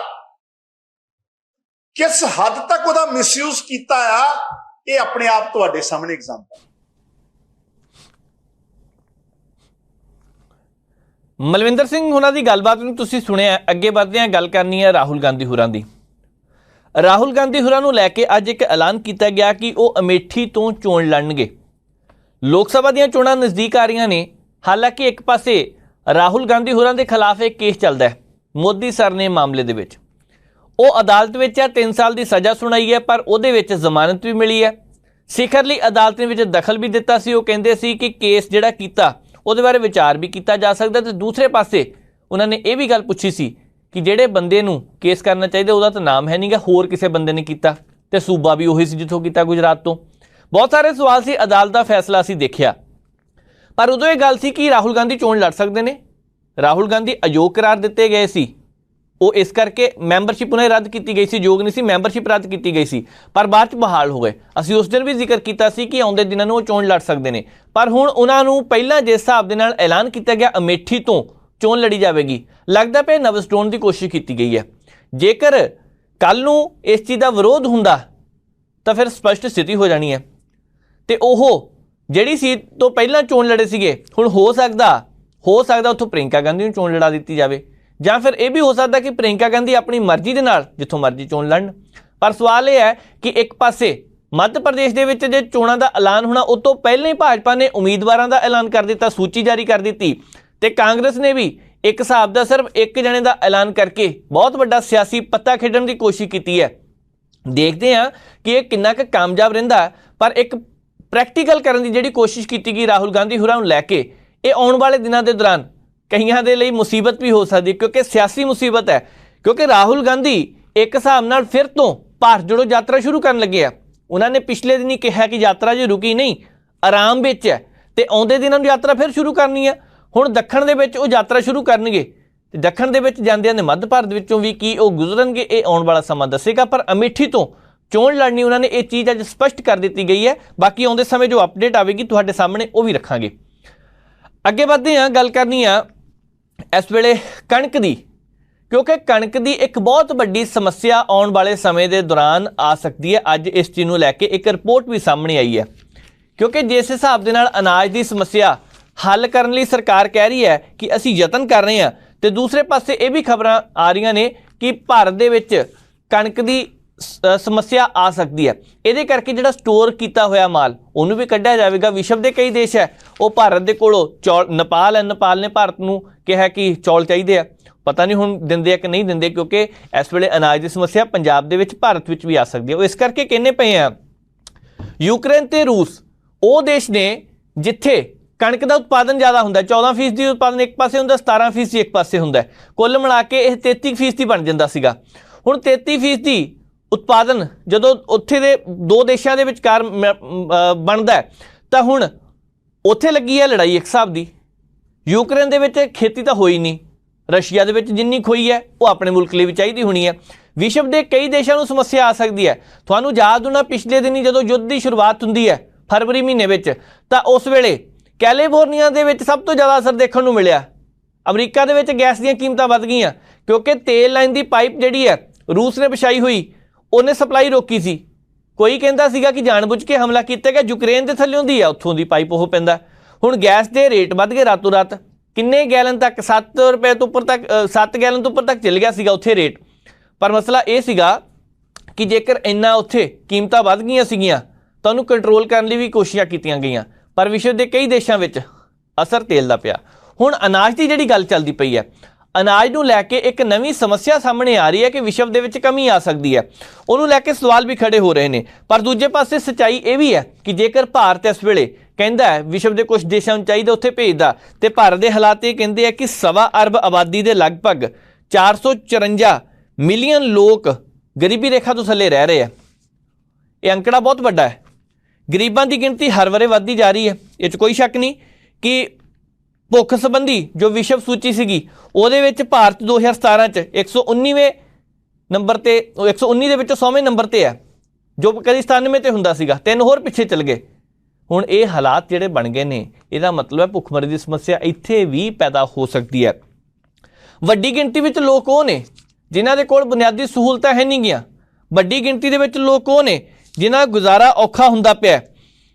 ਕਿਸ ਹੱਦ ਤੱਕ ਉਹਦਾ ਮਿਸਯੂਜ਼ ਕੀਤਾ ਆ, ਇਹ ਆਪਣੇ ਆਪ ਤੁਹਾਡੇ ਸਾਹਮਣੇ ਐਗਜ਼ਾਮਪਲ। ਮਲਵਿੰਦਰ ਸਿੰਘ ਉਹਨਾਂ ਦੀ ਗੱਲਬਾਤ ਨੂੰ ਤੁਸੀਂ ਸੁਣਿਆ। ਅੱਗੇ ਵੱਧਦੇ ਹਾਂ, ਗੱਲ ਕਰਨੀ ਹੈ ਰਾਹੁਲ ਗਾਂਧੀ ਹੋਰਾਂ ਦੀ। ਰਾਹੁਲ ਗਾਂਧੀ ਹੋਰਾਂ ਨੂੰ ਲੈ ਕੇ ਅੱਜ ਇੱਕ ਐਲਾਨ ਕੀਤਾ ਗਿਆ ਕਿ ਉਹ ਅਮੇਠੀ ਤੋਂ ਚੋਣ ਲੜਨਗੇ। ਲੋਕ ਸਭਾ ਦੀਆਂ ਚੋਣਾਂ ਨਜ਼ਦੀਕ ਆ ਰਹੀਆਂ ਨੇ। ਹਾਲਾਂਕਿ ਇੱਕ ਪਾਸੇ ਰਾਹੁਲ ਗਾਂਧੀ ਹੋਰਾਂ ਦੇ ਖਿਲਾਫ ਇੱਕ ਕੇਸ ਚੱਲਦਾ ਹੈ ਮੋਦੀ ਸਰਨੇ ਮਾਮਲੇ ਦੇ ਵਿੱਚ। ਉਹ ਅਦਾਲਤ ਵਿੱਚ ਹੈ, 3 ਸਾਲ ਦੀ ਸਜ਼ਾ ਸੁਣਾਈ ਹੈ, ਪਰ ਉਹਦੇ ਵਿੱਚ ਜ਼ਮਾਨਤ ਵੀ ਮਿਲੀ ਹੈ। ਸਿਖਰ ਲਈ ਅਦਾਲਤ ਨੇ ਵਿੱਚ ਦਖਲ ਵੀ ਦਿੱਤਾ ਸੀ। ਉਹ ਕਹਿੰਦੇ ਸੀ ਕਿ ਕੇਸ ਜਿਹੜਾ ਕੀਤਾ ਉਹਦੇ ਬਾਰੇ ਵਿਚਾਰ ਵੀ ਕੀਤਾ ਜਾ ਸਕਦਾ। ਤੇ ਦੂਸਰੇ ਪਾਸੇ ਉਹਨਾਂ ਨੇ ਇਹ ਵੀ ਗੱਲ ਪੁੱਛੀ ਸੀ ਕਿ ਜਿਹੜੇ ਬੰਦੇ ਨੂੰ ਕੇਸ ਕਰਨਾ ਚਾਹੀਦਾ ਉਹਦਾ ਤਾਂ ਨਾਮ ਹੈ ਨਹੀਂਗਾ, ਹੋਰ ਕਿਸੇ ਬੰਦੇ ਨੇ ਕੀਤਾ ਤੇ ਸੂਬਾ ਵੀ ਉਹੀ ਸੀ ਜਿੱਥੋਂ ਕੀਤਾ, ਗੁਜਰਾਤ ਤੋਂ। ਬਹੁਤ ਸਾਰੇ ਸਵਾਲ ਸੀ। ਅਦਾਲਤ ਦਾ ਫੈਸਲਾ ਅਸੀਂ ਦੇਖਿਆ, ਪਰ ਉਦੋਂ ਇਹ ਗੱਲ ਸੀ ਕਿ ਰਾਹੁਲ ਗਾਂਧੀ ਚੋਣ ਲੜ ਸਕਦੇ ਨੇ। ਰਾਹੁਲ ਗਾਂਧੀ ਅਯੋਗ ਕਰਾਰ ਦਿੱਤੇ ਗਏ ਸੀ। ਉਹ ਇਸ ਕਰਕੇ ਮੈਂਬਰਸ਼ਿਪ ਉਹਨਾਂ ਦੀ ਰੱਦ ਕੀਤੀ ਗਈ ਸੀ, ਯੋਗ ਨਹੀਂ ਸੀ, ਮੈਂਬਰਸ਼ਿਪ ਰੱਦ ਕੀਤੀ ਗਈ ਸੀ, ਪਰ ਬਾਅਦ 'ਚ ਬਹਾਲ ਹੋ ਗਏ। ਅਸੀਂ ਉਸ ਦਿਨ ਵੀ ਜ਼ਿਕਰ ਕੀਤਾ ਸੀ ਕਿ ਆਉਂਦੇ ਦਿਨਾਂ ਨੂੰ ਉਹ ਚੋਣ ਲੜ ਸਕਦੇ ਨੇ, ਪਰ ਹੁਣ ਉਹਨਾਂ ਨੂੰ ਪਹਿਲਾਂ ਜਿਸ ਹਿਸਾਬ ਦੇ ਨਾਲ ਐਲਾਨ ਕੀਤਾ ਗਿਆ ਅਮੇਠੀ ਤੋਂ ਚੋਣ ਲੜੀ ਜਾਵੇਗੀ, ਲੱਗਦਾ ਪਿਆ ਨਵਸਟੋਣ ਦੀ ਕੋਸ਼ਿਸ਼ ਕੀਤੀ ਗਈ ਹੈ। ਜੇਕਰ ਕੱਲ੍ਹ ਨੂੰ ਇਸ ਚੀਜ਼ ਦਾ ਵਿਰੋਧ ਹੁੰਦਾ ਤਾਂ ਫਿਰ ਸਪਸ਼ਟ ਸਥਿਤੀ ਹੋ ਜਾਣੀ ਹੈ ਤੇ ਉਹ ਜਿਹੜੀ ਸੀਟ ਤੋਂ ਪਹਿਲਾਂ ਚੋਣ ਲੜੇ ਸੀਗੇ, ਹੁਣ ਹੋ ਸਕਦਾ ਉੱਥੋਂ ਪ੍ਰਿੰਕਾ ਗਾਂਧੀ ਨੂੰ ਚੋਣ ਲੜਾ ਦਿੱਤੀ ਜਾਵੇ, ਜਾਂ ਫਿਰ ਇਹ ਵੀ ਹੋ ਸਕਦਾ ਕਿ ਪ੍ਰਿੰਕਾ ਗਾਂਧੀ ਆਪਣੀ ਮਰਜ਼ੀ ਦੇ ਨਾਲ ਜਿੱਥੋਂ ਮਰਜ਼ੀ ਚੋਣ ਲੜਨ। ਪਰ ਸਵਾਲ ਇਹ ਹੈ ਕਿ ਇੱਕ ਪਾਸੇ ਮੱਧ ਪ੍ਰਦੇਸ਼ ਦੇ ਵਿੱਚ ਜੇ ਚੋਣਾਂ ਦਾ ਐਲਾਨ ਹੋਣਾ, ਉਹ ਤੋਂ ਪਹਿਲਾਂ ਹੀ ਭਾਜਪਾ ਨੇ ਉਮੀਦਵਾਰਾਂ ਦਾ ਐਲਾਨ ਕਰ ਦਿੱਤਾ, ਸੂਚੀ ਜਾਰੀ ਕਰ ਦਿੱਤੀ, ਤੇ ਕਾਂਗਰਸ ਨੇ ਵੀ ਇੱਕ ਹਿਸਾਬ ਦਾ ਸਿਰਫ ਇੱਕ ਜਣੇ ਦਾ ਐਲਾਨ ਕਰਕੇ ਬਹੁਤ ਵੱਡਾ ਸਿਆਸੀ ਪੱਤਾ ਖੇਡਣ ਦੀ ਕੋਸ਼ਿਸ਼ ਕੀਤੀ ਹੈ। ਦੇਖਦੇ ਹਾਂ ਕਿ ਇਹ ਕਿੰਨਾ ਕੁ ਕਾਮਯਾਬ ਰਹਿੰਦਾ, ਪਰ ਇੱਕ ਪ੍ਰੈਕਟੀਕਲ ਕਰਨ ਦੀ ਜਿਹੜੀ ਕੋਸ਼ਿਸ਼ ਕੀਤੀ ਗਈ ਰਾਹੁਲ ਗਾਂਧੀ ਹੋਰਾਂ ਨੂੰ ਲੈ ਕੇ, ਇਹ ਆਉਣ ਵਾਲੇ ਦਿਨਾਂ ਦੇ ਦੌਰਾਨ ਕਈਆਂ ਦੇ ਲਈ ਮੁਸੀਬਤ ਵੀ ਹੋ ਸਕਦੀ, ਕਿਉਂਕਿ ਸਿਆਸੀ ਮੁਸੀਬਤ ਹੈ। ਕਿਉਂਕਿ ਰਾਹੁਲ ਗਾਂਧੀ ਇੱਕ ਹਿਸਾਬ ਨਾਲ ਫਿਰ ਤੋਂ ਭਾਰਤ ਜੋੜੋ ਯਾਤਰਾ ਸ਼ੁਰੂ ਕਰਨ ਲੱਗੇ ਆ। ਉਹਨਾਂ ਨੇ ਪਿਛਲੇ ਦਿਨ ਹੀ ਕਿਹਾ ਕਿ ਯਾਤਰਾ ਜੇ ਰੁਕੀ ਨਹੀਂ, ਆਰਾਮ ਵਿੱਚ ਹੈ, ਤੇ ਆਉਂਦੇ ਦਿਨਾਂ ਨੂੰ ਯਾਤਰਾ ਫਿਰ ਸ਼ੁਰੂ ਕਰਨੀ ਹੈ। ਹੁਣ ਦੱਖਣ ਦੇ ਵਿੱਚ ਉਹ ਯਾਤਰਾ ਸ਼ੁਰੂ ਕਰਨਗੇ ਤੇ ਦੱਖਣ ਦੇ ਵਿੱਚ ਜਾਂਦਿਆਂ ਨੇ ਮੱਧ ਭਾਰਤ ਵਿੱਚੋਂ ਵੀ ਕੀ ਉਹ ਗੁਜ਼ਰਨਗੇ, ਇਹ ਆਉਣ ਵਾਲਾ ਸਮਾਂ ਦੱਸੇਗਾ। ਪਰ ਅਮੇਠੀ ਤੋਂ ਚੋਣ ਲੜਨੀ ਉਹਨਾਂ ਨੇ ਇਹ ਚੀਜ਼ ਅੱਜ ਸਪਸ਼ਟ ਕਰ ਦਿੱਤੀ ਗਈ ਹੈ। ਬਾਕੀ ਆਉਂਦੇ ਸਮੇਂ ਜੋ ਅਪਡੇਟ ਆਵੇਗੀ ਤੁਹਾਡੇ ਸਾਹਮਣੇ ਉਹ ਵੀ ਰੱਖਾਂਗੇ। ਅੱਗੇ ਵਧਦੇ ਹਾਂ, ਗੱਲ ਕਰਨੀ ਆ ਇਸ ਵੇਲੇ ਕਣਕ ਦੀ, ਕਿਉਂਕਿ ਕਣਕ ਦੀ ਇੱਕ ਬਹੁਤ ਵੱਡੀ ਸਮੱਸਿਆ ਆਉਣ ਵਾਲੇ ਸਮੇਂ ਦੇ ਦੌਰਾਨ ਆ ਸਕਦੀ ਹੈ। ਅੱਜ ਇਸ ਚੀਜ਼ ਨੂੰ ਲੈ ਕੇ ਇੱਕ ਰਿਪੋਰਟ ਵੀ ਸਾਹਮਣੇ ਆਈ ਹੈ, ਕਿਉਂਕਿ ਜਿਸ ਹਿਸਾਬ ਦੇ ਨਾਲ ਅਨਾਜ ਦੀ ਸਮੱਸਿਆ ਹੱਲ ਕਰਨ ਲਈ ਸਰਕਾਰ ਕਹਿ ਰਹੀ ਹੈ ਕਿ ਅਸੀਂ ਯਤਨ ਕਰ ਰਹੇ ਹਾਂ, ਤੇ ਦੂਸਰੇ ਪਾਸੇ ਇਹ ਵੀ ਖਬਰਾਂ ਆ ਰਹੀਆਂ ਨੇ ਕਿ ਭਾਰਤ ਦੇ ਵਿੱਚ ਕਣਕ ਦੀ ਸਮੱਸਿਆ ਆ ਸਕਦੀ ਹੈ। ਇਹਦੇ ਕਰਕੇ ਜਿਹੜਾ ਸਟੋਰ ਕੀਤਾ ਹੋਇਆ ਮਾਲ ਉਹਨੂੰ ਵੀ ਕੱਢਿਆ ਜਾਵੇਗਾ। ਵਿਸ਼ਵ ਦੇ ਕਈ ਦੇਸ਼ ਹੈ ਉਹ ਭਾਰਤ ਦੇ ਕੋਲੋਂ ਚੌਲ, ਨੇਪਾਲ ਹੈ, ਨੇਪਾਲ ਨੇ ਭਾਰਤ ਨੂੰ ਕਿਹਾ ਕਿ ਚੌਲ ਚਾਹੀਦੇ ਆ, ਪਤਾ ਨਹੀਂ ਹੁਣ ਦਿੰਦੇ ਆ ਕਿ ਨਹੀਂ ਦਿੰਦੇ, ਕਿਉਂਕਿ ਇਸ ਵੇਲੇ ਅਨਾਜ ਦੀ ਸਮੱਸਿਆ ਪੰਜਾਬ ਦੇ ਵਿੱਚ, ਭਾਰਤ ਵਿੱਚ ਵੀ ਆ ਸਕਦੀ ਹੈ। ਉਹ ਇਸ ਕਰਕੇ ਕਹਿੰਦੇ ਪਏ ਆ ਯੂਕਰੇਨ ਤੇ ਰੂਸ ਉਹ ਦੇਸ਼ ਨੇ ਜਿੱਥੇ ਕਣਕ ਦਾ ਉਤਪਾਦਨ ਜ਼ਿਆਦਾ ਹੁੰਦਾ, 14% ਦੀ ਉਤਪਾਦਨ ਇੱਕ ਪਾਸੇ ਹੁੰਦਾ, 17% ਇੱਕ ਪਾਸੇ ਹੁੰਦਾ, ਕੁੱਲ ਮਿਲਾ ਕੇ ਇਹ 33% ਬਣ ਜਾਂਦਾ ਸੀਗਾ। ਹੁਣ 33% ਉਤਪਾਦਨ ਜਦੋਂ ਉੱਥੇ ਦੇ ਦੋ ਦੇਸ਼ਾਂ ਦੇ ਵਿਚਕਾਰ ਬਣਦਾ ਤਾਂ ਹੁਣ ਉੱਥੇ ਲੱਗੀ ਹੈ ਲੜਾਈ ਇੱਕ ਹਿਸਾਬ ਦੀ। ਯੂਕਰੇਨ ਦੇ ਵਿੱਚ ਖੇਤੀ ਤਾਂ ਹੋਈ ਨਹੀਂ, ਰਸ਼ੀਆ ਦੇ ਵਿੱਚ ਜਿੰਨੀ ਖੋਈ ਹੈ ਉਹ ਆਪਣੇ ਮੁਲਕ ਲਈ ਵੀ ਚਾਹੀਦੀ ਹੋਣੀ ਹੈ। ਵਿਸ਼ਵ ਦੇ ਕਈ ਦੇਸ਼ਾਂ ਨੂੰ ਸਮੱਸਿਆ ਆ ਸਕਦੀ ਹੈ। ਤੁਹਾਨੂੰ ਯਾਦ ਹੋਣਾ ਪਿਛਲੇ ਦਿਨੀ ਜਦੋਂ ਯੁੱਧ ਦੀ ਸ਼ੁਰੂਆਤ ਹੁੰਦੀ ਹੈ ਫਰਵਰੀ ਮਹੀਨੇ ਵਿੱਚ, ਤਾਂ ਉਸ ਵੇਲੇ ਕੈਲੀਫੋਰਨੀਆ ਦੇ ਵਿੱਚ ਸਭ ਤੋਂ ਜ਼ਿਆਦਾ ਅਸਰ ਦੇਖਣ ਨੂੰ ਮਿਲਿਆ। ਅਮਰੀਕਾ ਦੇ ਵਿੱਚ ਗੈਸ ਦੀਆਂ ਕੀਮਤਾਂ ਵੱਧ ਗਈਆਂ ਕਿਉਂਕਿ ਤੇਲ ਲਾਈਨ ਦੀ ਪਾਈਪ ਜਿਹੜੀ ਹੈ ਰੂਸ ਨੇ ਵਿਛਾਈ ਹੋਈ, ਉਹਨੇ ਸਪਲਾਈ ਰੋਕੀ ਸੀ। ਕੋਈ ਕਹਿੰਦਾ ਸੀਗਾ ਕਿ ਜਾਣਬੁੱਝ ਕੇ ਹਮਲਾ ਕੀਤਾ ਗਿਆ, ਯੂਕਰੇਨ ਦੇ ਥੱਲੇ ਹੁੰਦੀ ਆ, ਉੱਥੋਂ ਦੀ ਪਾਈਪ ਉਹ ਪੈਂਦਾ। ਹੁਣ ਗੈਸ ਦੇ ਰੇਟ ਵੱਧ ਗਏ ਰਾਤੋਂ ਰਾਤ, ਕਿੰਨੇ ਗੈਲਨ ਤੱਕ 7 ਰੁਪਏ ਤੋਂ ਉੱਪਰ ਤੱਕ 7 ਗੈਲਨ ਤੋਂ ਉੱਪਰ ਤੱਕ ਚੱਲ ਗਿਆ ਸੀਗਾ ਉੱਥੇ ਰੇਟ। ਪਰ ਮਸਲਾ ਇਹ ਸੀਗਾ ਕਿ ਜੇਕਰ ਇੰਨਾ ਉੱਥੇ ਕੀਮਤਾਂ ਵੱਧ ਗਈਆਂ ਸੀਗੀਆਂ ਤਾਂ ਉਹਨੂੰ ਕੰਟਰੋਲ ਕਰਨ ਲਈ ਵੀ ਕੋਸ਼ਿਸ਼ਾਂ ਕੀਤੀਆਂ ਗਈਆਂ, ਪਰ ਵਿਸ਼ਵ ਦੇ ਕਈ ਦੇਸ਼ਾਂ ਵਿੱਚ ਅਸਰ ਤੇਲ ਦਾ ਪਿਆ। ਹੁਣ ਅਨਾਜ ਦੀ ਜਿਹੜੀ ਗੱਲ ਚੱਲਦੀ ਪਈ ਹੈ, ਅਨਾਜ ਨੂੰ ਲੈ ਕੇ ਇੱਕ ਨਵੀਂ ਸਮੱਸਿਆ ਸਾਹਮਣੇ ਆ ਰਹੀ ਹੈ ਕਿ ਵਿਸ਼ਵ ਦੇ ਵਿੱਚ ਕਮੀ ਆ ਸਕਦੀ ਹੈ। ਉਹਨੂੰ ਲੈ ਕੇ ਸਵਾਲ ਵੀ ਖੜੇ ਹੋ ਰਹੇ ਨੇ। ਪਰ ਦੂਜੇ ਪਾਸੇ ਸੱਚਾਈ ਇਹ ਵੀ ਹੈ ਕਿ ਜੇਕਰ ਭਾਰਤ ਇਸ ਵੇਲੇ ਕਹਿੰਦਾ ਹੈ ਵਿਸ਼ਵ ਦੇ ਕੁਝ ਦੇਸ਼ਾਂ ਨੂੰ ਚਾਹੀਦਾ ਉੱਥੇ ਭੇਜਦਾ, ਤੇ ਭਾਰਤ ਦੇ ਹਾਲਾਤ ਇਹ ਕਹਿੰਦੇ ਆ ਕਿ 1.25 ਅਰਬ ਆਬਾਦੀ ਦੇ ਲਗਭਗ 454 ਮਿਲੀਅਨ ਲੋਕ ਗਰੀਬੀ ਰੇਖਾ ਤੋਂ ਥੱਲੇ ਰਹਿ ਰਹੇ ਆ। ਇਹ ਅੰਕੜਾ ਬਹੁਤ ਵੱਡਾ ਹੈ। ਗਰੀਬਾਂ ਦੀ ਗਿਣਤੀ ਹਰ ਵਰੇ ਵੱਧਦੀ ਜਾ ਰਹੀ ਹੈ, ਇਹ 'ਚ ਕੋਈ ਸ਼ੱਕ ਨਹੀਂ ਕਿ ਭੁੱਖ ਸੰਬੰਧੀ ਜੋ ਵਿਸ਼ਵ ਸੂਚੀ ਸੀਗੀ ਉਹਦੇ ਵਿੱਚ ਭਾਰਤ 2017 'ਚ 119ਵੇਂ ਨੰਬਰ ਤੇ, 119 ਦੇ ਵਿੱਚੋਂ 100ਵੇਂ ਨੰਬਰ ਤੇ ਹੈ, ਜੋ ਕਦੀ 97 ਤੇ ਹੁੰਦਾ ਸੀਗਾ, 3 ਹੋਰ ਪਿੱਛੇ ਚਲ ਗਏ। ਹੁਣ ਇਹ ਹਾਲਾਤ ਜਿਹੜੇ ਬਣ ਗਏ ਨੇ, ਇਹਦਾ ਮਤਲਬ ਹੈ ਭੁੱਖਮਰੀ ਦੀ ਸਮੱਸਿਆ ਇੱਥੇ ਵੀ ਪੈਦਾ ਹੋ ਸਕਦੀ ਹੈ। ਵੱਡੀ ਗਿਣਤੀ ਵਿੱਚ ਲੋਕ ਉਹ ਨੇ ਜਿਨ੍ਹਾਂ ਦੇ ਕੋਲ ਬੁਨਿਆਦੀ ਸਹੂਲਤਾਂ ਹੈ ਨਹੀਂ ਗੀਆਂ। ਵੱਡੀ ਗਿਣਤੀ ਦੇ ਵਿੱਚ ਲੋਕ ਉਹ ਨੇ ਜਿਨ੍ਹਾਂ ਦਾ ਗੁਜ਼ਾਰਾ ਔਖਾ ਹੁੰਦਾ ਪਿਆ।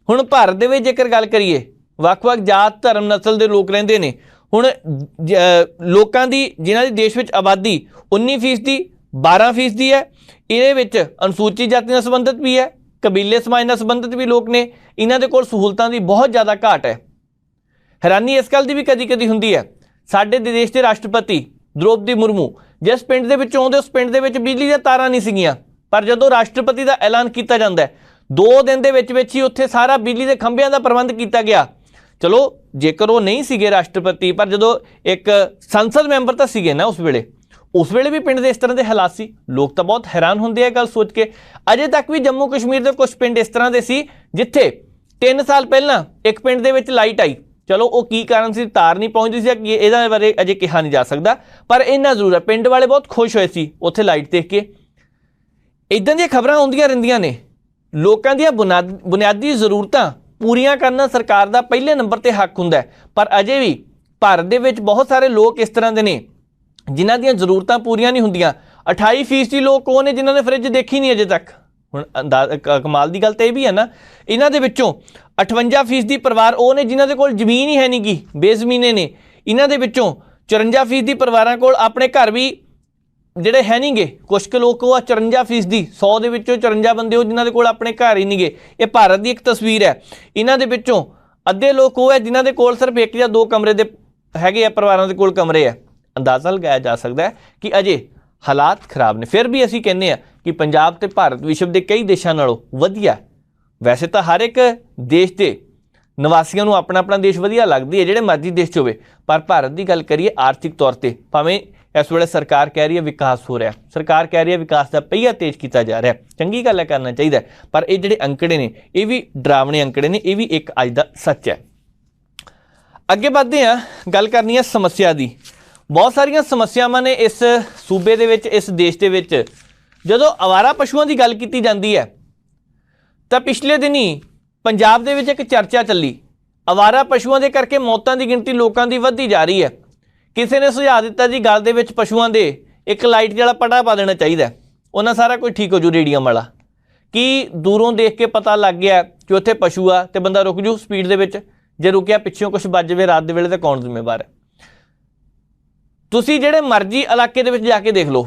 ਹੁਣ ਭਾਰਤ ਦੇ ਵਿੱਚ ਜੇਕਰ ਗੱਲ ਕਰੀਏ, ਵੱਖ-ਵੱਖ ਜਾਤ, ਧਰਮ, ਨਸਲ ਦੇ ਲੋਕ ਰਹਿੰਦੇ ਨੇ। ਹੁਣ ਲੋਕਾਂ ਦੀ ਜਿਨ੍ਹਾਂ ਦੀ ਦੇਸ਼ ਵਿੱਚ ਆਬਾਦੀ 19% 12% ਹੈ, ਇਹਦੇ ਵਿੱਚ ਅਨੁਸੂਚਿਤ ਜਾਤੀ ਨਾਲ ਸੰਬੰਧਿਤ ਵੀ ਹੈ, ਕਬੀਲੇ ਸਮਾਜ ਨਾਲ ਸੰਬੰਧਿਤ ਵੀ ਲੋਕ ਨੇ, ਇਹਨਾਂ ਦੇ ਕੋਲ ਸਹੂਲਤਾਂ ਦੀ ਬਹੁਤ ਜ਼ਿਆਦਾ ਘਾਟ ਹੈ। ਹੈਰਾਨੀ ਇਸ ਗੱਲ ਦੀ ਵੀ ਕਦੀ ਕਦੀ ਹੁੰਦੀ ਹੈ, ਸਾਡੇ ਦੇਸ਼ ਦੇ ਰਾਸ਼ਟਰਪਤੀ द्रौपदी मुर्मू जिस पिंड दे विचों आउंदे उस पिंड दे विच बिजली दी तारां नहीं सीगीਆਂ, पर जदों राष्ट्रपति का ऐलान किया जाता है 2 दिन दे विच ही उत्थे सारा बिजली के खंभियां का प्रबंध किया गया। चलो जेकर वो नहीं सीगे राष्ट्रपति, पर जदों एक संसद मैंबर तो सीगे ना उस वेले भी पिंड दे इस तरह के हालात सी। लोग तो बहुत हैरान होंदे है गल सोच के। अजे तक भी जम्मू कश्मीर के कुछ पिंड इस तरह के सी जिथे 3 साल पहला एक पिंड दे विच लाइट आई। चलो वो की कारण से तार नहीं पहुँचती सी, कि इहदे बारे अजे कहा नहीं जा सकता, पर इन्ना जरूर है पिंड वाले बहुत खुश होए सी उत्थे लाइट देख के। इदां दी खबरां आउंदियां रहिंदियां ने। लोकां दी बुनियादी जरूरतां पूरियां करना सरकार दा पहले नंबर ते हक हुंदा है, पर अजे भी भारत दे विच बहुत सारे लोग इस तरह दे ने जिन्हां ਦੀਆਂ ਜ਼ਰੂਰਤਾਂ ਪੂਰੀਆਂ नहीं ਹੁੰਦੀਆਂ। 28% लोग ਉਹ ਨੇ ਜਿਨ੍ਹਾਂ ਨੇ ਫ੍ਰਿਜ ਦੇਖੀ ਨਹੀਂ ਅਜੇ ਤੱਕ। ਹੁਣ ਕਮਾਲ ਦੀ ਗੱਲ ਤਾਂ ਇਹ ਵੀ ਹੈ ਨਾ, ਇਹਨਾਂ ਦੇ ਵਿੱਚੋਂ 58% ਪਰਿਵਾਰ ਉਹ ਨੇ ਜਿਨ੍ਹਾਂ ਦੇ ਕੋਲ ਜ਼ਮੀਨ ਹੀ ਹੈ ਨਹੀਂ ਗੀ, ਬੇਜ਼ਮੀਨੇ ਨੇ। ਇਹਨਾਂ ਦੇ ਵਿੱਚੋਂ 54% ਪਰਿਵਾਰਾਂ ਕੋਲ ਆਪਣੇ ਘਰ ਵੀ ਜਿਹੜੇ ਹੈ ਨਹੀਂ ਗੇ। ਕੁਛ ਕੁ ਲੋਕ ਉਹ 54%, 100 ਦੇ ਵਿੱਚੋਂ 54 ਬੰਦੇ ਉਹ ਜਿਨ੍ਹਾਂ ਦੇ ਕੋਲ ਆਪਣੇ ਘਰ ਹੀ ਨਹੀਂ ਗੇ। ਇਹ ਭਾਰਤ ਦੀ ਇੱਕ ਤਸਵੀਰ ਹੈ। ਇਹਨਾਂ ਦੇ ਵਿੱਚੋਂ ਅੱਧੇ ਲੋਕ ਉਹ ਹੈ ਜਿਨ੍ਹਾਂ ਦੇ ਕੋਲ ਸਿਰਫ 1 ਜਾਂ 2 ਕਮਰੇ ਦੇ ਹੈਗੇ ਆ, ਪਰਿਵਾਰਾਂ ਦੇ ਕੋਲ ਕਮਰੇ ਆ। अंदाजा लगाया जा सकता है कि अजे हालात खराब ने। फिर भी असी कहने कि पंजाब ते भारत विश्व के कई देशों नालों वधिया। वैसे तो हर एक देश के निवासियों को अपना अपना देश वधिया लगती है, जिहड़े मर्जी देश च होवे, पर भारत की गल करिए आर्थिक तौर पर भावें इस वेले सरकार कह रही है विकास हो रहा, सरकार कह रही है विकास का पहिया तेज किया जा रहा, चंगी गल है, करना चाहिए, पर ये जिहड़े अंकड़े ने ये भी डरावने अंकड़े ने, ये भी एक अज दा सच है। अगे बढ़ते हैं, गल करनी है समस्या की। बहुत सारिया समस्यावां ने इस सूबे दे विच, इस देश दे विच। जदों आवारा पशुओं की गल की जाती है तो पिछले दिन ही पंजाब दे विच एक चर्चा चली। आवारा पशुओं के करके मौतों की गिनती लोगों की वधदी जा रही है। किसी ने सुझाव दिता जी गल दे विच पशुओं के एक लाइट वाला पटा पा देना चाहिए, उन्हें सारा कुछ ठीक हो जू रेडियम वाला। कि दूरों देख के पता लग गया कि उत्थे पशु आ तो बंदा रुक जू स्पीड दे विच, जे रुकिया पिछों कुछ बज जाए रात के वेले तो कौन जिम्मेवार है। तुसी जिहड़े मर्जी इलाके दे विच जाके देख लो,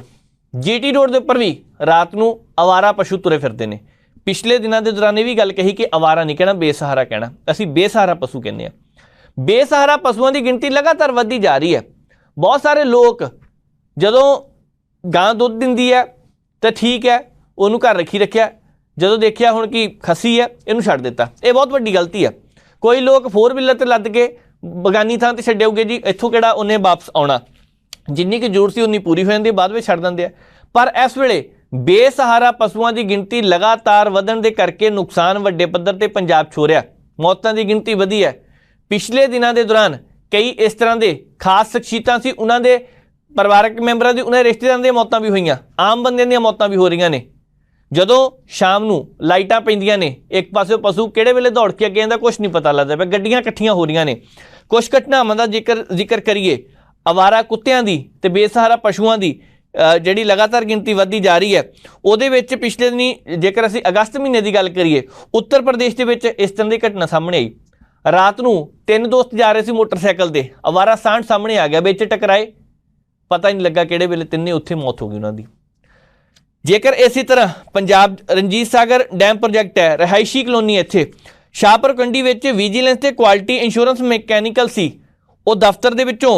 GT रोड के उपर भी रात नूं आवारा पशु तुरे फिरते हैं। पिछले दिनों के दौरान ये भी गल कही कि आवारा नहीं कहना, बेसहारा कहना, असीं बेसहारा पशु कहने। बेसहारा पशुओं की गिनती लगातार वधदी जा रही है। बहुत सारे लोग जदों गां दुध दिंदी है तो ठीक है, उन्होंने घर रखी रखिया, जदों देखिया हुण कि खसी है इनू छड्ड दिता, ये बहुत वड्डी गलती है। कोई लोग 4 व्हीलर ते लद के बगानी थां ते छड्डिओगे जी, इत्थों किहड़ा उन्हें वापस आउणा, जिन्नी की जरूरत सी उन्नी पूरी हो जाती, बाद में छड्ड दिंदे आ। पर इस वेले बेसहारा पशुओं की गिनती लगातार वधण दे करके नुकसान वड्डे पद्धर ते पंजाब छो रहा, मौतों की गिनती वधी है। पिछले दिनों के दौरान कई इस तरह के खास शख्सियतां सी, उन्होंने परिवारक मैंबरां दी, उन्होंने रिश्तेदारां दी मौतां भी होईयां, आम बंदियां दी मौतां भी हो रही ने। जदों शाम नूं लाइटां पैंदियां ने, एक पासे पशु किहड़े वेले दौड़ के अगे आंदा कुछ नहीं पता लगता पिया, गड्डियां इकट्ठियां हो रही ने। कुछ घटनावां दा जिक्र करिए आवारा कुत्तियां दी ते बेसहारा पशुओं की जिहड़ी लगातार गिनती वधदी जा रही है। उहदे विच पिछले दिनी जेकर असीं अगस्त महीने की गल करिए, उत्तर प्रदेश के विच इस तरह की घटना सामने आई। रात नूं 3 दोस्त जा रहे थे मोटरसाइकिल से, आवारा सांड सामने आ गया, विच टकराए, पता ही नहीं लगा किहड़े वेले तिन्ने उत्थे मौत हो गई उन्हां दी। जेकर इसी तरह पंजाब रंजीत सागर डैम प्रोजैक्ट है, रिहायशी कलोनी इत्थे शाहपुर कंडी विच विजिलेंस ते क्वालिटी इंश्योरेंस मैकेनिकल सी, वो दफ्तर दे विचों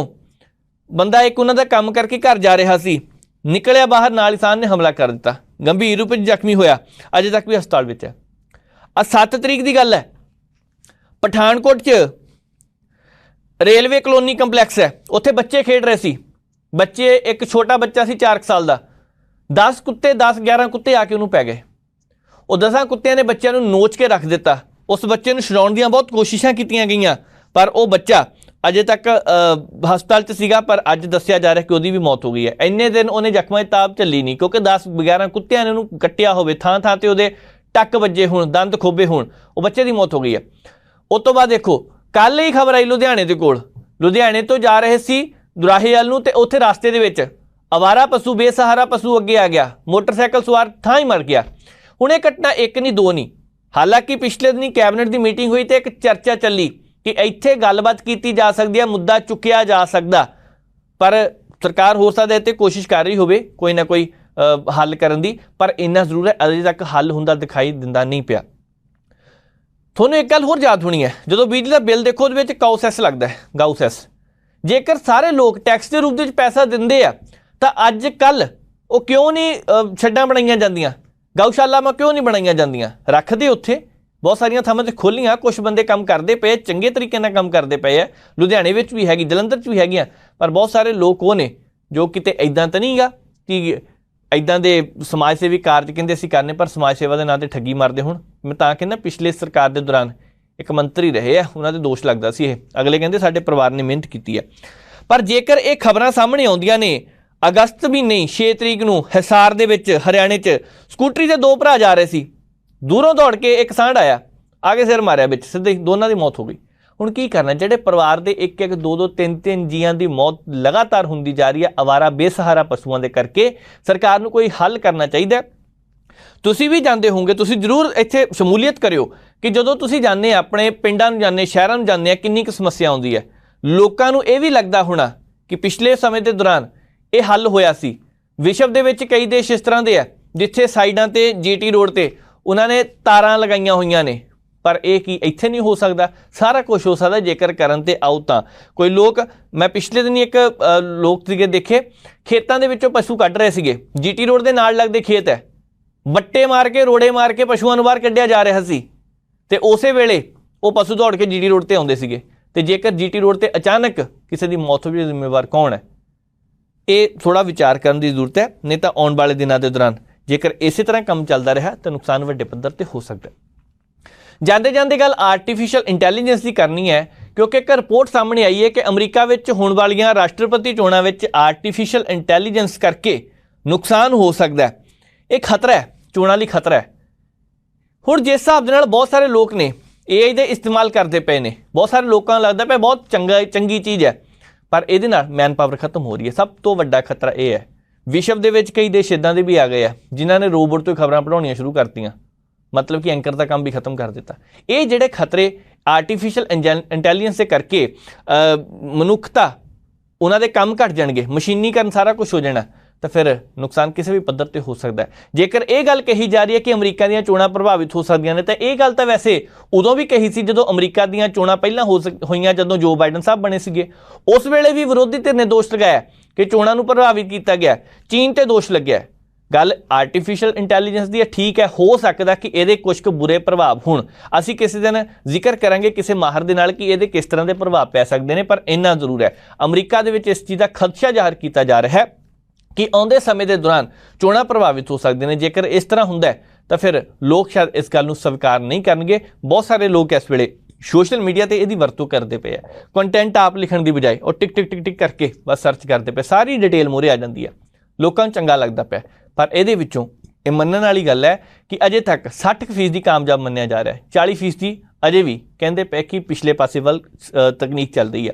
बंदा एक उन्हां दा काम करके घर जा रहा सी, निकलिया बाहर, नाल इंसान ने हमला कर दिता, गंभीर रूप में जख्मी होया, अजे तक भी हस्पताल विच है। 7 तरीक की गल है, पठानकोट च रेलवे कलोनी कंपलैक्स है, उत्थे बच्चे खेड रहे सी। बच्चे, एक छोटा बच्चा सी 4 साल का, 10 कुत्ते 10-11 कुत्ते आके उन्होंने पै गए। वो 10 कुत्तियां ने बच्चों को नोच के रख दिता। उस बच्चे को छुड़ाउण दी बहुत कोशिशां कीतियां गईयां, पर वो बच्चा अजे तक हस्पताल च सीगा, पर अज दस्सिया जा रहा है कि उसकी भी मौत हो गई है। इन्ने दिन उन्हें जख्मां दी ताब झल्ली नहीं, क्योंकि 10-11 कुत्तियां ने उन्होंने कट्टिया होवे, थां थां ते उहदे टक वजे होण, दंद खोबे होण, वो बच्चे की मौत हो गई है। उस तो बाद देखो कल ही खबर आई लुधियाने के कोल, लुधियाने तो जा रहे सी दुराहे वाल नूं, ते उत्थे रास्ते दे विच आवारा पशु, बेसहारा पशु अगे आ गया, मोटरसाइकिल सवार थां ही मर गया। हुण ये घटना एक नहीं, 2 नहीं। हालांकि पिछले दिन कैबिनेट की मीटिंग हुई तो एक चर्चा चली कि इत्थे गलबात की जा सकती है, मुद्दा चुकिया जा सकता, पर सरकार हो सकता है तो कोशिश कर रही होवे कोई ना कोई हल करन दी, पर इन्ना जरूर है अजे तक हल हुंदा दिखाई दिंदा नहीं पिया। ਤੁਹਾਨੂੰ एक गल होर याद होनी है, जो बिजली का बिल देखो ਉਹਦੇ ਵਿੱਚ ਕਾਊ ਸੈਸ लगता है, गाऊ सैस। जेकर सारे लोग टैक्स के रूप में पैसा देंदे आ ਤਾਂ ਅੱਜ ਕੱਲ ਉਹ ਕਿਉਂ ਨਹੀਂ ਛੱਡਾਂ ਬਣਾਈਆਂ ਜਾਂਦੀਆਂ, ਗਊਸ਼ਾਲਾਵਾਂ ਕਿਉਂ ਨਹੀਂ ਬਣਾਈਆਂ ਜਾਂਦੀਆਂ? ਰੱਖਦੇ ਉੱਥੇ ਬਹੁਤ ਸਾਰੀਆਂ ਥਾਵਾਂ ਤੇ ਖੋਲੀਆਂ, ਕੁਝ ਬੰਦੇ ਕੰਮ ਕਰਦੇ ਪਏ, ਚੰਗੇ ਤਰੀਕੇ ਨਾਲ ਕੰਮ ਕਰਦੇ ਪਏ ਆ। ਲੁਧਿਆਣੇ ਵਿੱਚ ਵੀ ਹੈਗੀ, ਜਲੰਧਰ 'ਚ ਵੀ ਹੈਗੀਆਂ, ਪਰ ਬਹੁਤ ਸਾਰੇ ਲੋਕ ਉਹ ਨੇ ਜੋ ਕਿਤੇ ਇੱਦਾਂ ਤਾਂ ਨਹੀਂ ਗਾ ਕਿ ਇੱਦਾਂ ਦੇ ਸਮਾਜ ਸੇਵੀ ਕਾਰਜ ਕਹਿੰਦੇ ਅਸੀਂ ਕਰਨੇ ਪਰ ਸਮਾਜ ਸੇਵਾ ਦੇ ਨਾਂ 'ਤੇ ਠੱਗੀ ਮਾਰਦੇ। ਹੁਣ ਮੈਂ ਤਾਂ ਕਹਿੰਦਾ ਪਿਛਲੇ ਸਰਕਾਰ ਦੇ ਦੌਰਾਨ ਇੱਕ ਮੰਤਰੀ ਰਹੇ ਆ, ਉਹਨਾਂ ਦੇ ਦੋਸ਼ ਲੱਗਦਾ ਸੀ ਇਹ, ਅਗਲੇ ਕਹਿੰਦੇ ਸਾਡੇ ਪਰਿਵਾਰ ਨੇ ਮਿਹਨਤ ਕੀਤੀ ਹੈ। ਪਰ ਜੇਕਰ ਇਹ ਖਬਰਾਂ ਸਾਹਮਣੇ ਆਉਂਦੀਆਂ ਨੇ, ਅਗਸਤ ਮਹੀਨੇ 6 ਤਰੀਕ ਨੂੰ ਹਿਸਾਰ ਦੇ ਵਿੱਚ ਹਰਿਆਣੇ 'ਚ ਸਕੂਟਰੀ 'ਤੇ 2 ਭਰਾ ਜਾ ਰਹੇ ਸੀ, ਦੂਰੋਂ ਦੌੜ ਕੇ ਇੱਕ ਸਾਂਢ ਆਇਆ, ਆ ਕੇ ਸਿਰ ਮਾਰਿਆ ਵਿੱਚ ਸਿੱਧੇ, ਦੋਨਾਂ ਦੀ ਮੌਤ ਹੋ ਗਈ। ਹੁਣ ਕੀ ਕਰਨਾ? ਜਿਹੜੇ ਪਰਿਵਾਰ ਦੇ 1-1, 2-2, 3-3 ਜੀਆਂ ਦੀ ਮੌਤ ਲਗਾਤਾਰ ਹੁੰਦੀ ਜਾ ਰਹੀ ਹੈ ਅਵਾਰਾ ਬੇਸਹਾਰਾ ਪਸ਼ੂਆਂ ਦੇ ਕਰਕੇ, ਸਰਕਾਰ ਨੂੰ ਕੋਈ ਹੱਲ ਕਰਨਾ ਚਾਹੀਦਾ। ਤੁਸੀਂ ਵੀ ਜਾਂਦੇ ਹੋਵੋਗੇ, ਤੁਸੀਂ ਜ਼ਰੂਰ ਇੱਥੇ ਸ਼ਮੂਲੀਅਤ ਕਰਿਓ ਕਿ ਜਦੋਂ ਤੁਸੀਂ ਜਾਂਦੇ ਆਪਣੇ ਪਿੰਡਾਂ ਨੂੰ ਜਾਂਦੇ, ਸ਼ਹਿਰਾਂ ਨੂੰ ਜਾਂਦੇ ਆ, ਕਿੰਨੀ ਕੁ ਸਮੱਸਿਆ ਆਉਂਦੀ ਹੈ। ਲੋਕਾਂ ਨੂੰ ਇਹ ਵੀ ਲੱਗਦਾ ਹੋਣਾ ਕਿ ਪਿਛਲੇ ਸਮੇਂ ਦੇ ਦੌਰਾਨ ਇਹ ਹੱਲ ਹੋਇਆ ਸੀ। ਵਿਸ਼ਵ ਦੇ ਵਿੱਚ ਕਈ ਦੇਸ਼ ਇਸ ਤਰ੍ਹਾਂ ਦੇ ਆ ਜਿੱਥੇ ਸਾਈਡਾਂ ਤੇ GT ਰੋਡ ਤੇ ਉਹਨਾਂ ਨੇ ਤਾਰਾਂ ਲਗਾਈਆਂ ਹੋਈਆਂ ਨੇ, ਪਰ ਇਹ ਕੀ ਇੱਥੇ ਨਹੀਂ ਹੋ ਸਕਦਾ? ਸਾਰਾ ਕੁਝ ਹੋ ਸਕਦਾ ਜੇਕਰ ਕਰਨ ਤੇ ਆਓ ਤਾਂ। ਕੋਈ ਲੋਕ, ਮੈਂ ਪਿਛਲੇ ਦਿਨ ਇੱਕ ਲੋਕ ਸੀਗੇ ਦੇਖੇ, ਖੇਤਾਂ ਦੇ ਵਿੱਚੋਂ ਪਸ਼ੂ ਕੱਢ ਰਹੇ ਸੀਗੇ, GT ਰੋਡ ਦੇ ਨਾਲ ਲੱਗਦੇ ਖੇਤ ਹੈ, ਵੱਟੇ ਮਾਰ ਕੇ, ਰੋੜੇ ਮਾਰ ਕੇ ਪਸ਼ੂਆਂ ਨੂੰ ਬਾਹਰ ਕੱਢਿਆ ਜਾ ਰਿਹਾ ਸੀ, ਤੇ ਉਸੇ ਵੇਲੇ ਉਹ ਪਸ਼ੂ ਦੌੜ ਕੇ GT ਰੋਡ ਤੇ ਆਉਂਦੇ ਸੀਗੇ। ਤੇ ਜੇਕਰ GT ਰੋਡ ਤੇ ਅਚਾਨਕ ਕਿਸੇ ਦੀ ਮੌਤ ਹੋ ਜਾਵੇ, ਜ਼ਿੰਮੇਵਾਰ ਕੌਣ ਹੈ? ਇਹ ਥੋੜਾ ਵਿਚਾਰ ਕਰਨ ਦੀ ਜ਼ਰੂਰਤ ਹੈ, ਨਹੀਂ ਤਾਂ ਆਉਣ ਵਾਲੇ ਦਿਨਾਂ ਦੇ ਦੌਰਾਨ ਜੇਕਰ ਇਸੇ ਤਰ੍ਹਾਂ ਕੰਮ ਚੱਲਦਾ ਰਿਹਾ ਤਾਂ ਨੁਕਸਾਨ ਵੱਡੇ ਪੱਧਰ ਤੇ ਹੋ ਸਕਦਾ। ਜਾਂਦੇ ਜਾਂਦੇ ਗੱਲ ਆਰਟੀਫੀਸ਼ੀਅਲ ਇੰਟੈਲੀਜੈਂਸ ਦੀ ਕਰਨੀ ਹੈ, ਕਿਉਂਕਿ ਇੱਕ ਰਿਪੋਰਟ ਸਾਹਮਣੇ ਆਈ ਹੈ ਕਿ ਅਮਰੀਕਾ ਵਿੱਚ ਹੋਣ ਵਾਲੀਆਂ ਰਾਸ਼ਟਰਪਤੀ ਚੋਣਾਂ ਵਿੱਚ ਆਰਟੀਫੀਸ਼ੀਅਲ ਇੰਟੈਲੀਜੈਂਸ ਕਰਕੇ ਨੁਕਸਾਨ ਹੋ ਸਕਦਾ ਹੈ। ਇਹ ਖਤਰਾ ਹੈ, ਚੋਣਾਂ ਲਈ ਖਤਰਾ ਹੈ। ਹੁਣ ਜਿਸ ਹਿਸਾਬ ਦੇ ਨਾਲ ਬਹੁਤ ਸਾਰੇ ਲੋਕ ਨੇ AI ਦੇ ਇਸਤੇਮਾਲ ਕਰਦੇ ਪਏ ਨੇ, ਬਹੁਤ ਸਾਰੇ ਲੋਕਾਂ ਨੂੰ ਲੱਗਦਾ ਪਿਆ ਬਹੁਤ ਚੰਗੀ ਚੀਜ਼ ਹੈ, ਪਰ ਇਹਦੇ ਨਾਲ ਮੈਨ ਪਾਵਰ ਖਤਮ ਹੋ ਰਹੀ ਹੈ। ਸਭ ਤੋਂ ਵੱਡਾ ਖਤਰਾ ਇਹ ਹੈ। ਵਿਸ਼ਵ ਦੇ ਵਿੱਚ ਕਈ ਦੇਸ਼ ਇੱਦਾਂ ਦੇ ਵੀ ਆ ਗਏ ਆ ਜਿਨ੍ਹਾਂ ਨੇ ਰੋਬੋਟ ਤੋਂ ਖਬਰਾਂ ਪੜ੍ਹਾਉਣੀਆਂ ਸ਼ੁਰੂ ਕਰਤੀਆਂ, ਮਤਲਬ ਕਿ ਐਂਕਰ ਦਾ ਕੰਮ ਵੀ ਖਤਮ ਕਰ ਦਿੱਤਾ। ਇਹ ਜਿਹੜੇ ਖਤਰੇ ਆਰਟੀਫੀਸ਼ੀਅਲ ਇੰਟੈਲੀਜੈਂਸ ਦੇ ਕਰਕੇ ਮਨੁੱਖਤਾ, ਉਹਨਾਂ ਦੇ ਕੰਮ ਘਟ ਜਾਣਗੇ, ਮਸ਼ੀਨੀਕਰਨ ਸਾਰਾ ਕੁਝ ਹੋ ਜਾਣਾ, ਤਾਂ ਫਿਰ ਨੁਕਸਾਨ ਕਿਸੇ ਵੀ ਪੱਧਰ ਤੇ ਹੋ ਸਕਦਾ ਹੈ। ਜੇਕਰ ਇਹ ਗੱਲ ਕਹੀ ਜਾ ਰਹੀ ਹੈ ਕਿ ਅਮਰੀਕਾ ਦੀਆਂ ਚੋਣਾਂ ਪ੍ਰਭਾਵਿਤ ਹੋ ਸਕਦੀਆਂ ਨੇ, ਤਾਂ ਇਹ ਗੱਲ ਤਾਂ ਵੈਸੇ ਉਦੋਂ ਵੀ ਕਹੀ ਸੀ ਜਦੋਂ ਅਮਰੀਕਾ ਦੀਆਂ ਚੋਣਾਂ ਪਹਿਲਾਂ ਹੋਈਆਂ, ਜਦੋਂ ਜੋ ਬਾਈਡਨ ਸਾਹਿਬ ਬਣੇ ਸੀਗੇ। ਉਸ ਵੇਲੇ ਵੀ ਵਿਰੋਧੀ ਧਿਰ ਨੇ ਦੋਸ਼ ਲਗਾਇਆ ਕਿ ਚੋਣਾਂ ਨੂੰ ਪ੍ਰਭਾਵਿਤ ਕੀਤਾ ਗਿਆ, ਚੀਨ ਤੇ ਦੋਸ਼ ਲੱਗਿਆ। ਗੱਲ ਆਰਟੀਫੀਸ਼ੀਅਲ ਇੰਟੈਲੀਜੈਂਸ ਦੀ ਹੈ, ਠੀਕ ਹੈ, ਹੋ ਸਕਦਾ ਕਿ ਇਹਦੇ ਕੁਝ ਕੁ ਬੁਰੇ ਪ੍ਰਭਾਵ ਹੋਣ। ਅਸੀਂ ਕਿਸੇ ਦਿਨ ਜ਼ਿਕਰ ਕਰਾਂਗੇ ਕਿਸੇ ਮਾਹਰ ਦੇ ਨਾਲ ਕਿ ਇਹਦੇ ਕਿਸ ਤਰ੍ਹਾਂ ਦੇ ਪ੍ਰਭਾਵ ਪੈ ਸਕਦੇ ਨੇ, ਪਰ ਇੰਨਾ ਜ਼ਰੂਰ ਹੈ ਅਮਰੀਕਾ ਦੇ ਵਿੱਚ ਇਸ ਚੀਜ਼ ਦਾ ਖਦਸ਼ਾ ਜ਼ਾਹਰ ਕੀਤਾ ਜਾ ਰਿਹਾ ਹੈ ਕਿ ਆਉਂਦੇ ਸਮੇਂ ਦੇ ਦੌਰਾਨ ਚੋਣਾਂ ਪ੍ਰਭਾਵਿਤ ਹੋ ਸਕਦੀਆਂ ਨੇ। ਜੇਕਰ ਇਸ ਤਰ੍ਹਾਂ ਹੁੰਦਾ ਹੈ ਤਾਂ ਫਿਰ ਲੋਕ ਸ਼ਾਇਦ ਇਸ ਗੱਲ ਨੂੰ ਸਵੀਕਾਰ ਨਹੀਂ ਕਰਨਗੇ। ਬਹੁਤ ਸਾਰੇ ਲੋਕ ਇਸ ਵੇਲੇ ਸੋਸ਼ਲ ਮੀਡੀਆ ਤੇ ਇਹਦੀ ਵਰਤੋਂ ਕਰਦੇ ਪਏ ਆ, ਕੰਟੈਂਟ ਆਪ ਲਿਖਣ ਦੀ ਬਜਾਏ ਉਹ ਟਿਕ ਟਿਕ ਟਿਕ ਟਿਕ ਕਰਕੇ ਬਸ ਸਰਚ ਕਰਦੇ ਪਏ, ਸਾਰੀ ਡਿਟੇਲ ਮੂਹਰੇ ਆ ਜਾਂਦੀ ਆ, ਲੋਕਾਂ ਨੂੰ ਚੰਗਾ ਲੱਗਦਾ ਪਿਆ। ਪਰ ਇਹਦੇ ਵਿੱਚੋਂ ਇਹ ਮੰਨਣ ਵਾਲੀ ਗੱਲ ਹੈ ਕਿ ਅਜੇ ਤੱਕ 60% ਕਾਮਯਾਬ ਮੰਨਿਆ ਜਾ ਰਿਹਾ ਹੈ, 40% ਅਜੇ ਵੀ ਕਹਿੰਦੇ ਪਏ ਕਿ ਪਿਛਲੇ ਪਾਸੇ ਵੱਲ ਤਕਨੀਕ ਚੱਲ ਰਹੀ ਹੈ।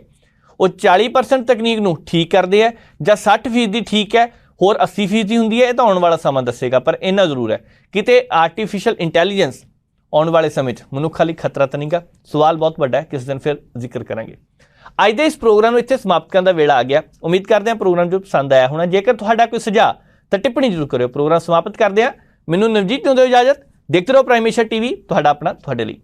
ਉਹ 40% ਤਕਨੀਕ ਨੂੰ ਠੀਕ ਕਰਦੇ ਆ ਜਾਂ 60% ਠੀਕ ਹੈ, ਹੋਰ 80% ਹੁੰਦੀ ਹੈ, ਇਹ ਤਾਂ ਆਉਣ ਵਾਲਾ ਸਮਾਂ ਦੱਸੇਗਾ। ਪਰ ਇੰਨਾ ਜ਼ਰੂਰ ਹੈ ਕਿਤੇ ਆਰਟੀਫੀਸ਼ੀਅਲ ਇੰਟੈਲੀਜੈਂਸ ਆਉਣ ਵਾਲੇ ਸਮੇਂ 'ਚ ਮਨੁੱਖਾਂ ਲਈ ਖਤਰਾ ਤਾਂ ਨਹੀਂਗਾ। ਸਵਾਲ ਬਹੁਤ ਵੱਡਾ ਹੈ, ਕਿਸ ਦਿਨ ਫਿਰ ਜ਼ਿਕਰ ਕਰਾਂਗੇ। ਅੱਜ ਦੇ ਇਸ ਪ੍ਰੋਗਰਾਮ ਨੂੰ ਇੱਥੇ ਸਮਾਪਤ ਕਰਨ ਦਾ ਵੇਲਾ ਆ ਗਿਆ। ਉਮੀਦ ਕਰਦੇ ਹਾਂ ਪ੍ਰੋਗਰਾਮ ਜੋ ਪਸੰਦ ਆਇਆ ਹੋਣਾ। ਜੇਕਰ ਤੁਹਾਡਾ ਕੋਈ ਸੁਝਾਅ ਤਾਂ ਟਿੱਪਣੀ ਜ਼ਰੂਰ ਕਰਿਓ। ਪ੍ਰੋਗਰਾਮ ਸਮਾਪਤ ਕਰਦੇ ਹਾਂ। ਮੈਨੂੰ ਨਵਜੀਤ ਨੂੰ ਦਿਓ ਇਜਾਜ਼ਤ। ਦੇਖਦੇ ਰਹੋ ਪ੍ਰਾਈਮ ਏਸ਼ੀਆ TV, ਤੁਹਾਡਾ ਆਪਣਾ, ਤੁਹਾਡੇ ਲਈ।